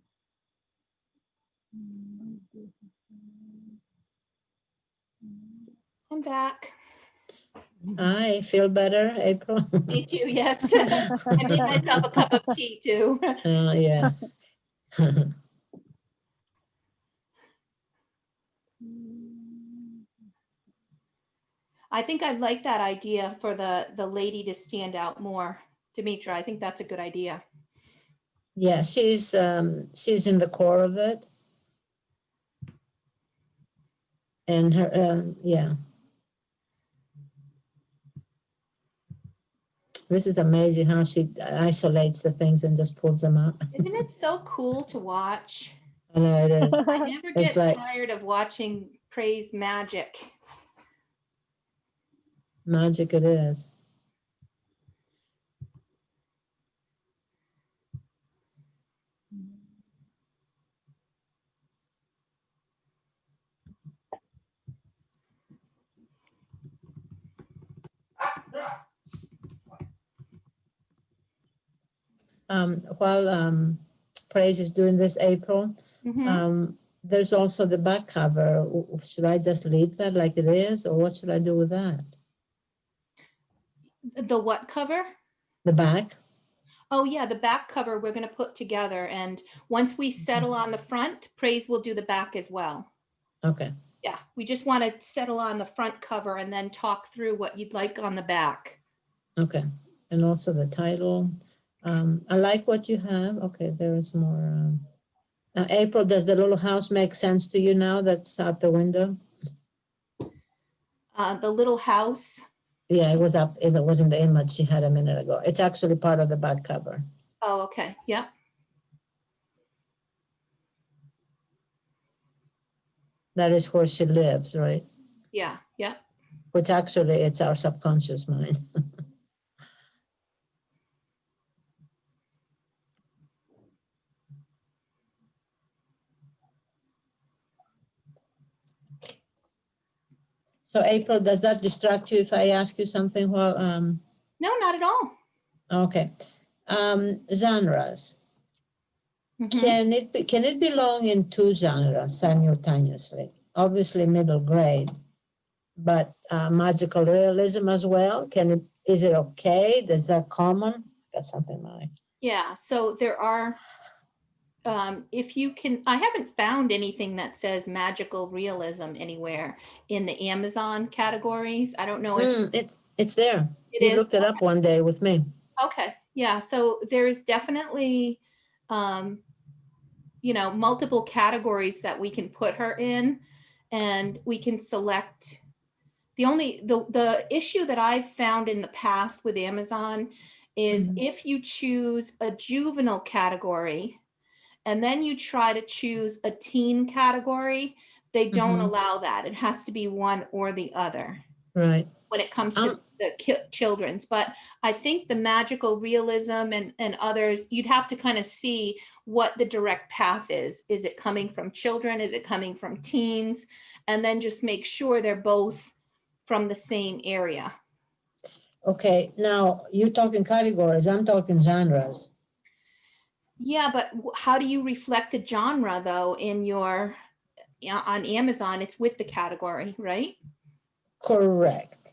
I'm back. I feel better, April. Me too, yes. I made myself a cup of tea too. Yes. I think I'd like that idea for the lady to stand out more. Demetra, I think that's a good idea. Yeah, she's in the core of it. And her, yeah. This is amazing how she isolates the things and just pulls them out. Isn't it so cool to watch? I know it is. I never It's get like tired of watching Praise magic. magic it is. While Praise is doing this, April, there's also the back cover. Should I just leave that like it is, or what should I do with that? The what cover? The back. Oh yeah, the back cover we're going to put together, and once we settle on the front, Praise will do the back as well. Okay. Yeah, we just want to settle on the front cover and then talk through what you'd like on the back. Okay, and also the title. I like what you have. Okay, there is more. April, does the little house make sense to you now that's out the window? The little house. Yeah, it was up. It was in the image she had a minute ago. It's actually part of the back cover. Oh, okay. Yeah. That is where she lives, right? Yeah. Yeah. Which actually it's our subconscious mind. So April, does that distract you if I ask you something? Well, No, not at all. okay. Genres. Can it belong in two genres simultaneously? Obviously middle grade, but magical realism as well. Is it okay? Is that common? Got something like. Yeah. So there are. If you can, I haven't found anything that says magical realism anywhere in the Amazon categories. I don't know if It's there. it You is. looked it up one day with me. Okay. Yeah, so there's definitely, you know, multiple categories that we can put her in, and we can select. The issue that I've found in the past with Amazon is if you choose a juvenile category and then you try to choose a teen category, they don't allow that. It has to be one or the other. Right. When it comes to the children's. But I think the magical realism and others, you'd have to kind of see what the direct path is. Is it coming from children? Is it coming from teens? And then just make sure they're both from the same area. Okay, now you're talking categories, I'm talking genres. Yeah, but how do you reflect a genre though in your, on Amazon, it's with the category, right? Correct.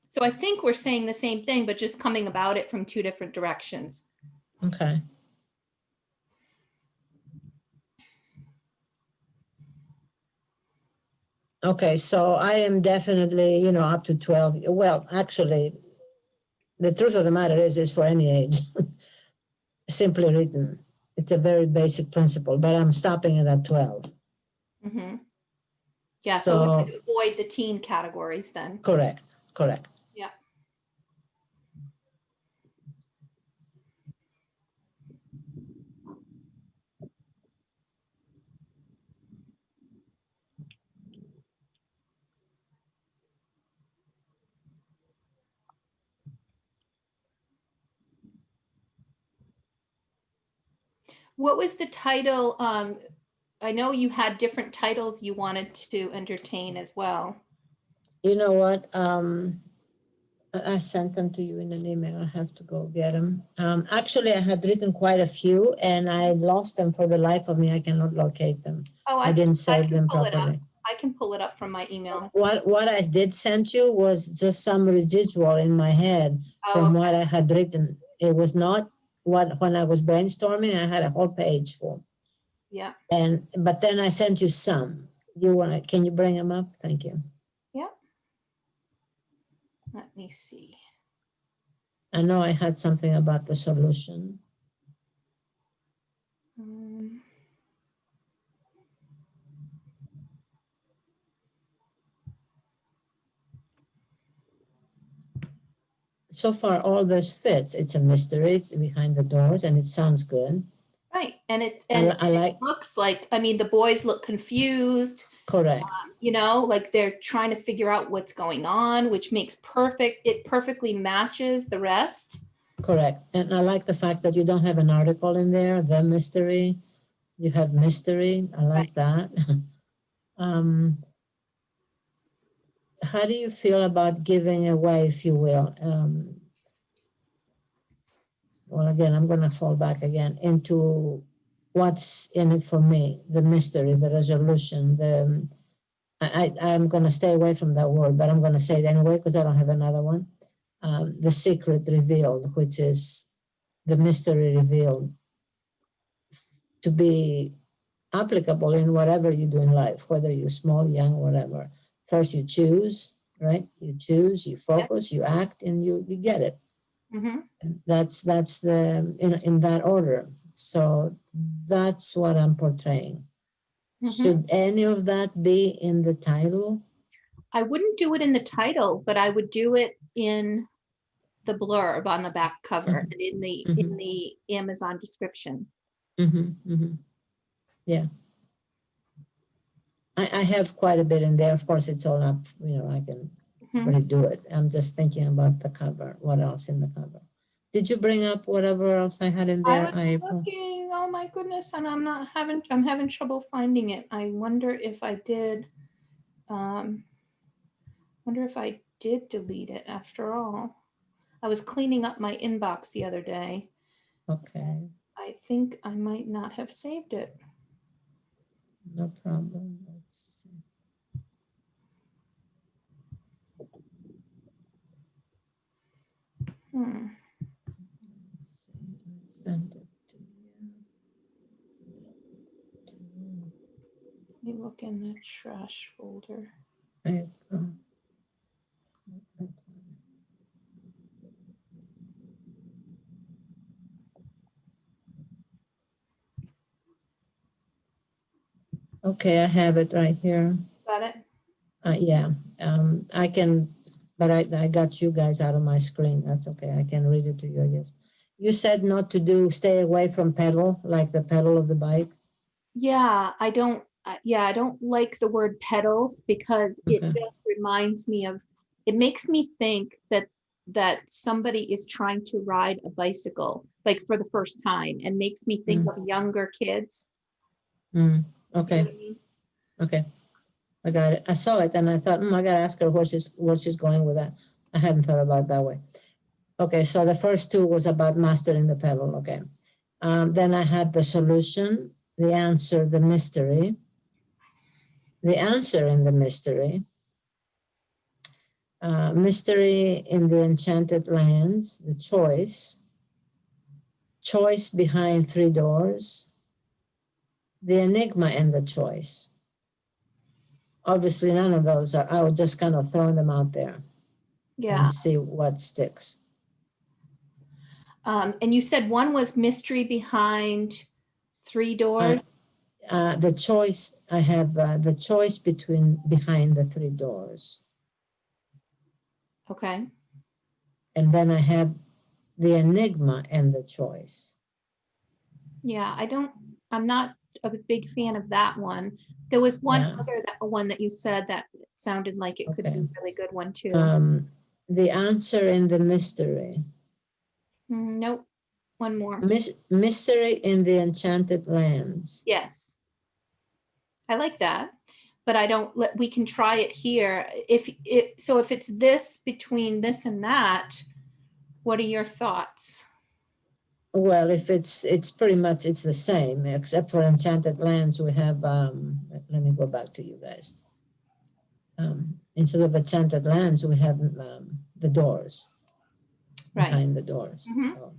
So I think we're saying the same thing, but just coming about it from two different directions. Okay. Okay, so I am definitely, you know, up to 12. Well, actually, the truth of the matter is for any age. Simply written. It's a very basic principle, but I'm stopping it at 12. Yeah, so we could avoid the teen categories then. Correct, correct. Yeah. What was the title? I know you had different titles you wanted to entertain as well. You know what? I sent them to you in an email. I have to go get them. Actually, I had written quite a few and I lost them for the life of me. I cannot locate them. Oh, I didn't save them properly. I can pull it up from my email. What I did send you was just some residual in my head from what I had written. It was not what, when I was brainstorming, I had a whole page full. Yeah. But then I sent you some. Can you bring them up? Thank you. Yeah. Let me see. I know I had something about the solution. So far, all this fits. It's a mystery. It's behind the doors, and it sounds good. Right, and it looks like, I mean, the boys look confused. Correct. You know, like they're trying to figure out what's going on, which makes it perfectly matches the rest. Correct, and I like the fact that you don't have an article in there. The mystery, you have mystery. I like that. How do you feel about giving away, if you will? Well, again, I'm going to fall back again into what's in it for me, the mystery, the resolution, I'm going to stay away from that word, but I'm going to say it anyway because I don't have another one. The secret revealed, which is the mystery revealed to be applicable in whatever you do in life, whether you're small, young, whatever. First you choose, right? You choose, you focus, you act, and you get it. That's the in that order. So that's what I'm portraying. Should any of that be in the title? I wouldn't do it in the title, but I would do it in the blurb on the back cover and in the Amazon description. Yeah. I have quite a bit in there. Of course, it's all up, you know, I can redo it. I'm just thinking about the cover. What else in the cover? Did you bring up whatever else I had in there? I was looking, oh my goodness, and I'm having trouble finding it. I wonder if I did, delete it after all. I was cleaning up my inbox the other day. Okay. I think I might not have saved it. No problem. Let's see. Send it to you. Let me look in the trash folder. April. Okay, I have it right here. Got it? Yeah, I can, but I got you guys out of my screen. That's okay. I can read it to you, I guess. You said not to do, stay away from pedal, like the pedal of the bike. Yeah, I don't like the word pedals because it Okay. just reminds me of, it makes me think that somebody is trying to ride a bicycle like for the first time and makes me think of younger kids. Okay. Okay. I got it. I saw it and I thought, I gotta ask her where she's going with that. I hadn't thought about it that way. Okay, so the first two was about mastering the pedal. Okay. Then I had the solution, the answer, the mystery. The answer in the mystery. Mystery in the Enchanted Lands, the choice. Choice behind three doors. The enigma and the choice. Obviously, none of those are, I was just kind of throwing them out there. Yeah. And see what sticks. And you said one was mystery behind three doors. The choice, I have the choice behind the three doors. Okay. And then I have the enigma and the choice. Yeah, I'm not a big fan of that one. There was one other one that you said that sounded like it could be a really good one too. The answer in the mystery. Nope. One more. Mystery in the Enchanted Lands. Yes. I like that, but we can try it here. If it's this between this and that, what are your thoughts? Well, if it's pretty much, it's the same, except for Enchanted Lands, we have, let me go back to you guys. Instead of Enchanted Lands, we have the doors. Right. Behind the doors. So.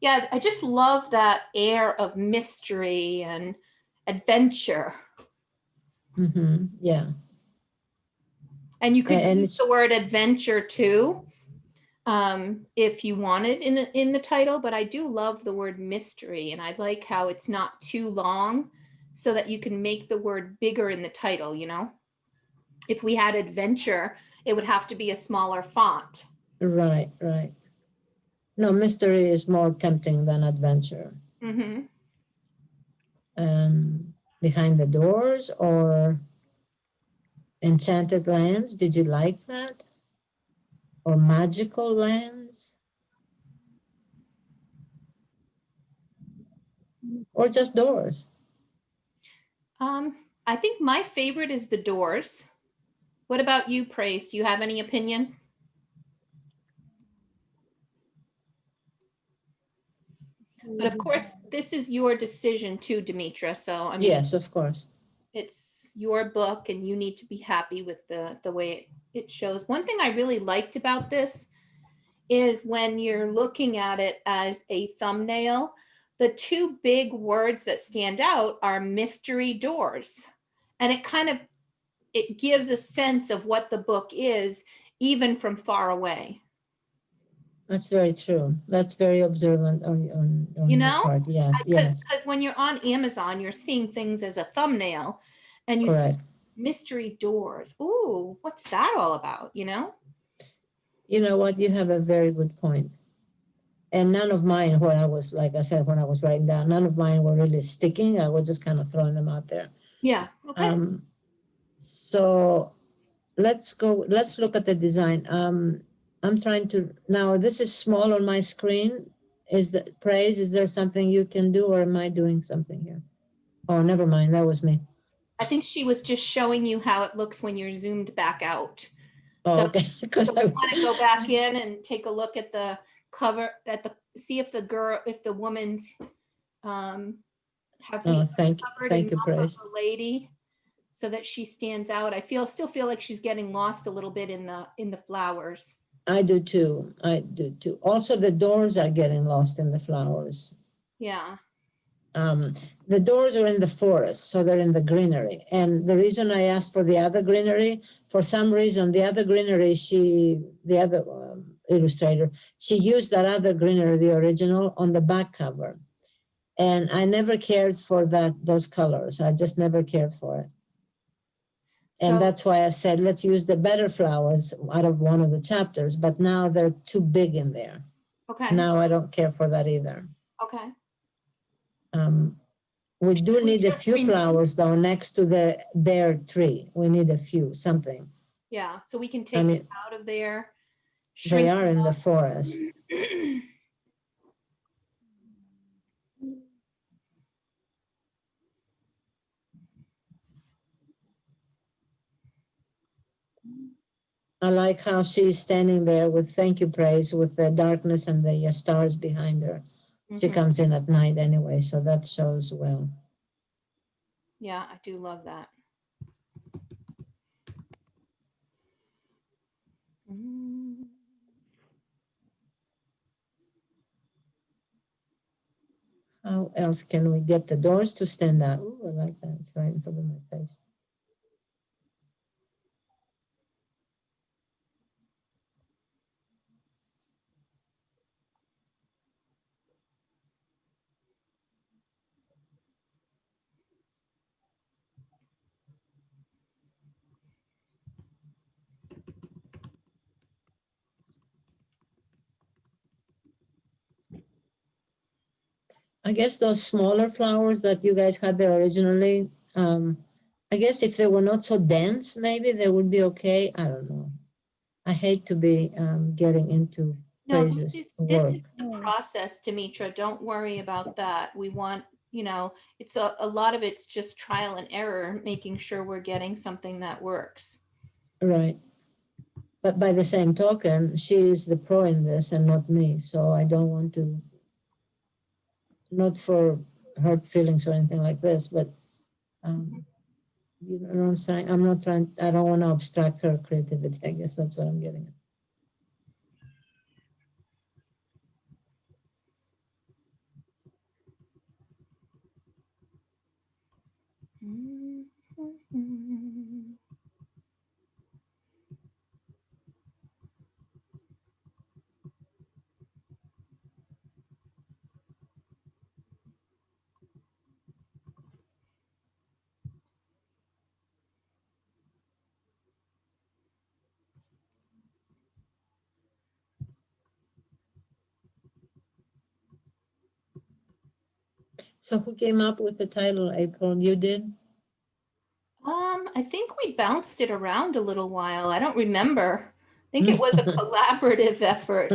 Yeah, I just love that air of mystery and adventure. Yeah. And you could use the word adventure too, if you wanted in the title, but I do love the word mystery, and I like how it's not too long so that you can make the word bigger in the title, you know? If we had adventure, it would have to be a smaller font. Right, right. No, mystery is more tempting than adventure. Behind the doors or Enchanted Lands, did you like that? Or magical lands? Or just doors? I think my favorite is the doors. What about you, Praise? Do you have any opinion? But of course, this is your decision too, Demetra. So I mean, yes, of course. It's your book and you need to be happy with the way it shows. One thing I really liked about this is when you're looking at it as a thumbnail, the two big words that stand out are mystery doors. And it gives a sense of what the book is, even from far away. That's very true. That's very observant on you your know, part. Yes, because when you're on Amazon, you're seeing things as a thumbnail, and you see mystery doors. Ooh, what's that all about? You know. You know what? You have a very good point. And none of mine, when I was, like I said, when I was writing down, none of mine were really sticking. I was just kind of throwing them out there. Yeah. Okay. So let's look at the design. I'm trying to, now this is small on my screen. Is that Praise? Is there something you can do, or am I doing something here? Oh, never mind. That was me. I think she was just showing you how it looks when you're zoomed back out. Oh, so, okay. So I want to go back in and take a look at the cover, see if the woman's have we thank you, Praise. the lady, so that she stands out. I still feel like she's getting lost a little bit in the flowers. I do too. Also, the doors are getting lost in the flowers. Yeah. The doors are in the forest, so they're in the greenery. And the reason I asked for the other greenery, for some reason, the other greenery, the other illustrator, she used that other greenery, the original, on the back cover. And I never cared for those colors. I just never cared for it. And So- that's why I said, let's use the better flowers out of one of the chapters, but now they're too big in there. Okay. Now I don't care for that either. Okay. We do we need a just few remove- flowers though, next to the bare tree. We need a few, something. Yeah, so we can take mean, them out of there. They shrink are them in the up. forest. I like how she's standing there with thank you praise with the darkness and the stars behind her. She Mhm. comes in at night anyway, so that shows well. Yeah, I do love that. Mm. How else can we get the doors to stand out? Ooh, I like that. It's right in front of my face. I guess those smaller flowers that you guys had there originally, I guess if they were not so dense, maybe they would be okay. I don't know. I hate to be getting into No, praises this work. is the process, Demetra. Don't worry about that. We want, it's a lot of it's just trial and error, making sure we're getting something that works. Right. But by the same token, she is the pro in this and not me. So I don't want to, not for hurt feelings or anything like this, but you know what I'm saying? I'm not trying, I don't want to obstruct her creativity. I guess that's what I'm getting at. So who came up with the title, April? You did? I think we bounced it around a little while. I don't remember. I think it was a collaborative effort.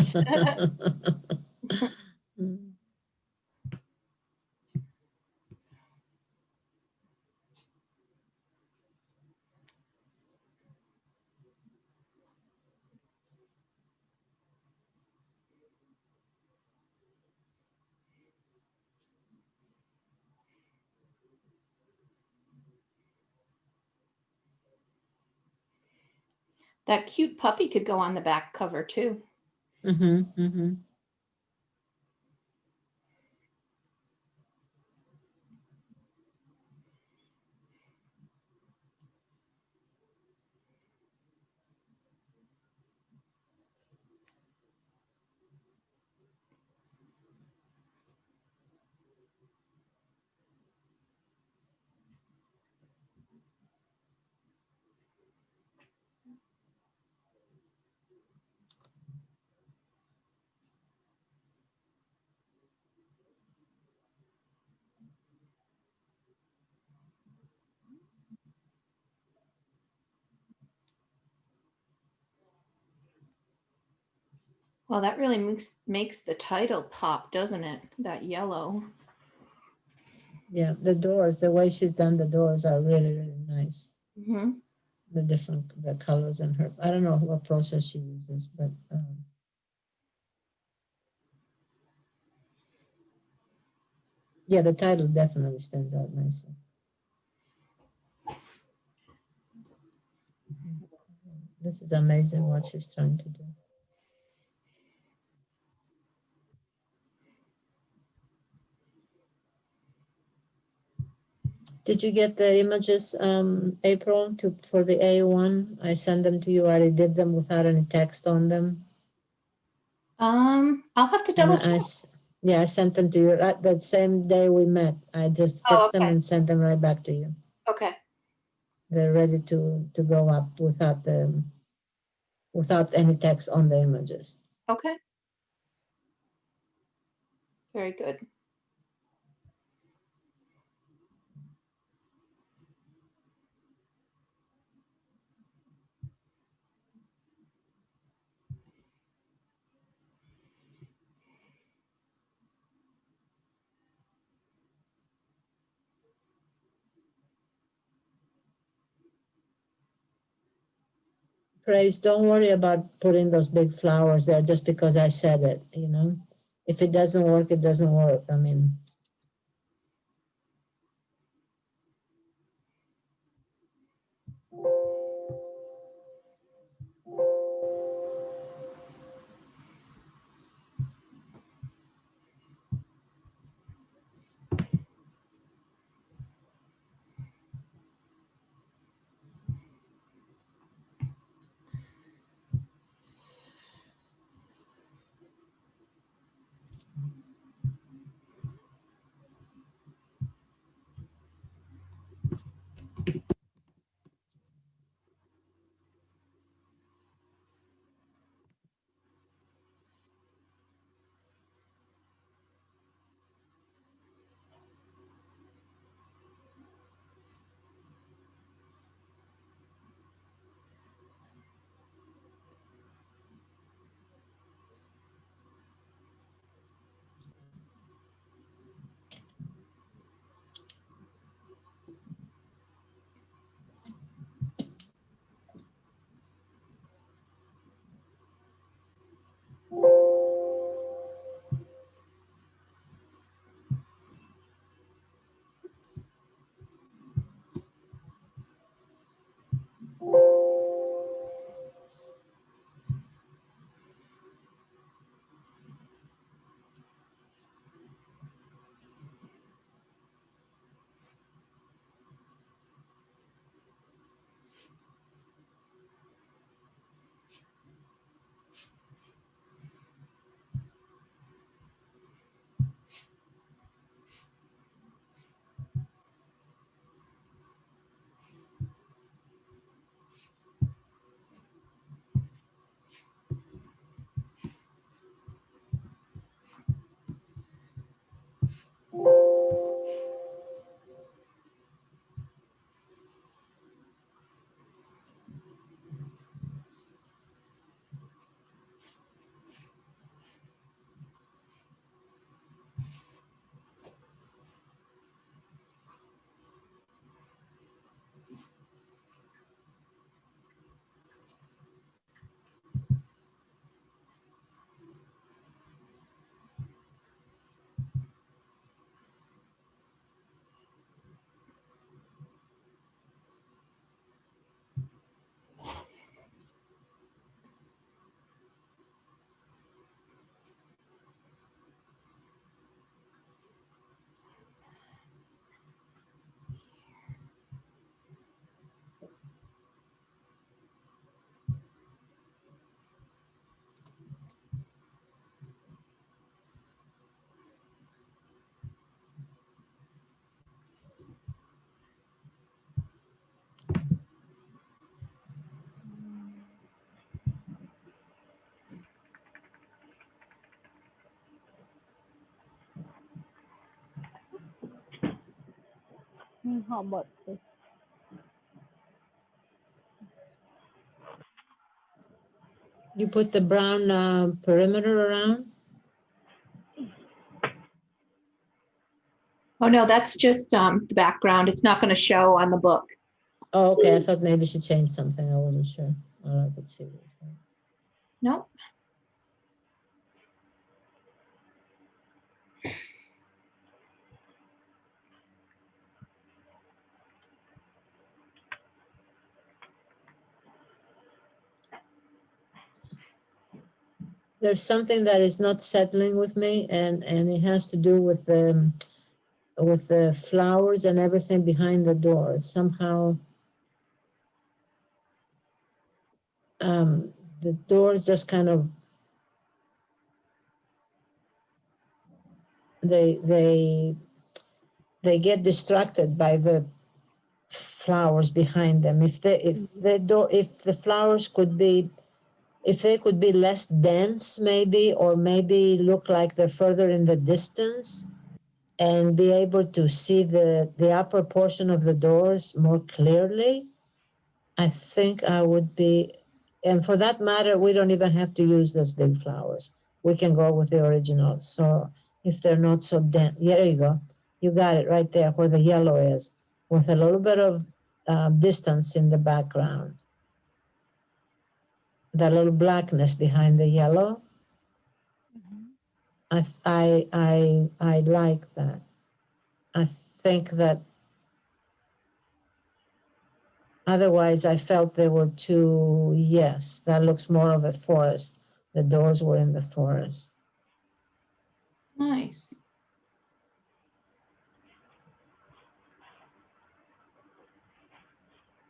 That cute puppy could go on the back cover too. Mm-hmm, mm-hmm. Well, that really makes the title pop, doesn't it? That yellow. Yeah, the doors, the way she's done the doors are really, really nice. Mm-hmm. The colors in her. I don't know what process she uses, but yeah, the title definitely stands out nicely. This is amazing what she's trying to do. Did you get the images, April, for the A1? I sent them to you. I already did them without any text on them. I'll have to double check. Yeah, I sent them to you that same day we met. I just Oh, fixed them okay. and sent them right back to you. Okay. They're ready to go up without any text on the images. Okay. Very good. Praise, don't worry about putting those big flowers there just because I said it, you know. If it doesn't work, it doesn't work. I mean, How about this? you put the brown perimeter around. Oh, no, that's just the background. It's not going to show on the book. Oh, okay. I thought maybe she changed something. I wasn't sure. All right, let's see. No. There's something that is not settling with me, and it has to do with the flowers and everything behind the door. Somehow, the doors just kind of they get distracted by the flowers behind them. If the flowers could be, if they could be less dense maybe, or maybe look like they're further in the distance, and be able to see the upper portion of the doors more clearly, I think I would be, and for that matter, we don't even have to use those big flowers. We can go with the original. So if they're not so dense, yeah, there you go. You got it right there where the yellow is, with a little bit of distance in the background. That little blackness behind the yellow. I like that. I think that otherwise I felt they were too, yes, that looks more of a forest. The doors were in the forest. Nice.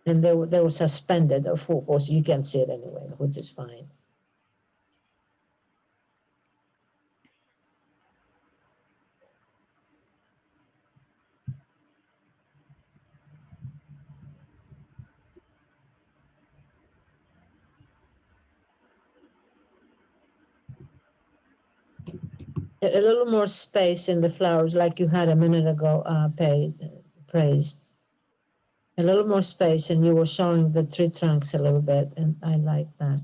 And they were suspended, of course, you can't see it anyway, which is fine. A little more space in the flowers, like you had a minute ago, praised. A little more space, and you were showing the tree trunks a little bit, and I like that.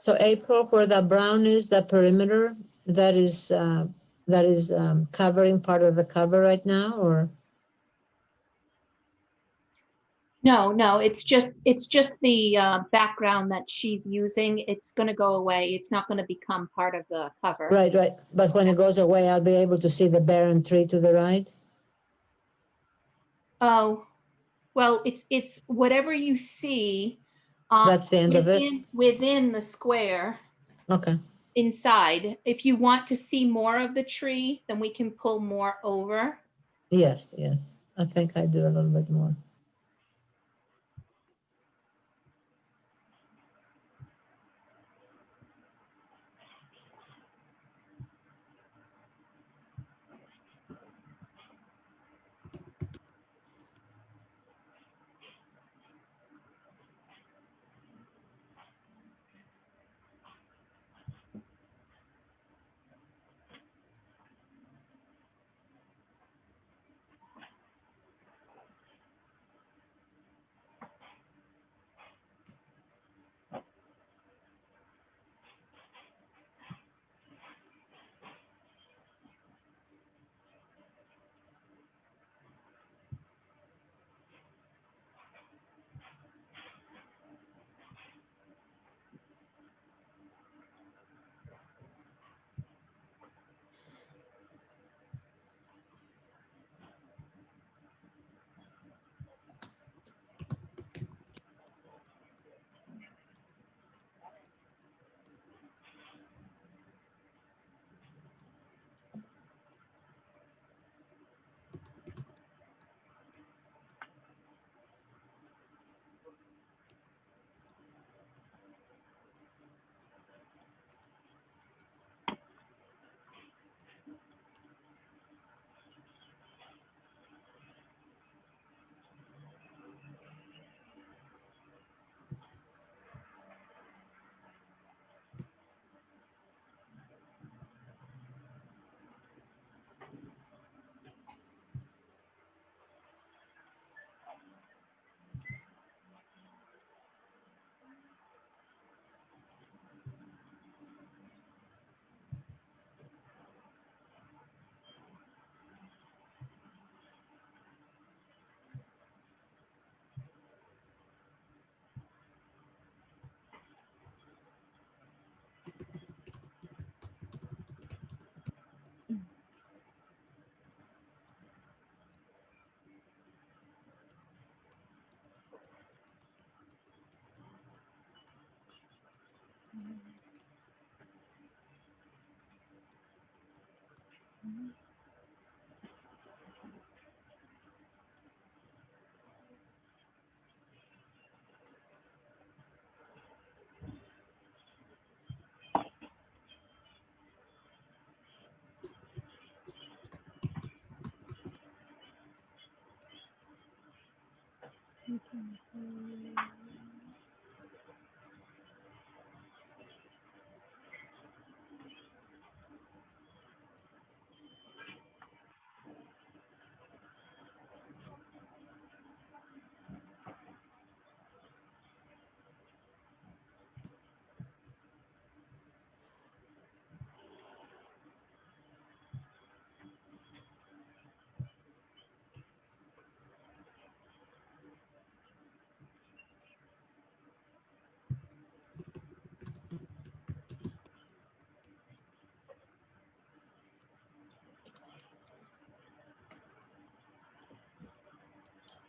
So April, where the brown is, the perimeter, that is covering part of the cover right now, or? No, it's just the background that she's using. It's going to go away. It's not going to become part of the cover. Right. But when it goes away, I'll be able to see the barren tree to the right? Oh, well, it's whatever you see. That's the end of it? Within the square. Okay. Inside. If you want to see more of the tree, then we can pull more over. Yes. I think I do a little bit more.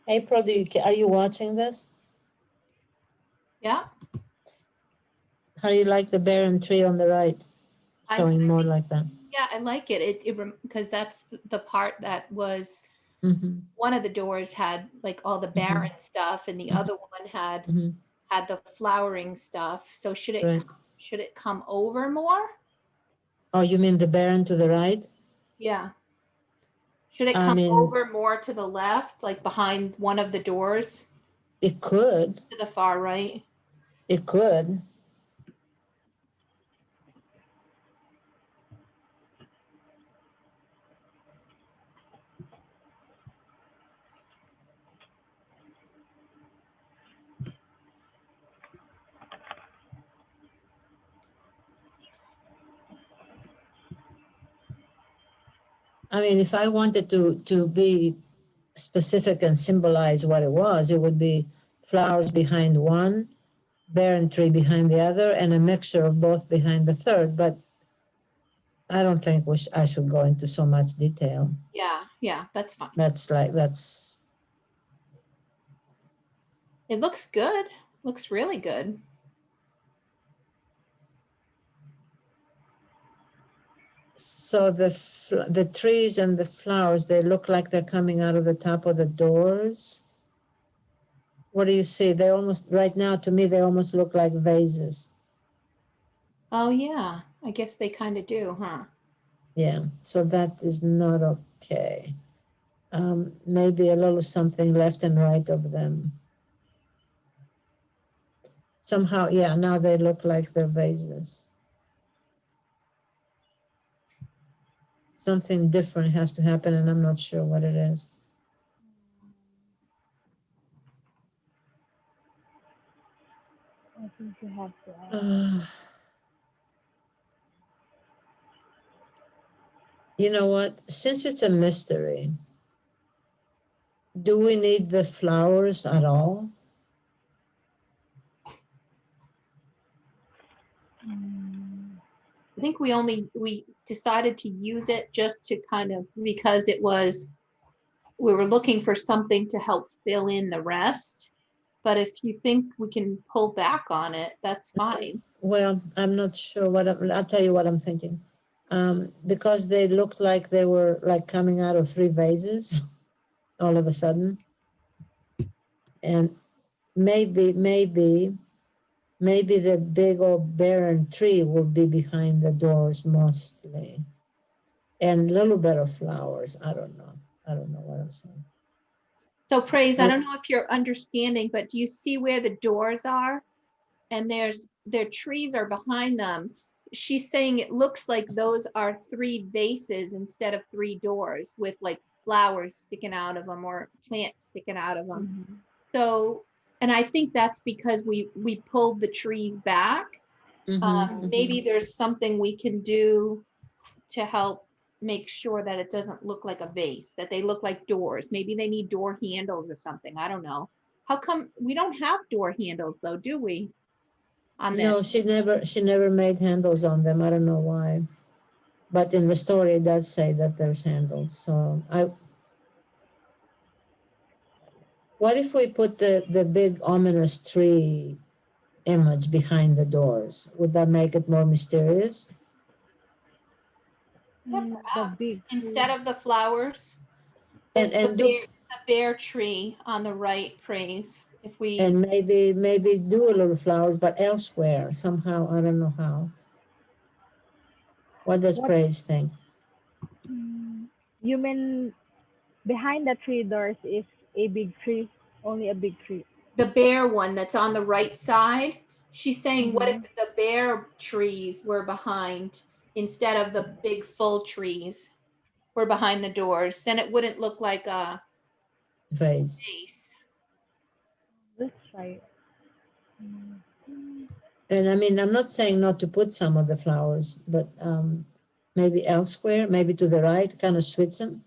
April, are you watching this? Yeah. How do you like the barren tree on the right? Showing more like that. Yeah, I like it. Because that's the part that was Mhm. one of the doors had like all the barren stuff, and the other one had Mhm. had the flowering stuff. So should it Right. should it come over more? Oh, you mean the barren to the right? Yeah. Should it I come mean, over more to the left, like behind one of the doors it could. to the far right? It could. I mean, if I wanted to be specific and symbolize what it would be flowers behind one, barren tree behind the other, and a mixture of both behind the third. But I don't think I should go into so much detail. Yeah, that's fine. That's. It looks good. Looks really good. So the trees and the flowers, they look like they're coming out of the top of the doors. What do you see? They almost, right now, to me, they almost look like vases. Oh yeah, I guess they kind of do, huh? Yeah, so that is not okay. Maybe a little something left and right of them. Somehow, yeah, now they look like they're vases. Something different has to happen, and I'm not sure what it is. I think you have to. You know what? Since it's a mystery, do we need the flowers at all? I think we decided to use it just to kind of, because we were looking for something to help fill in the rest. But if you think we can pull back on it, that's fine. Well, I'm not sure I'll tell you what I'm thinking. Because they looked like they were like coming out of three vases all of a sudden. And maybe the big old barren tree will be behind the doors mostly. And a little bit of flowers. I don't know what I'm saying. So Praise, I don't know if you're understanding, but do you see where the doors are? And their trees are behind them. She's saying it looks like those are three vases instead of three doors with like flowers sticking out of them or plants sticking out of them. So, and I think that's because we pulled the trees back. Maybe there's something we can do to help make sure that it doesn't look like a vase, that they look like doors. Maybe they need door handles or something. I don't know. How come we don't have door handles though, do we? On this? No, she never made handles on them. I don't know why. But in the story it does say that there's handles. So what if we put the big ominous tree image behind the doors? Would that make it more mysterious? Yeah, perhaps. Instead of the flowers, And the bare tree on the right, Praise. If we and maybe do a little flowers, but elsewhere somehow. I don't know how. What does Praise think? You mean behind the three doors is a big tree? Only a big tree. The bare one that's on the right side. She's saying, what if Mhm. the bare trees were behind instead of the big full trees were behind the doors? Then it wouldn't look like a Vase. vase. Let's try it. Mhm. And I mean, I'm not saying not to put some of the flowers, but maybe elsewhere, maybe to the right, kind of switch them.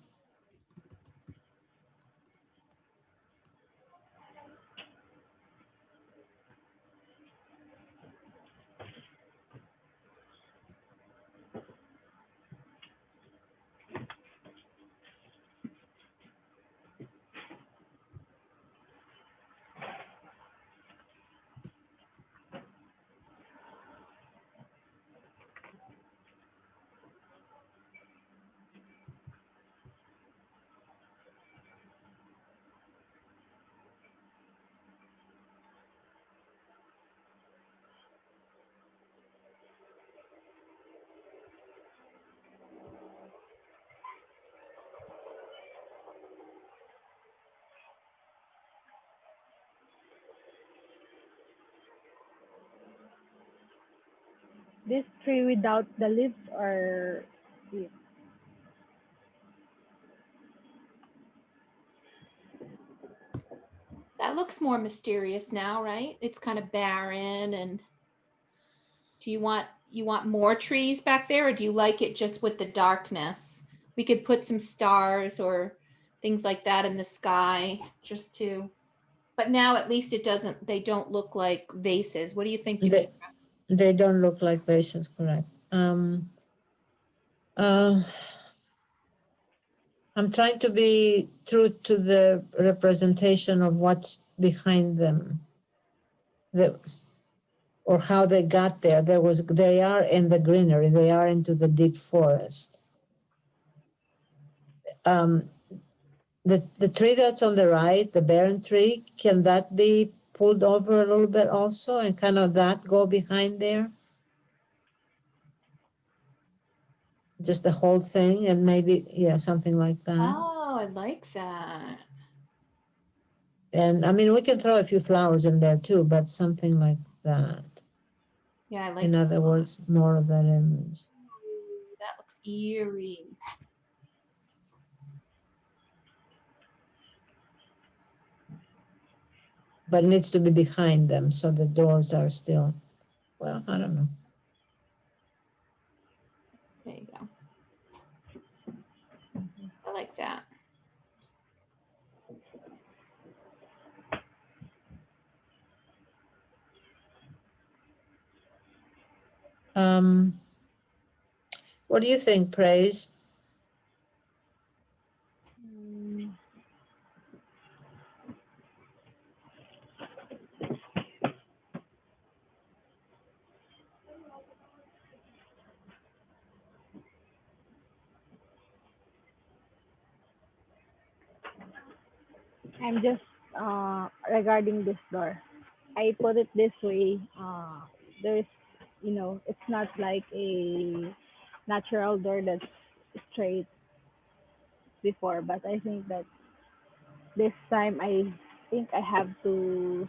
This tree without the leaves or leaves? That looks more mysterious now, right? It's kind of barren. And do you want more trees back there, or do you like it just with the darkness? We could put some stars or things like that in the sky just to, but now at least they don't look like vases. What do you think, Demetra? They don't look like vases, correct. I'm trying to be true to the representation of what's behind them, or how they got there. They are in the greenery. They are into the deep forest. The tree that's on the right, the barren tree, can that be pulled over a little bit also, and kind of that go behind there? Just the whole thing, and maybe, yeah, something like that. Oh, I like that. And I mean, we can throw a few flowers in there too, but something like that. Yeah, I like In that. other words, more of that image. Ooh, that looks eerie. But it needs to be behind them, so the doors are still, well, I don't know. There you go. I like that. What do you think, Praise? I'm just regarding this door. I put it this way. There's, it's not like a natural door that's straight before, but I think that this time I think I have to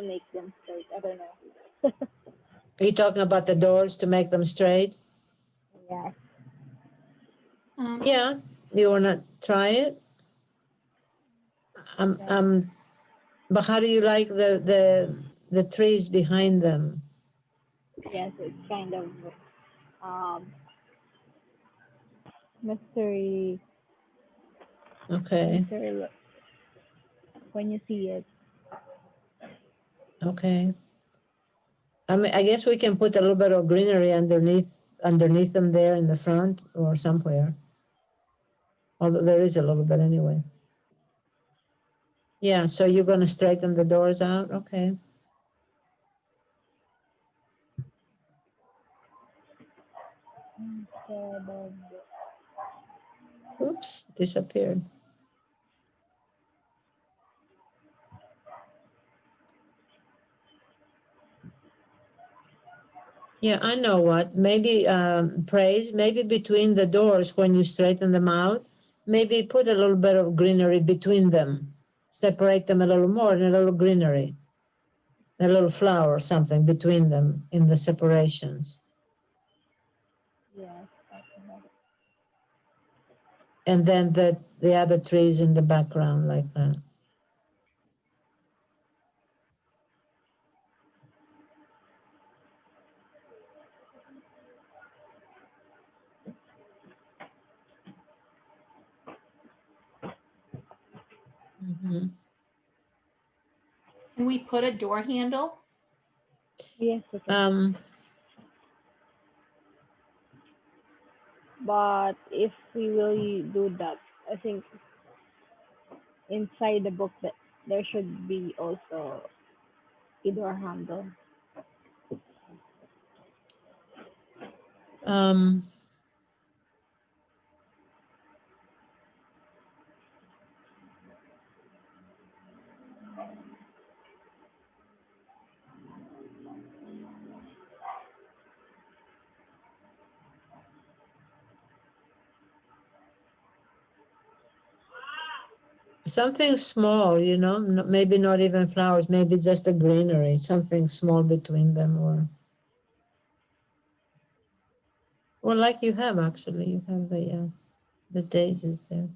make them straight. I don't know. Are you talking about the doors to make them straight? Yes. Yeah, you wanna try it? But how do you like the trees behind them? Yes, it's kind of mystery. Okay. Mystery look when you see it. Okay. I mean, I guess we can put a little bit of greenery underneath them there in the front or somewhere. Although there is a little bit anyway. Yeah, so you're gonna straighten the doors out? Okay. Oops, disappeared. Yeah, I know what. Maybe Praise, maybe between the doors when you straighten them out, maybe put a little bit of greenery between them separate them a little more and a little greenery, a little flower or something between them in the separations. Yes. And then the other trees in the background like that. Mhm. Can we put a door handle? Yes. Okay. But if we will do that, I think inside the book that there should be also a door handle. Um, Something small, you know, maybe not even flowers, maybe just a greenery, something small between them, or well, like you have actually, you have the daisies there.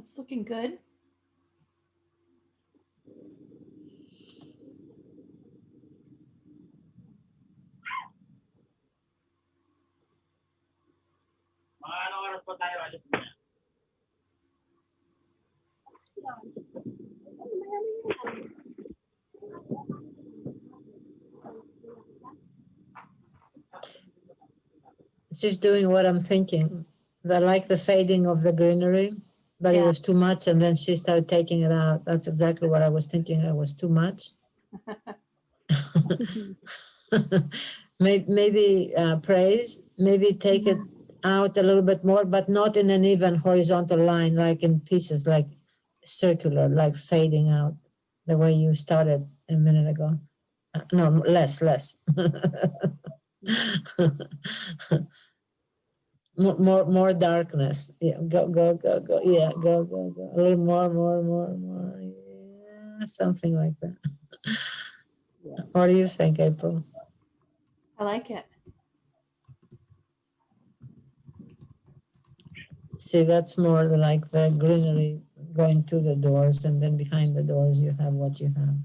It's looking good. She's doing what I'm thinking. I like the fading of the greenery, but it Yeah. was too much, and then she started taking it out. That's exactly what I was thinking. It was too much. Maybe praise, maybe take it out a little bit more, but not in an even horizontal line, like in pieces, like circular, like fading out, the way you started a minute ago. No, less. More darkness. Yeah, go. Yeah, go. A little more. Yeah, something like that. What do you think, April? I like it. See, that's more like the greenery going through the doors, and then behind the doors you have what you have.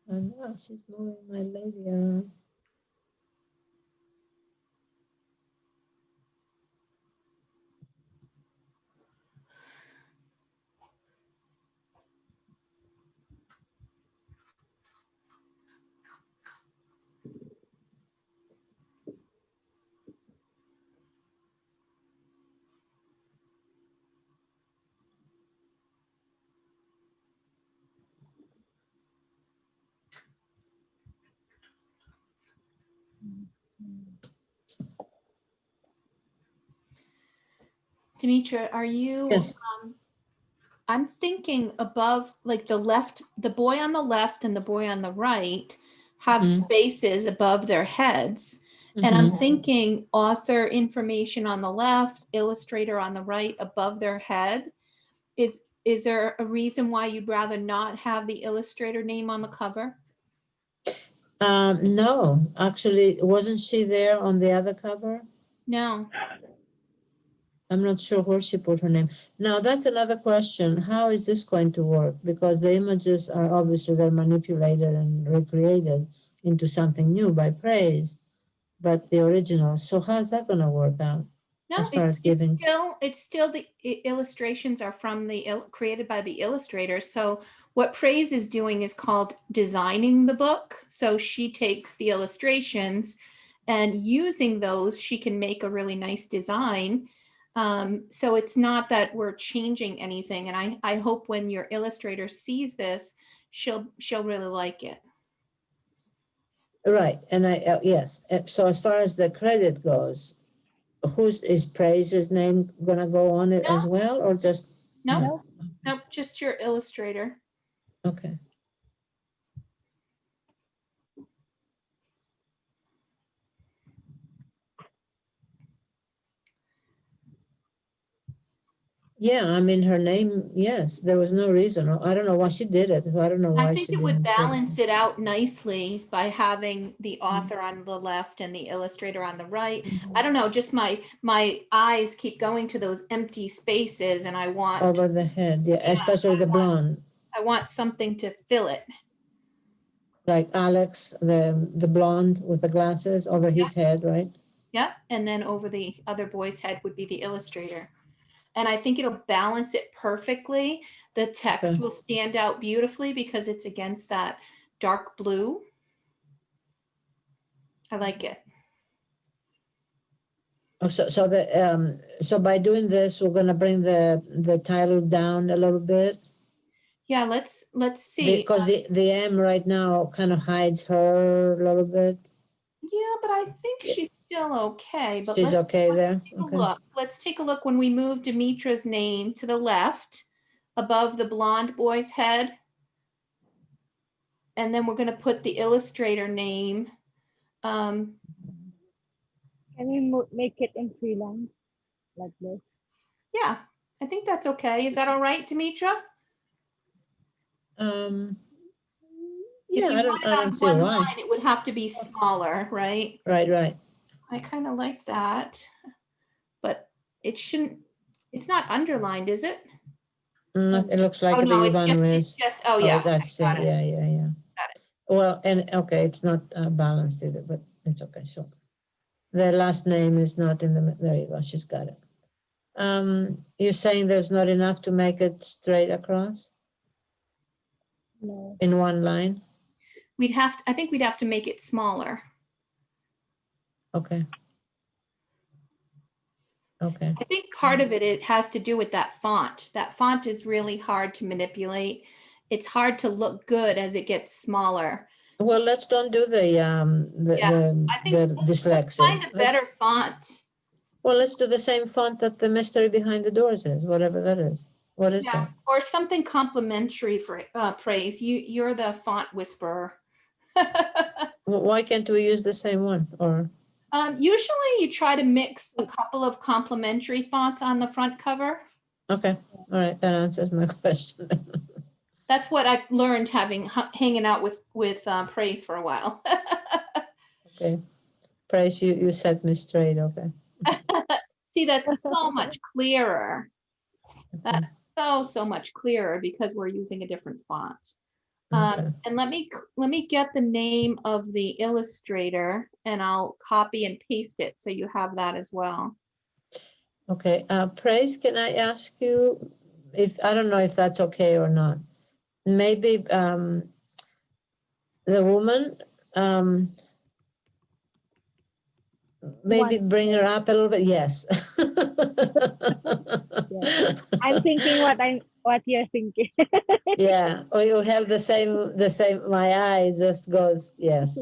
I know she's moving my lady around. Demetra, are you, Yes. I'm thinking above, like the boy on the left and the boy on the right have spaces above their heads. And I'm thinking author information on the left, illustrator on the right above their head. Is there a reason why you'd rather not have the illustrator name on the cover? No, actually, wasn't she there on the other cover? No. I'm not sure where she put her name. Now, that's another question. How is this going to work? Because the images are obviously they're manipulated and recreated into something new by praise, but the original. So how's that going to work out? No, as far as giving? it's still the illustrations are from created by the illustrator. So what Praise is doing is called designing the book. So she takes the illustrations and using those, she can make a really nice design. So it's not that we're changing anything. And I hope when your illustrator sees this, she'll really like it. Right, and yes. So as far as the credit goes, is Praise's name gonna go on it as well, or just? Nope, just your illustrator. Okay. Yeah, I mean, her name, yes, there was no reason. I don't know why she did it. I don't know why I think she it would didn't. balance it out nicely by having the author on the left and the illustrator on the right. I don't know, just my eyes keep going to those empty spaces and I want Over the head, yeah, especially the blonde. I want something to fill it. Like Alex, the blonde with the glasses over his head, right? Yep, and then over the other boy's head would be the illustrator. And I think it'll balance it perfectly. The text will stand out beautifully because it's against that dark blue. I like it. Oh, so by doing this, we're gonna bring the title down a little bit. Yeah, let's see. Because the M right now kind of hides her a little bit. Yeah, but I think she's still okay. But She's okay there? Take a Okay. look. Let's take a look when we move Demetra's name to the left above the blonde boy's head. And then we're going to put the illustrator name. Can we make it in 3 lines like this? Yeah, I think that's okay. Is that all right, Demetra? Yeah, I don't see one why. line, it would have to be smaller, right? Right. I kind of like that, but it shouldn't, it's not underlined, is it? It looks like Oh, no, the it's one it's just, oh, yeah. that's got it. it. Yeah. Got it. Well, and okay, it's not balanced either, but it's okay. So the last name is not in the. There you go. She's got it. You're saying there's not enough to make it straight across? No. In one line? I think we'd have to make it smaller. Okay. I think part of it has to do with that font. That font is really hard to manipulate. It's hard to look good as it gets smaller. Well, let's don't do the I think the let's dyslexia. find a better font. Well, let's do the same font that the mystery behind the doors is, whatever that is. What is that? Or something complimentary for praise. You're the font whisperer. Why can't we use the same one? Or Usually you try to mix a couple of complimentary fonts on the front cover. okay, all right, that answers my question. That's what I've learned hanging out with praise for a while. Okay, Price, you set me straight. Okay. See, that's so much clearer. That's so much clearer because we're using a different font. And let me get the name of the illustrator and I'll copy and paste it so you have that as well. Okay, Praise, can I ask you if, I don't know if that's okay or not. Maybe the woman, maybe bring her up a little bit. Yes. Yeah. I'm thinking what you're thinking. Yeah, or you have the same, my eye just goes, yes,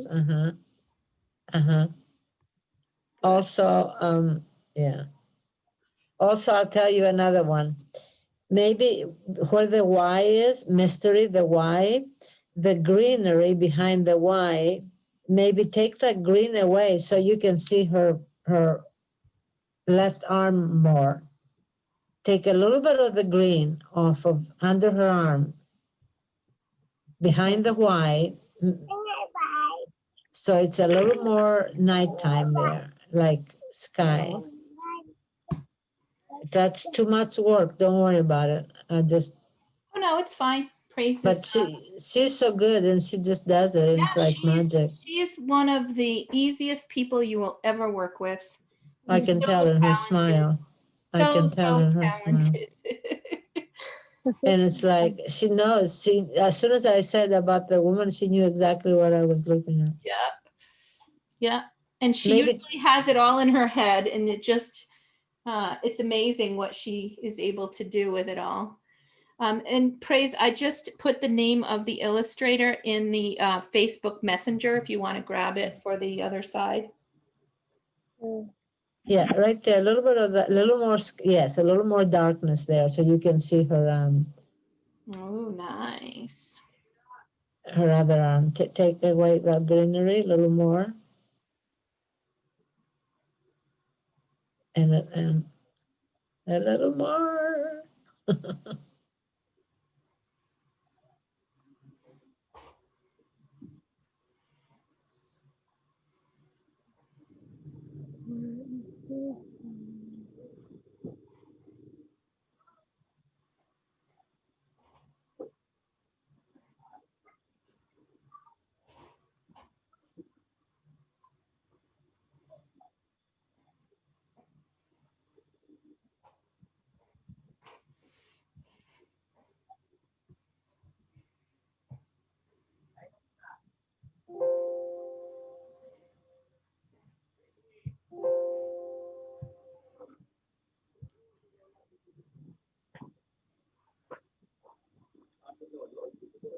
Also, yeah. Also, I'll tell you another one. Maybe where the Y is, mystery, the Y, the greenery behind the Y, maybe take that green away so you can see her left arm more. Take a little bit of the green off of under her arm, behind the Y, so it's a little more nighttime there, like sky. That's too much work. Don't worry about it. I just. Oh no, it's fine. Praise. But she's so good, and she just does it. And it's like magic. She is one of the easiest people you will ever work with. I can tell in her smile. I can tell in her smile. And it's like she knows. She, as soon as I said about the woman, she knew exactly what I was looking at. Yeah. And she usually has it all in her head, and it just it's amazing what she is able to do with it all. And Praise, I just put the name of the illustrator in the Facebook Messenger if you want to grab it for the other side. Yeah, right there, a little bit of that, little more, yes, a little more darkness there, so you can see her. Oh, nice. Her other arm. Take away the greenery a little more, and a little more. How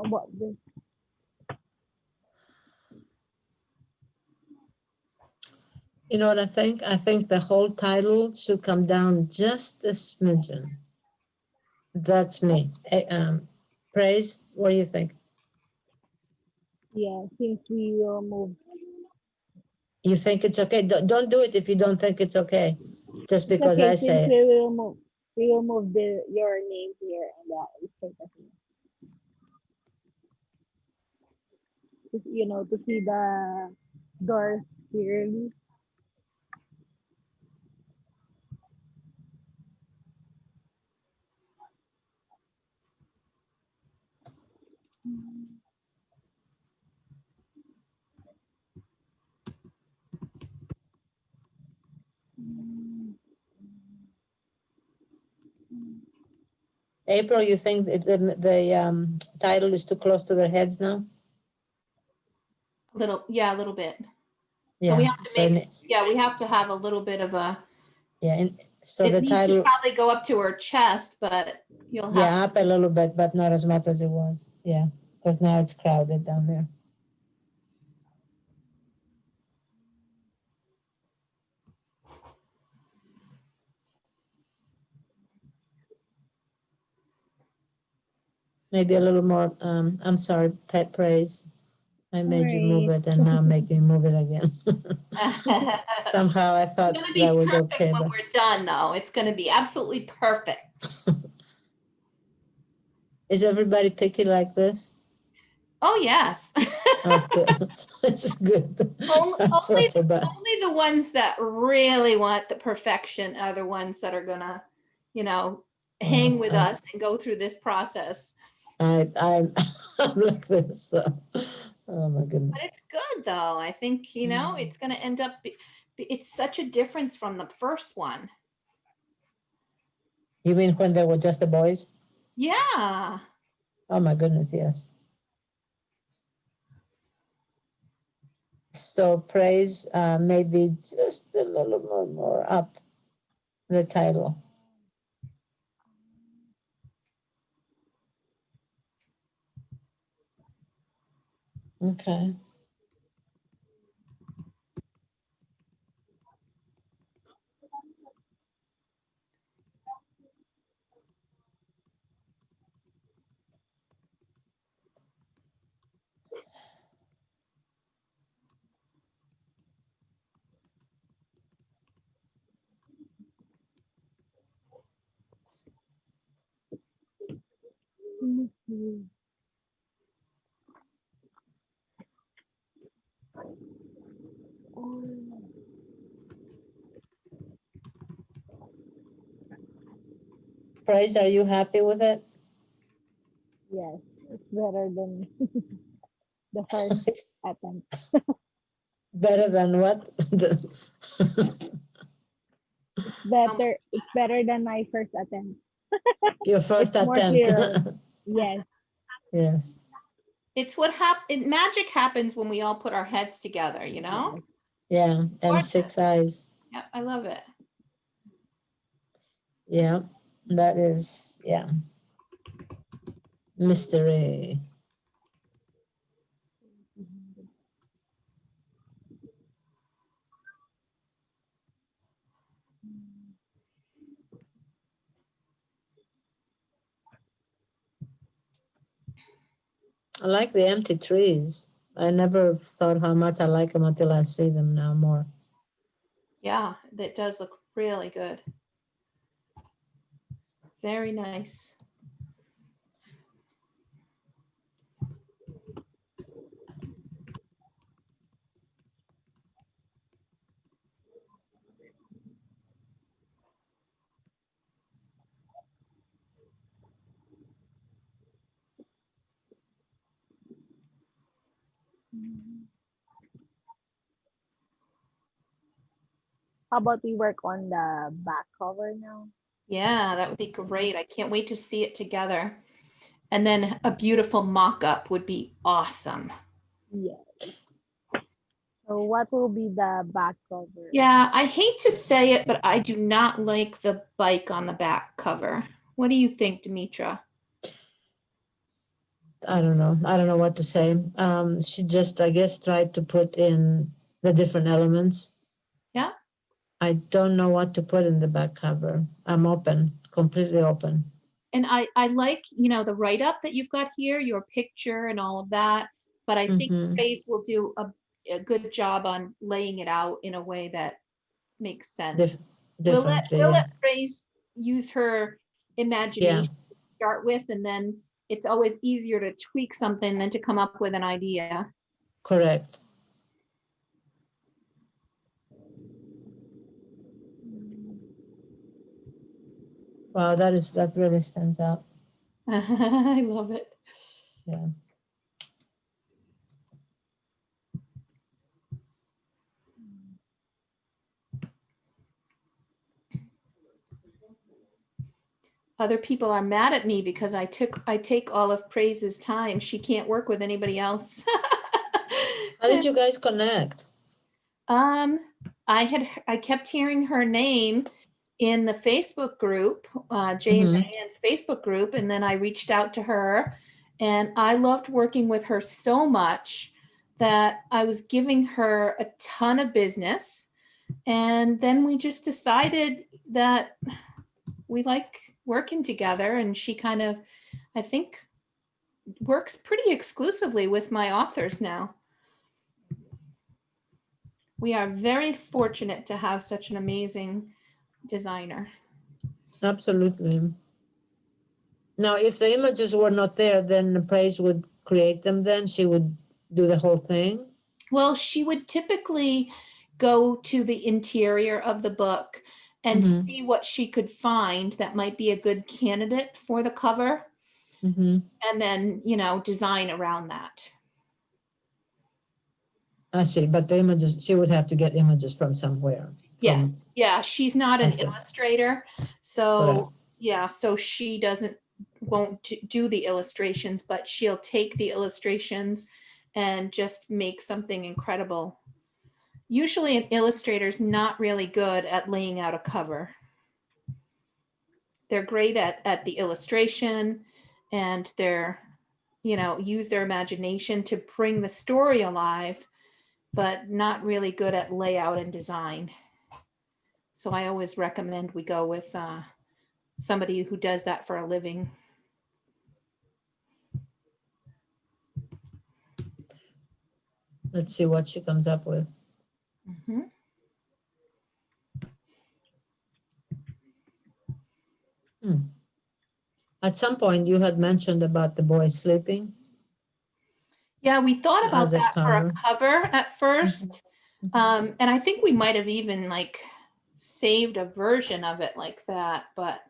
about this? You know what I think? I think the whole title should come down just a smidgen. That's me. Praise, what do you think? Yeah, since we will move. You think it's okay? Don't do it if you don't think it's okay. Just It's because okay I since say it. we will move your name here and that is okay. You know, to see the doors clearly. April, you think that the title is too close to their heads now? A little bit. So Yeah. we have to So make, we have to have a little bit of a, yeah, and so it the needs to title, probably go up to her chest, but you'll have, yeah, up a little bit, but not as much as it was. Yeah, because now it's crowded down there. Maybe a little more, I'm sorry, pet praise. I made you move Alright. it and now make me move it again. Somehow I thought it's gonna be that was perfect okay, when but we're done though. It's gonna be absolutely perfect. is everybody picky like this? Oh, yes. Oh, good. This is good. Only, I feel so bad. only the ones that really want the perfection are the ones that are gonna, hang with us and go through this process. I'm like this. So. Oh my goodness. But it's good though. I think, it's gonna end up, it's such a difference from the first one. You mean when they were just the boys? Yeah. Oh my goodness, yes. So praise maybe just a little more up the title. Okay. Praise, are you happy with it? Yes, it's better than the first attempt. Better than what? It's better than my first attempt. Your first It's more attempt. clearer. Yes. Yes. It's magic happens when we all put our heads together, Yeah, and 6 eyes. Yep, I love it. Yeah, that is, yeah. Mystery. I like the empty trees. I never thought how much I like them until I see them now more. Yeah, that does look really good. Very nice. How about we work on the back cover now? Yeah, that would be great. I can't wait to see it together. And then a beautiful mock-up would be awesome. Yes. So what will be the back cover? Yeah, I hate to say it, but I do not like the bike on the back cover. What do you think, Demetra? I don't know. I don't know what to say. She just, I guess, tried to put in the different elements. Yeah. I don't know what to put in the back cover. I'm open, completely open. And I like, the write-up that you've got here, your picture and all of that, but I think Mhm. Praise will do a good job on laying it out in a way that makes sense. Differently. We'll Yeah. let Praise use her imagination to start with, and then it's always easier to tweak something than to come up with an idea. Correct. Wow, that really stands out. I love it. Yeah. Other people are mad at me because I take all of Praise's time. She can't work with anybody else. How did you guys connect? I kept hearing her name in the Facebook group, Jay and Diane's Facebook group, and then I reached out to her, and I loved working with her so much that I was giving her a ton of business, and then we just decided that we like working together, and she kind of, I think, works pretty exclusively with my authors now. We are very fortunate to have such an amazing designer. Absolutely. Now, if the images were not there, then Praise would create them then? She would do the whole thing? Well, she would typically go to the interior of the book and see what she could find that might be a good candidate for the cover, and then, design around that. I see, but the images, she would have to get images from somewhere. Yes. Yeah, she's not an illustrator. So, Correct. yeah, so she won't do the illustrations, but she'll take the illustrations and just make something incredible. Usually an illustrator's not really good at laying out a cover. They're great at the illustration, and they're, use their imagination to bring the story alive, but not really good at layout and design. So I always recommend we go with somebody who does that for a living. Let's see what she comes up with. At some point, you had mentioned about the boy sleeping. Yeah, we thought about As a that for a cover. cover at first. And I think we might have even saved a version of it like that, but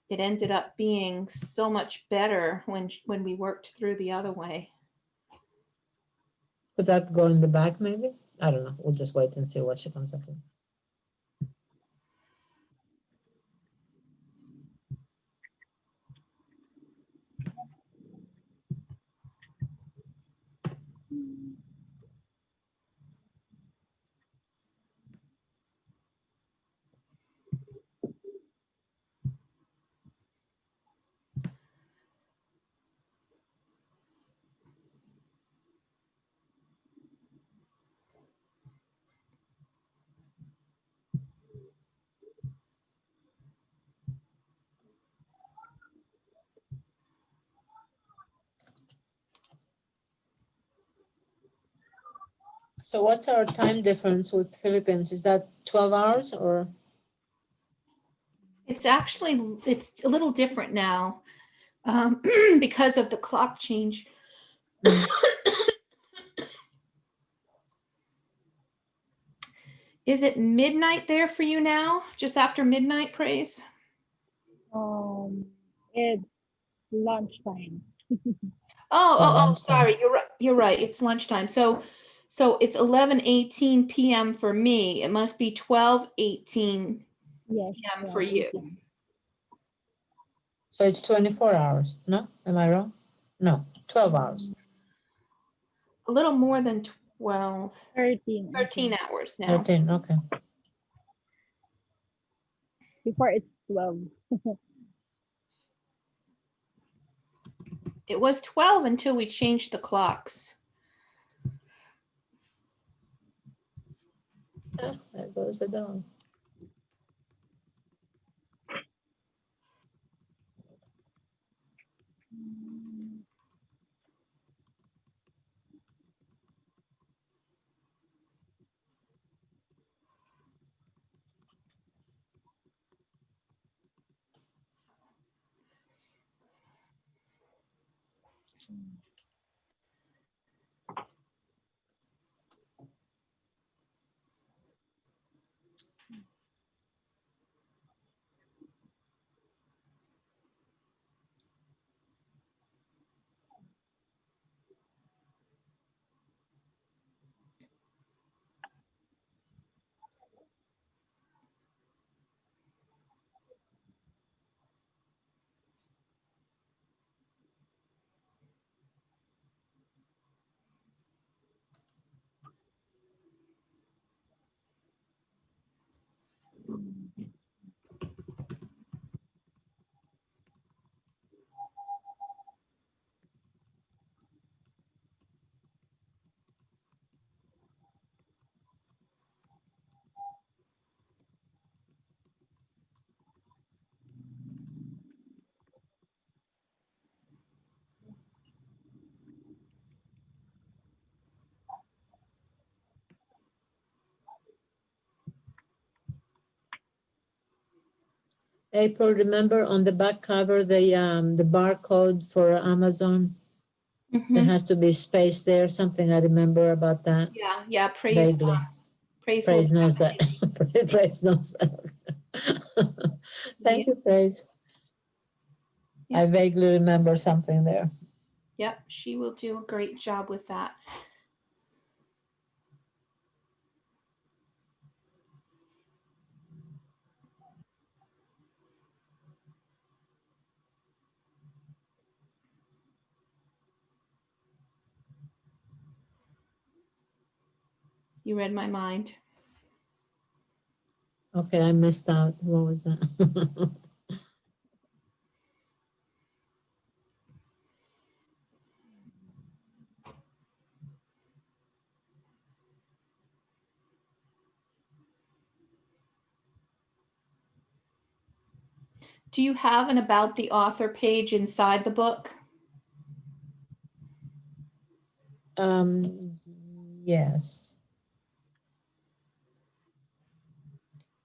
it ended up being so much better when we worked through the other way. Could that go in the back maybe? I don't know. We'll just wait and see what she comes up with. So what's our time difference with Philippines? Is that 12 hours or? It's a little different now because of the clock change. Is it midnight there for you now? Just after midnight, Praise? It's lunchtime. Oh, sorry. You're right. It's lunchtime. So it's 11:18 p.m. for me. It must be 12:18 p.m. for you. So it's 24 hours, no? Am I wrong? No, 12 hours. A little more than 12, 13. 13 hours now. 13, okay. Before it's 12. It was 12 until we changed the clocks. Oh, there goes the dog. April, remember on the back cover, the barcode for Amazon? There has to be space there, something I remember about that. Yeah, Praise Vaguely. Praise Praise will- knows that. Praise knows that. Thank you, Praise. Yeah. I vaguely remember something there. Yep, she will do a great job with that. You read my mind. Okay, I missed out. What was that? Do you have an about the author page inside the book? Yes.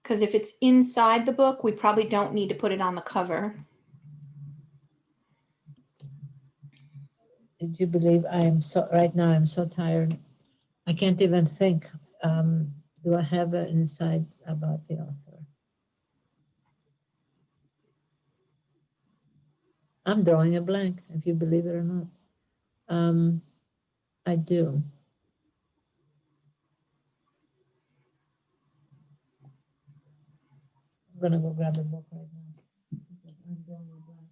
Because if it's inside the book, we probably don't need to put it on the cover. Did you believe right now I'm so tired. I can't even think. Do I have an insight about the author? I'm drawing a blank, if you believe it or not. I do. I'm gonna go grab a book right now. I'm drawing a blank.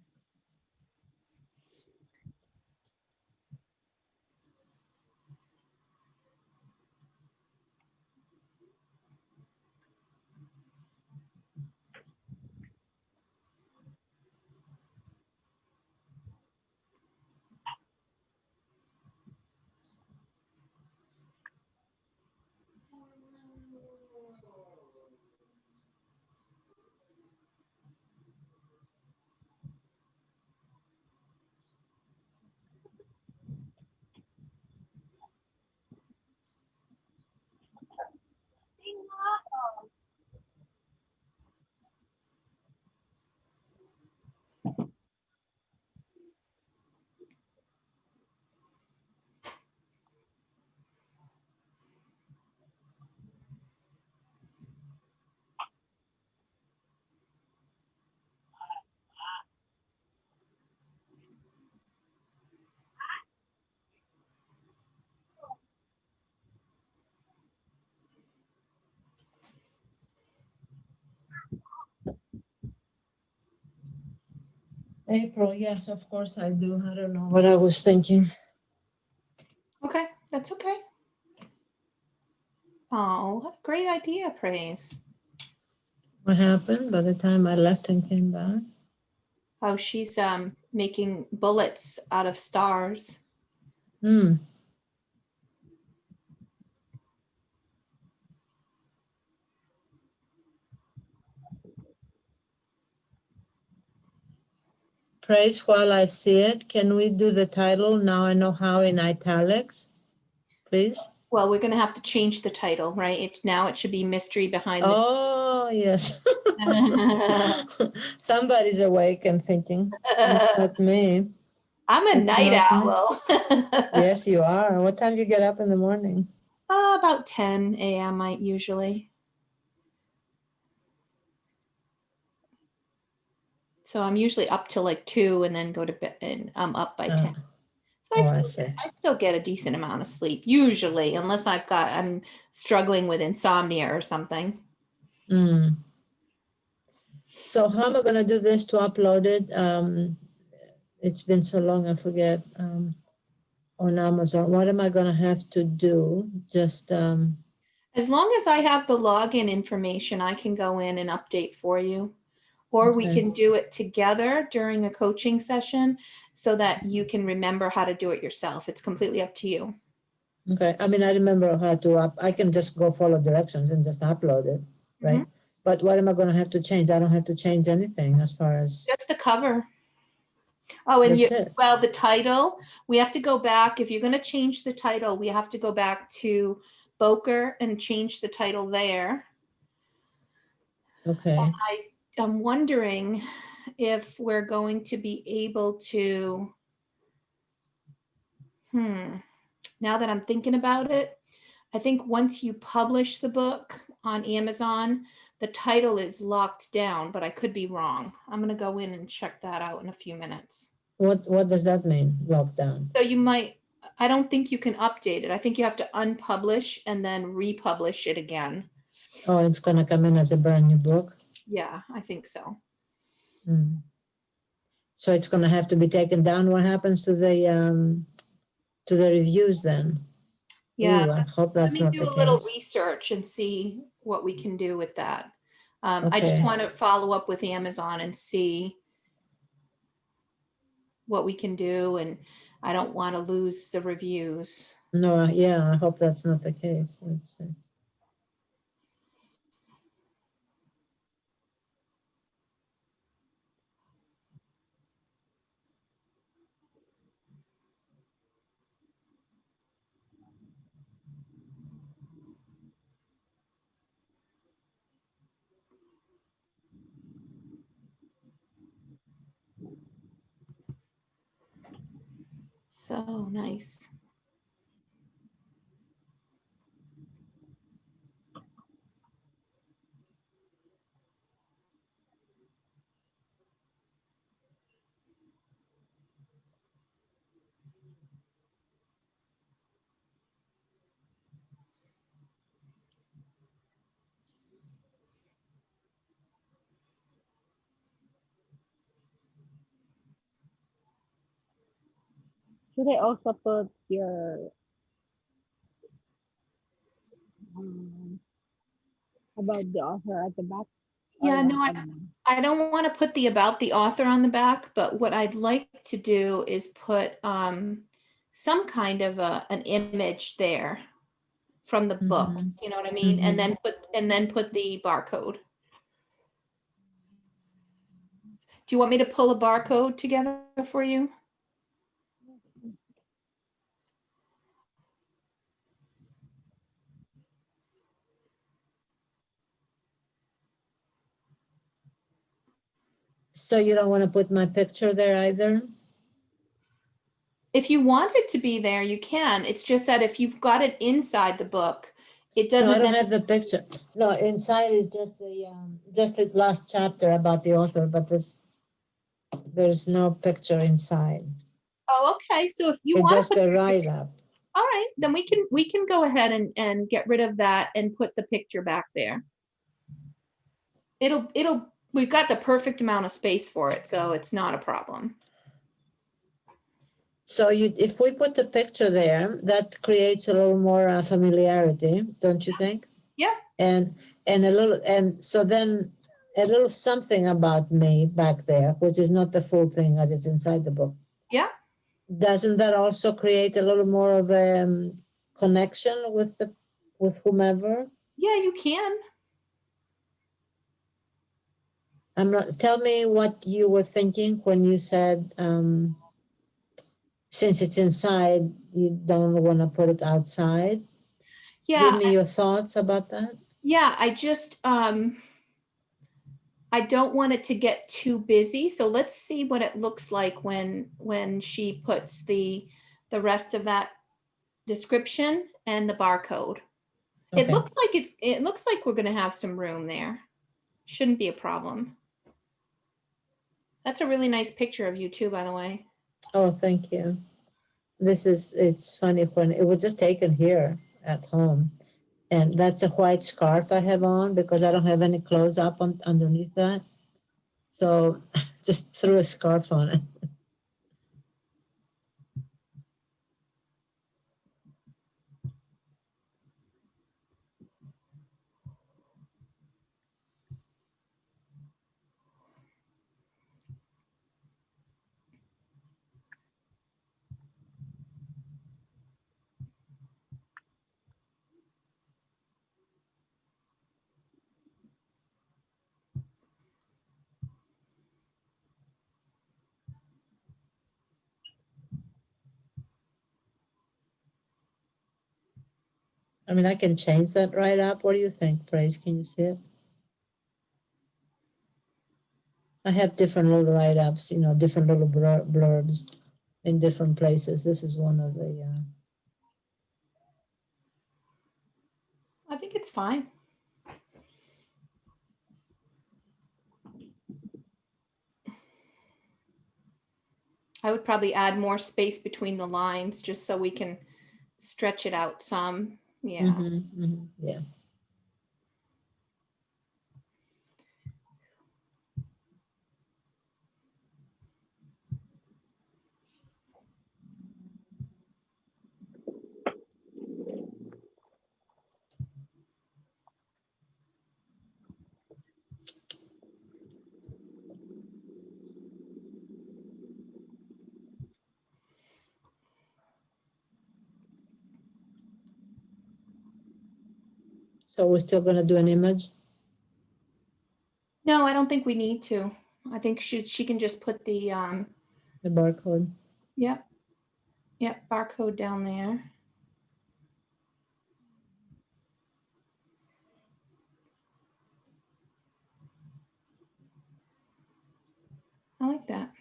April, yes, of course I do. I don't know what I was thinking. Okay, that's okay. Oh, what a great idea, Praise. What happened by the time I left and came back? Oh, she's making bullets out of stars. Hmm. Praise, while I see it, can we do the title? Now I know how in italics, please. Well, we're going to have to change the title, right? Now it should be Mystery Behind the. Oh, yes. Somebody's awake and thinking. It's not me. I'm a It's night not me. owl. Yes, you are. What time do you get up in the morning? About 10 a.m. usually. So I'm usually up till like 2 and then go to bed, and I'm up by 10. So I see. I still get a decent amount of sleep usually, unless I'm struggling with insomnia or something. Mm. So how am I going to do this to upload it? It's been so long, I forget. On Amazon, what am I going to have to do? Just As long as I have the login information, I can go in and update for you. Or we Okay. can do it together during a coaching session so that you can remember how to do it yourself. It's completely up to you. Okay. I mean, I remember how to I can just go follow directions and just upload it, right? But what am I going to have to change? I don't have to change anything as far as. Just the cover. Oh, and That's it. well, the title, we have to go back. If you're going to change the title, we have to go back to Boker and change the title there. Okay. I'm wondering if we're going to be able to, now that I'm thinking about it, I think once you publish the book on Amazon, the title is locked down, but I could be wrong. I'm going to go in and check that out in a few minutes. What does that mean, lockdown? So you might, I don't think you can update it. I think you have to unpublish and then republish it again. Oh, it's going to come in as a brand new book? Yeah, I think so. So it's going to have to be taken down. What happens to the reviews then? Yeah, Ooh, I hope let that's me not do the a little case. research and see what we can do with that. I just Okay. want to follow up with Amazon and see what we can do, and I don't want to lose the reviews. No, yeah, I hope that's not the case. Let's see. So nice. Should I also put your about the author at the back? Yeah, no, I don't want to put the about the author on the back, but what I'd like to do is put some kind of an image there from the book. You know what I mean? And then put the barcode. Do you want me to pull a barcode together for you? So you don't want to put my picture there either? If you want it to be there, you can. It's just that if you've got it inside the book, it doesn't. No, I don't have the picture. No, inside is just the last chapter about the author, but there's no picture inside. Oh, okay. So if you It's want just to put a write-up. all right, then we can go ahead and get rid of that and put the picture back there. We've got the perfect amount of space for it, so it's not a problem. So if we put the picture there, that creates a little more familiarity, don't you think? Yeah. And so then a little something about me back there, which is not the full thing as it's inside the book. Yeah. Doesn't that also create a little more of a connection with whomever? Yeah, you can. Tell me what you were thinking when you said, since it's inside, you don't want to put it outside. Yeah. Give me your thoughts about that. Yeah, I just I don't want it to get too busy. So let's see what it looks like when she puts the rest of that description and the barcode. Okay. It looks like we're going to have some room there. Shouldn't be a problem. That's a really nice picture of you too, by the way. Oh, thank you. It's funny when it was just taken here at home. And that's a white scarf I have on because I don't have any clothes up underneath that. So just threw a scarf on it. I mean, I can change that right up. What do you think, Praise? Can you see it? I have different little write-ups, different little blurbs in different places. This is one of the... I think it's fine. I would probably add more space between the lines just so we can stretch it out some. Yeah. Yeah. So we're still going to do an image? No, I don't think we need to. I think she can just put the barcode. Yep. Yep, barcode down there. I like that.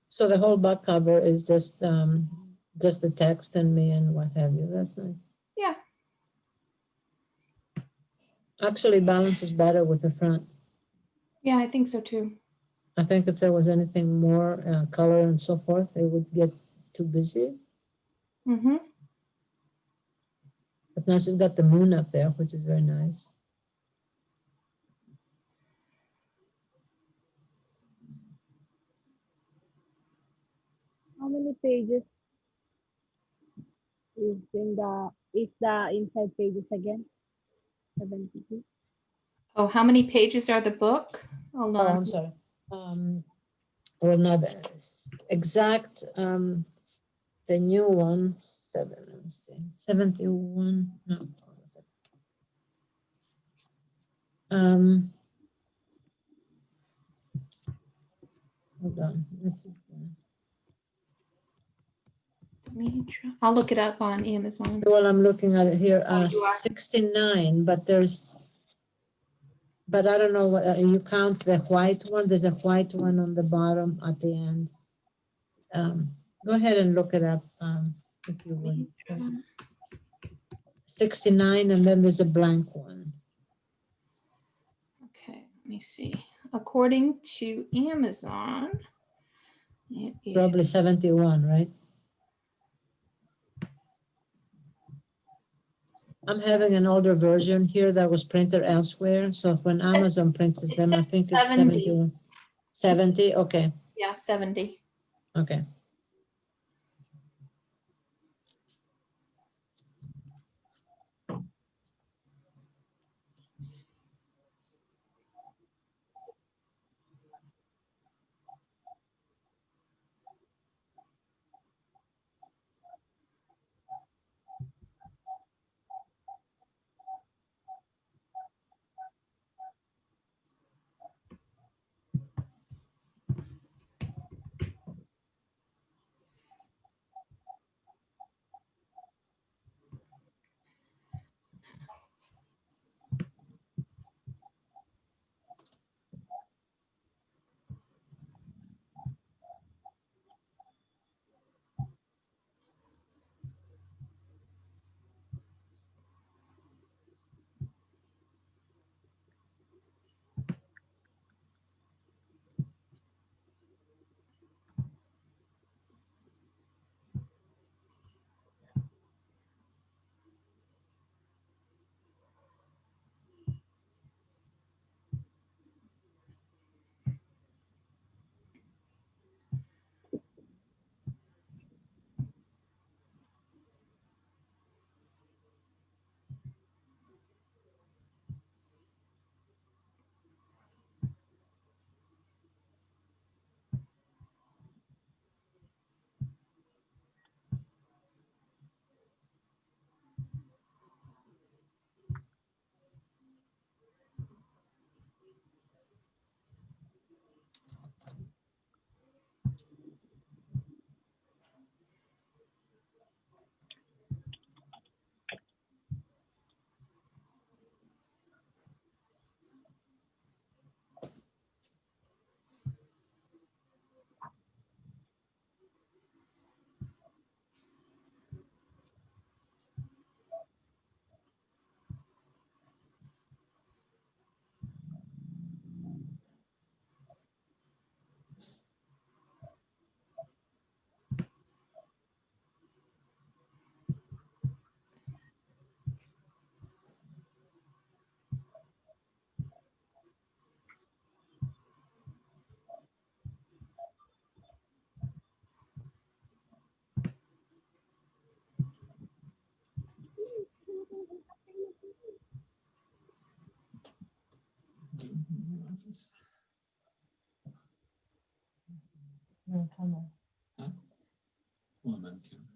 So the whole back cover is just the text and me and what have you. That's nice. Yeah. Actually balances better with the front. Yeah, I think so too. I think if there was anything more color and so forth, it would get too busy. Mm-hmm. But now she's got the moon up there, which is very nice. How many pages is the inside pages again? 72. Oh, how many pages are the book? Hold on. Oh, I'm sorry. Well, not the exact. The new one, 71. No, hold on a second. Hold on. This is I'll look it up on Amazon. well, I'm looking at it here. You are? 69, but I don't know what you count the white one. There's a white one on the bottom at the end. Go ahead and look it up if you would. 69, and then there's a blank one. Okay, let me see. According to Amazon, it is Probably 71, right? I'm having an older version here that was printed elsewhere. So when Amazon prints it them, I says think it's 70. 70. 70, okay, Yeah, 70. okay.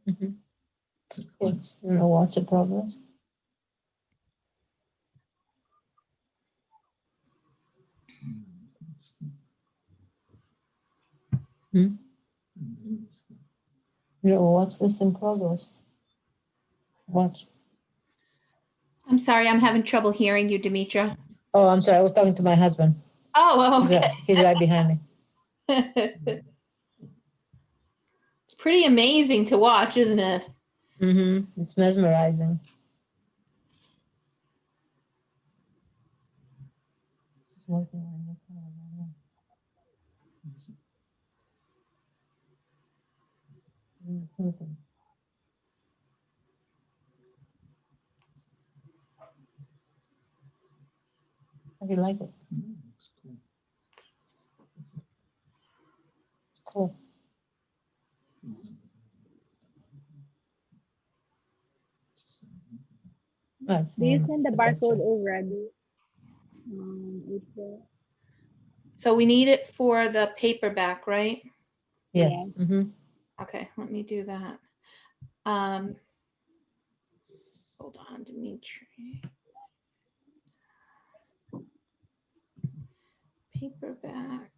Mhm. Yes, you know what's the progress? Hmm? You know, watch this in progress. Watch. I'm sorry, I'm having trouble hearing you, Demetra. Oh, I'm sorry. I was talking to my husband. Oh, okay. He's right behind me. It's pretty amazing to watch, isn't it? Mm-hmm. It's mesmerizing. How do you like it? It's cool. Oh, it's Do you him. send It's the the barcode picture. already? April? So we need it for the paperback, right? Yes. Yeah. Mm-hmm. Okay, let me do that. Hold on, Dimitri. Paperback.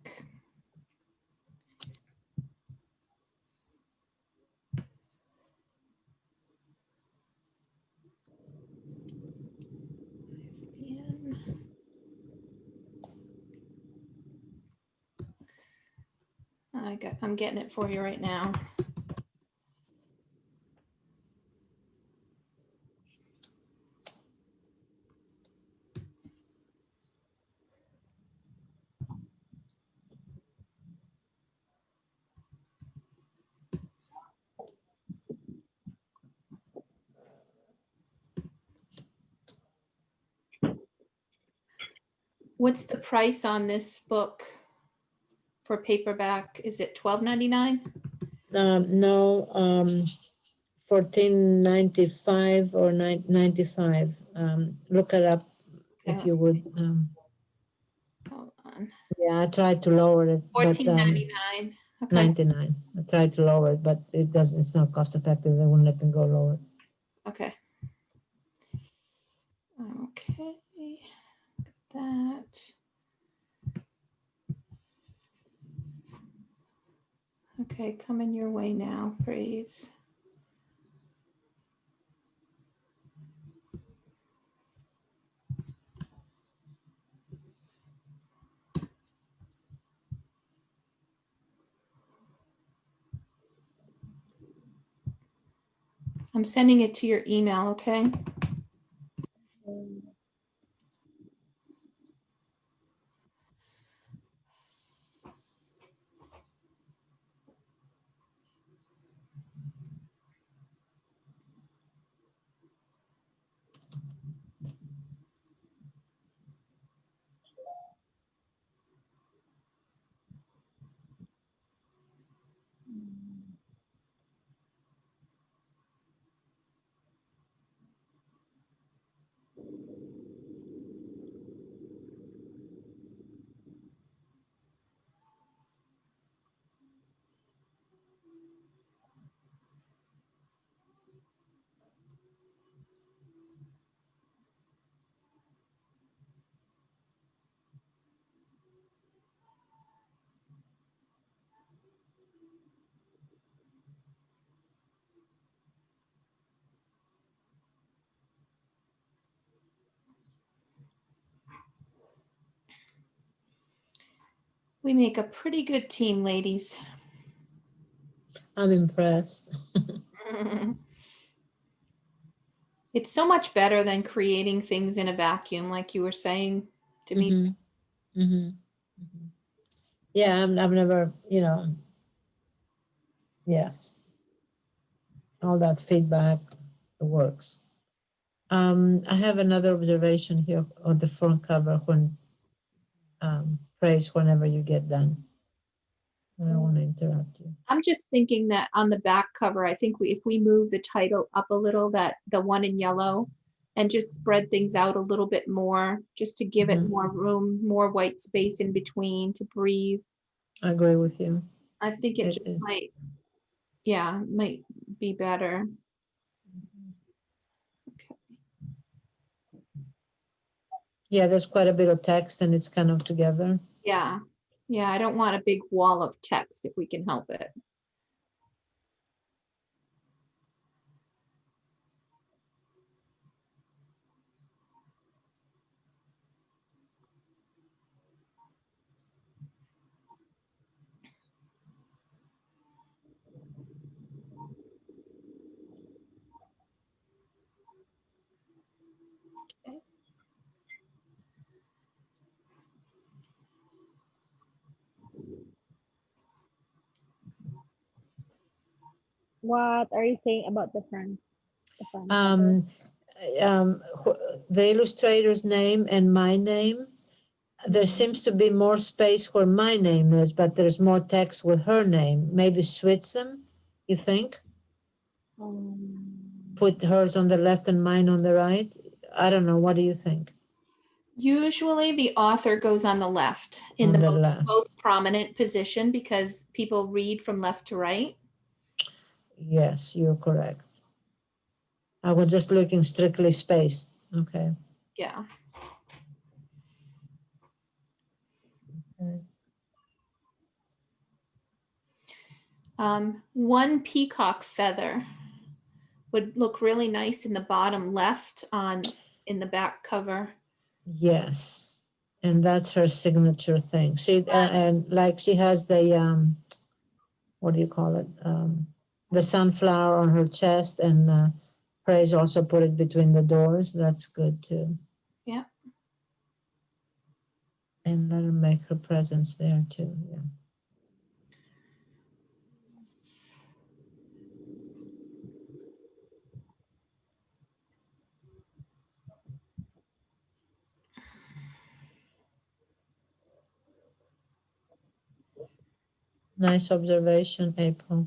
I'm getting it for you right now. What's the price on this book for paperback? Is it $12.99? No, $14.95 or $9.95. Look it up Okay, if you would. Hold on. Yeah, I tried to lower it, but $14.99. Okay. 99. I tried to lower it, but it doesn't. It's not cost effective. They wouldn't let me go lower. Okay. Okay. That. Okay, coming your way now, please. I'm sending it to your email, okay? We make a pretty good team, ladies. I'm impressed. It's so much better than creating things in a vacuum, like you were saying to me. Mm-hmm. Mm-hmm. Mm-hmm. Yeah, I've never, yes, all that feedback works. I have another observation here on the front cover when praise whenever you get done. I don't want to interrupt you. I'm just thinking that on the back cover, I think if we move the title up a little, that the one in yellow, and just spread things out a little bit more, just to give it more room, more white space in between to breathe. I agree with you. I think it just might be better. Yeah, there's quite a bit of text and it's kind of together. Yeah. Yeah, I don't want a big wall of text if we can help it. What are you saying about the front? The front cover? The illustrator's name and my name. There seems to be more space where my name is, but there's more text with her name. Maybe switch them, you think? Put hers on the left and mine on the right. I don't know. What do you think? Usually the author goes on the left in the most prominent position because people read from left to right. Yes, you're correct. I was just looking strictly space. Okay. Yeah. Okay. One peacock feather would look really nice in the bottom left in the back cover. Yes, and that's her signature thing. See, and like she has the what do you call it? The sunflower on her chest, and Praise also put it between the doors. That's good too. Yeah. And let her make her presence there too. Yeah. Nice observation, April.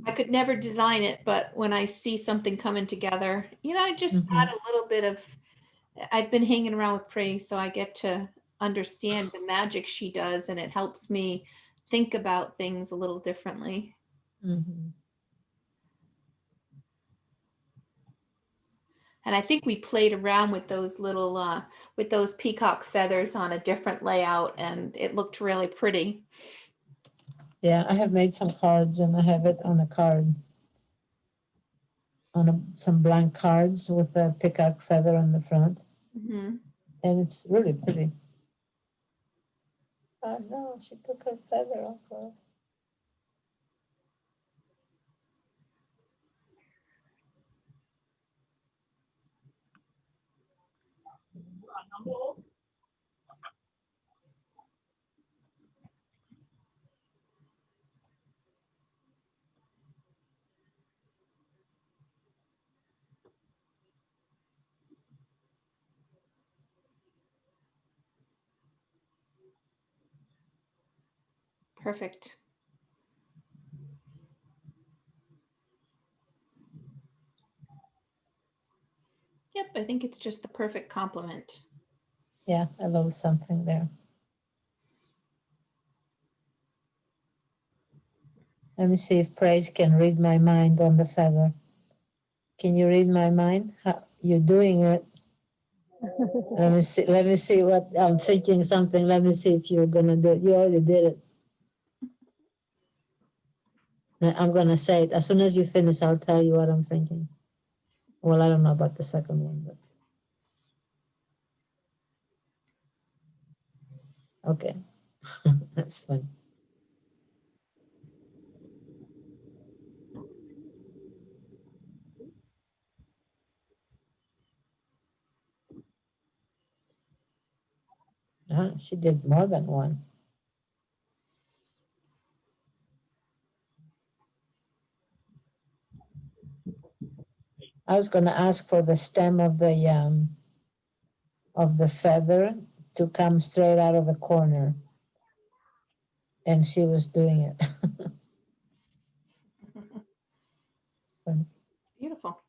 I could never design it, but when I see something coming together, I just add a little bit of, I've been hanging around with Praise, so I get to understand the magic she does, and it helps me think about things a little differently. Mhm. And I think we played around with those little, with those peacock feathers on a different layout, and it looked really pretty. Yeah, I have made some cards and I have it on a card. Some blank cards with a peacock feather on the front. Mhm. And it's really pretty. Oh no, she took her feather off her. Perfect. Yep, I think it's just the perfect complement. Yeah, a little something there. Let me see if Praise can read my mind on the feather. Can you read my mind? You're doing it. Let me see. Let me see what I'm thinking. Something. Let me see if you're gonna do it. You already did it. I'm gonna say it as soon as you finish. I'll tell you what I'm thinking. Well, I don't know about the second one, but okay, that's fun. She did more than one. I was gonna ask for the stem of the feather to come straight out of the corner, and she was doing it. Fun. Beautiful.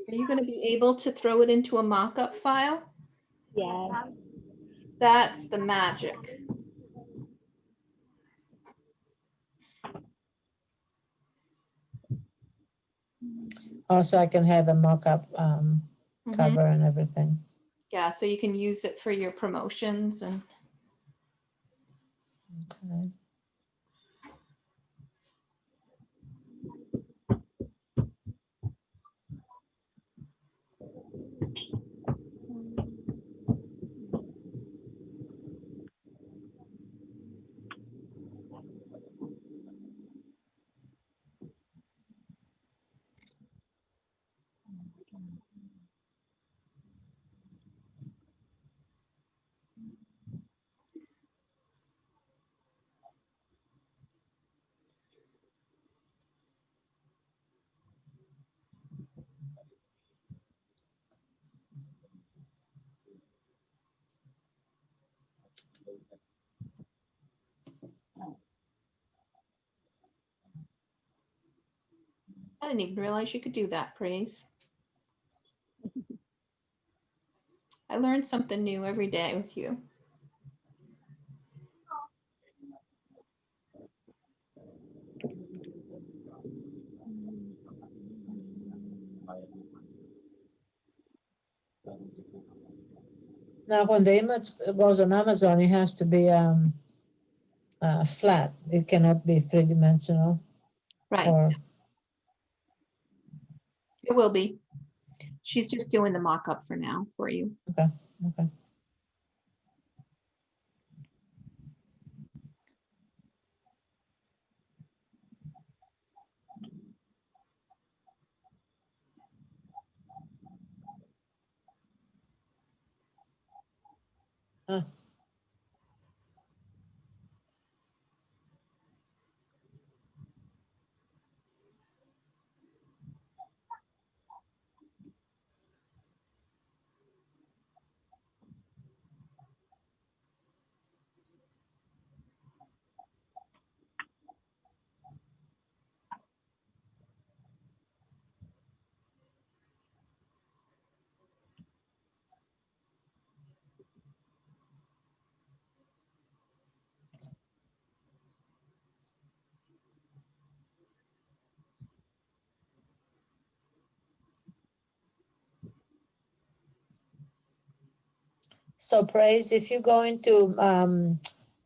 Are you going to be able to throw it into a mock-up file? Yeah. That's the magic. Also, I can have a mock-up cover and everything. Yeah, so you can use it for your promotions and. Okay. I didn't even realize you could do that, Praise. I learned something new every day with you. Now, when the image goes on Amazon, it has to be flat. It cannot be three-dimensional. Right. Or It will be. She's just doing the mock-up for now for you. okay, okay. Huh. So Praise, if you go into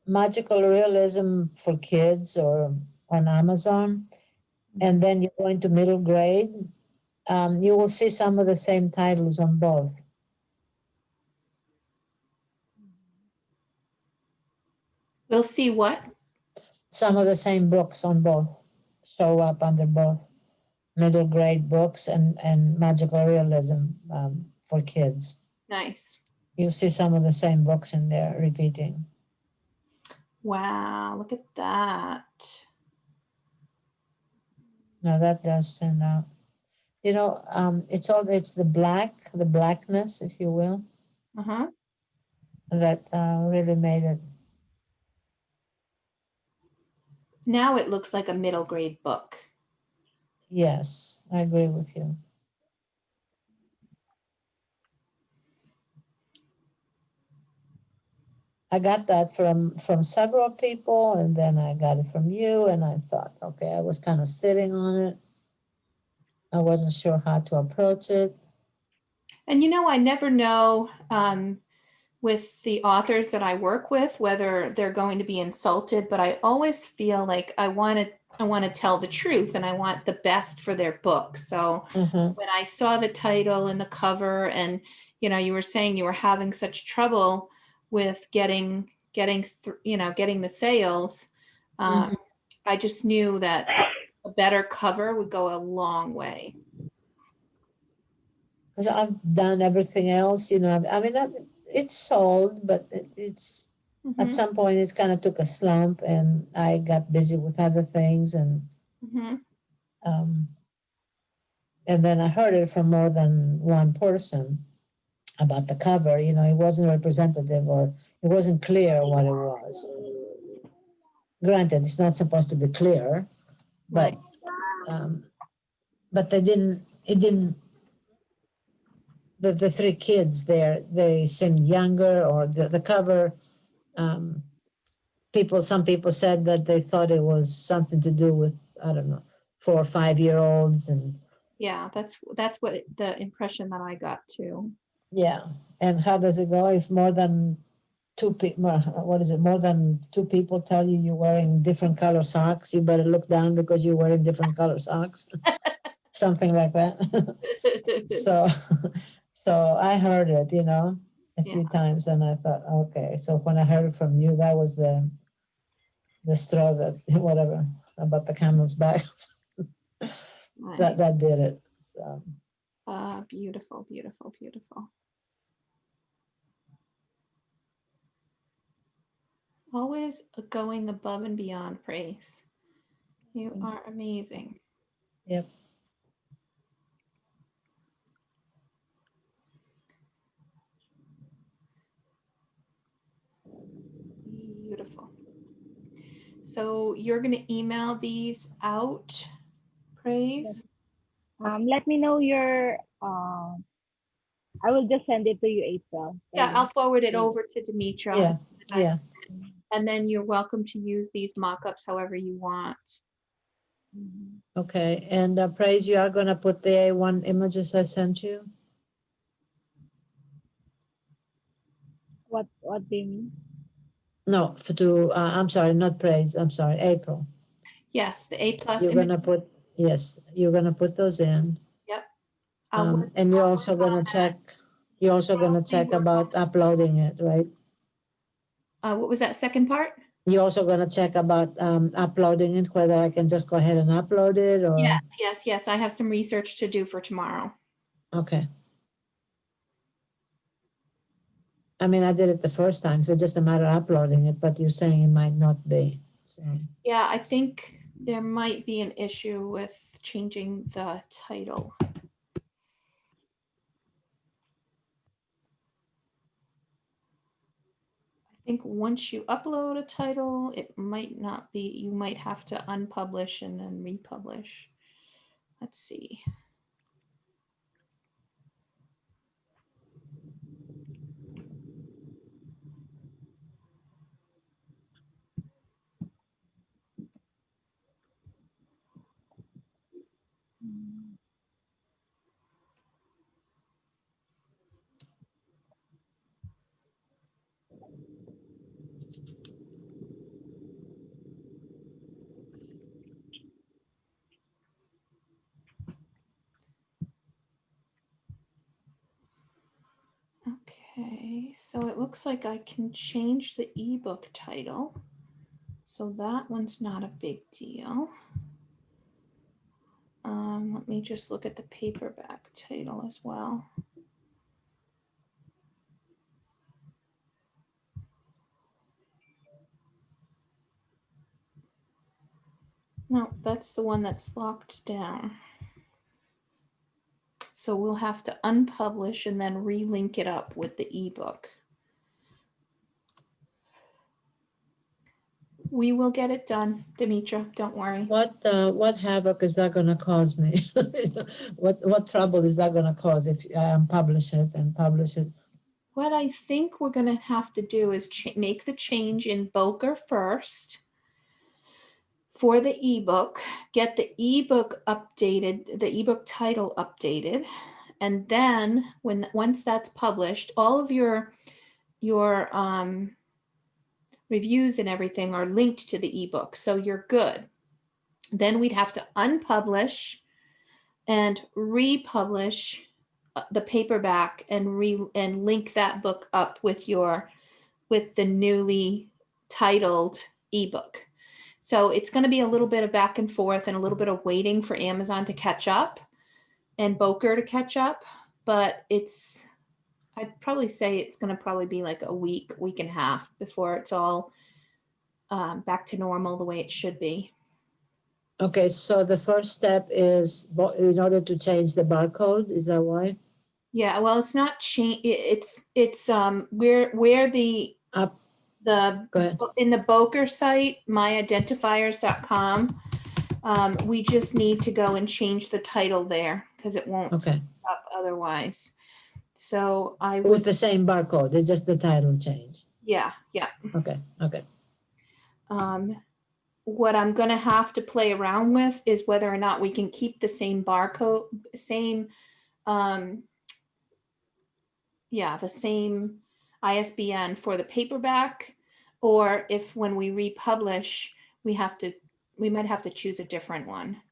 magical realism for kids or on Amazon, and then you go into middle grade, you will see some of the same titles on both. We'll see what? Some of the same books on both show up under both middle grade books and magical realism for kids. Nice. You'll see some of the same books in there repeating. Wow, look at that. Now that does stand out. You know, it's the blackness, if you will, Uh-huh. that really made it. Now it looks like a middle grade book. Yes, I agree with you. I got that from several people, and then I got it from you, and I thought, okay, I was kind of sitting on it. I wasn't sure how to approach it. And you know, I never know with the authors that I work with whether they're going to be insulted, but I always feel like I want to tell the truth and I want the best for their book. So when I saw the title and the cover, and you know, you were saying you were having such trouble with getting the sales, I just knew that a better cover would go a long way. Because I've done everything else, you know. I mean, it's sold, but it's at some point it's kind of took a slump, and I got busy with other things, and and then I heard it from more than one person about the cover. You know, it wasn't representative, or it wasn't clear what it was. Granted, it's not supposed to be clear, but they didn't. It didn't. The three kids there, they seemed younger, or the cover. Some people said that they thought it was something to do with, I don't know, 4 or 5 year olds, and Yeah, that's what the impression that I got too. yeah. And how does it go if more than more than two people tell you you're wearing different color socks, you better look down because you're wearing different color socks. Something like that. So I heard it, you know, a few times, and I thought, okay. So when I heard it from you, that was the straw that whatever about the camel's back. that did it. So beautiful, beautiful, beautiful. Always going above and beyond, Praise. You are amazing. Yep. Beautiful. So you're going to email these out, Praise? Let me know your, I will just send it to you, April. Yeah, I'll forward it over to Demetra. Yeah. And then you're welcome to use these mock-ups however you want. Okay. And Praise, you are going to put the A1 images I sent you? What do you mean? No, I'm sorry, not Praise. I'm sorry, April. Yes, the A+ You're image. gonna put, yes, you're gonna put those in. Yep. And you're also gonna check about uploading it, right? What was that second part? You're also gonna check about uploading it, whether I can just go ahead and upload it, or? Yes. I have some research to do for tomorrow. Okay. I mean, I did it the first time, so it's just a matter of uploading it, but you're saying it might not be, so. Yeah, I think there might be an issue with changing the title. I think once you upload a title, it might not be, you might have to unpublish and then republish. Let's see. Okay, so it looks like I can change the ebook title. So that one's not a big deal. Let me just look at the paperback title as well. No, that's the one that's locked down. So we'll have to unpublish and then relink it up with the ebook. We will get it done, Demetra, don't worry. What havoc is that gonna cause me? What trouble is that gonna cause if I unpublish it and publish it? What I think we're gonna have to do is make the change in Boker first for the ebook, get the ebook updated, the ebook title updated, and then once that's published, all of your reviews and everything are linked to the ebook, so you're good. Then we'd have to unpublish and republish the paperback and link that book up with the newly titled ebook. So it's going to be a little bit of back and forth and a little bit of waiting for Amazon to catch up and Boker to catch up, but I'd probably say it's going to probably be like a week and a half before it's all back to normal the way it should be. Okay, so the first step is in order to change the barcode, is that why? Yeah, well, it's not change. It's where the Go ahead. in the Boker site, myidentifiers.com. We just need to go and change the title there because it won't Okay. up otherwise. So I With the same barcode, it's just the title change. Yeah. Okay. What I'm going to have to play around with is whether or not we can keep the same barcode, the same ISBN for the paperback, or if when we republish, we might have to choose a different one.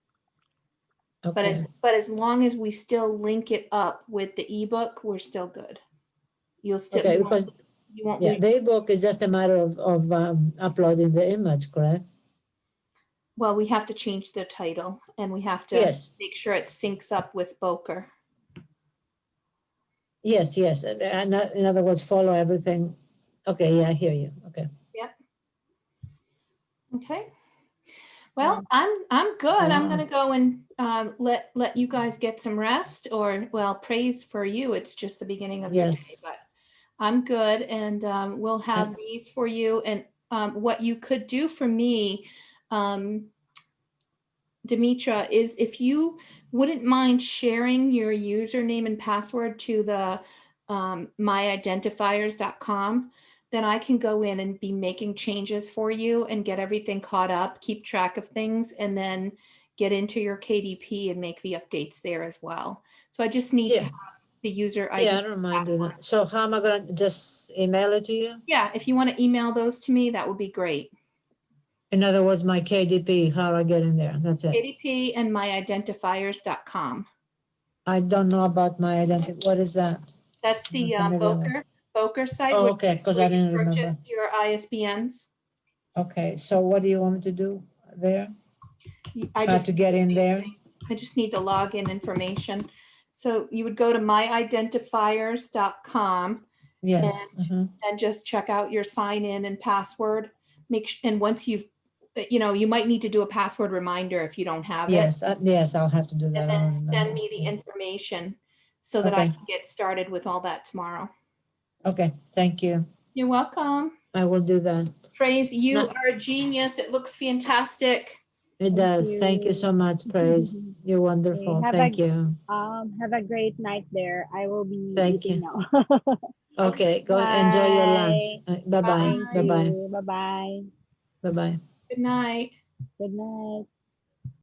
Okay. But as long as we still link it up with the ebook, we're still good. You'll still Okay, because you won't yeah, the ebook is just a matter of uploading the image, correct? Well, we have to change the title and we have to make sure it syncs up with Boker. Yes. And in other words, follow everything. Okay, yeah, I hear you. Okay. Yep. Okay. Well, I'm good. I'm gonna go and let you guys get some rest, or well, praise for you. It's just the beginning of your day, but I'm good, and we'll have these for you. And what you could do for me, Demetra, is if you wouldn't mind sharing your username and password to the myidentifiers.com, then I can go in and be making changes for you and get everything caught up, keep track of things, and then get into your KDP and make the updates there as well. So I just need to have the user ID. Yeah, I don't mind doing that. So how am I going to just email it to you? Yeah, if you want to email those to me, that would be great. In other words, my KDP, how do I get in there? That's it. KDP and myidentifiers.com. I don't know about my identity. What is that? That's the Boker site. Oh, okay, because I didn't remember. Purchased your ISBNs. Okay, so what do you want me to do there? I have to get in there. I just need the login information. So you would go to myidentifiers.com. Yes. And just check out your sign in and password. And once you've, you might need to do a password reminder if you don't have it. Yes, I'll have to do that. And then send me the information so that I can get started with all that tomorrow. Okay, thank you. You're welcome. I will do that. Praise, you are a genius. It looks fantastic. It does. Thank you so much, Praise. You're wonderful. Thank you. Have a great night there. I will be eating now. Okay, go enjoy your lunch. Bye-bye. Thank you. Bye-bye. Bye-bye. Good night. Good night.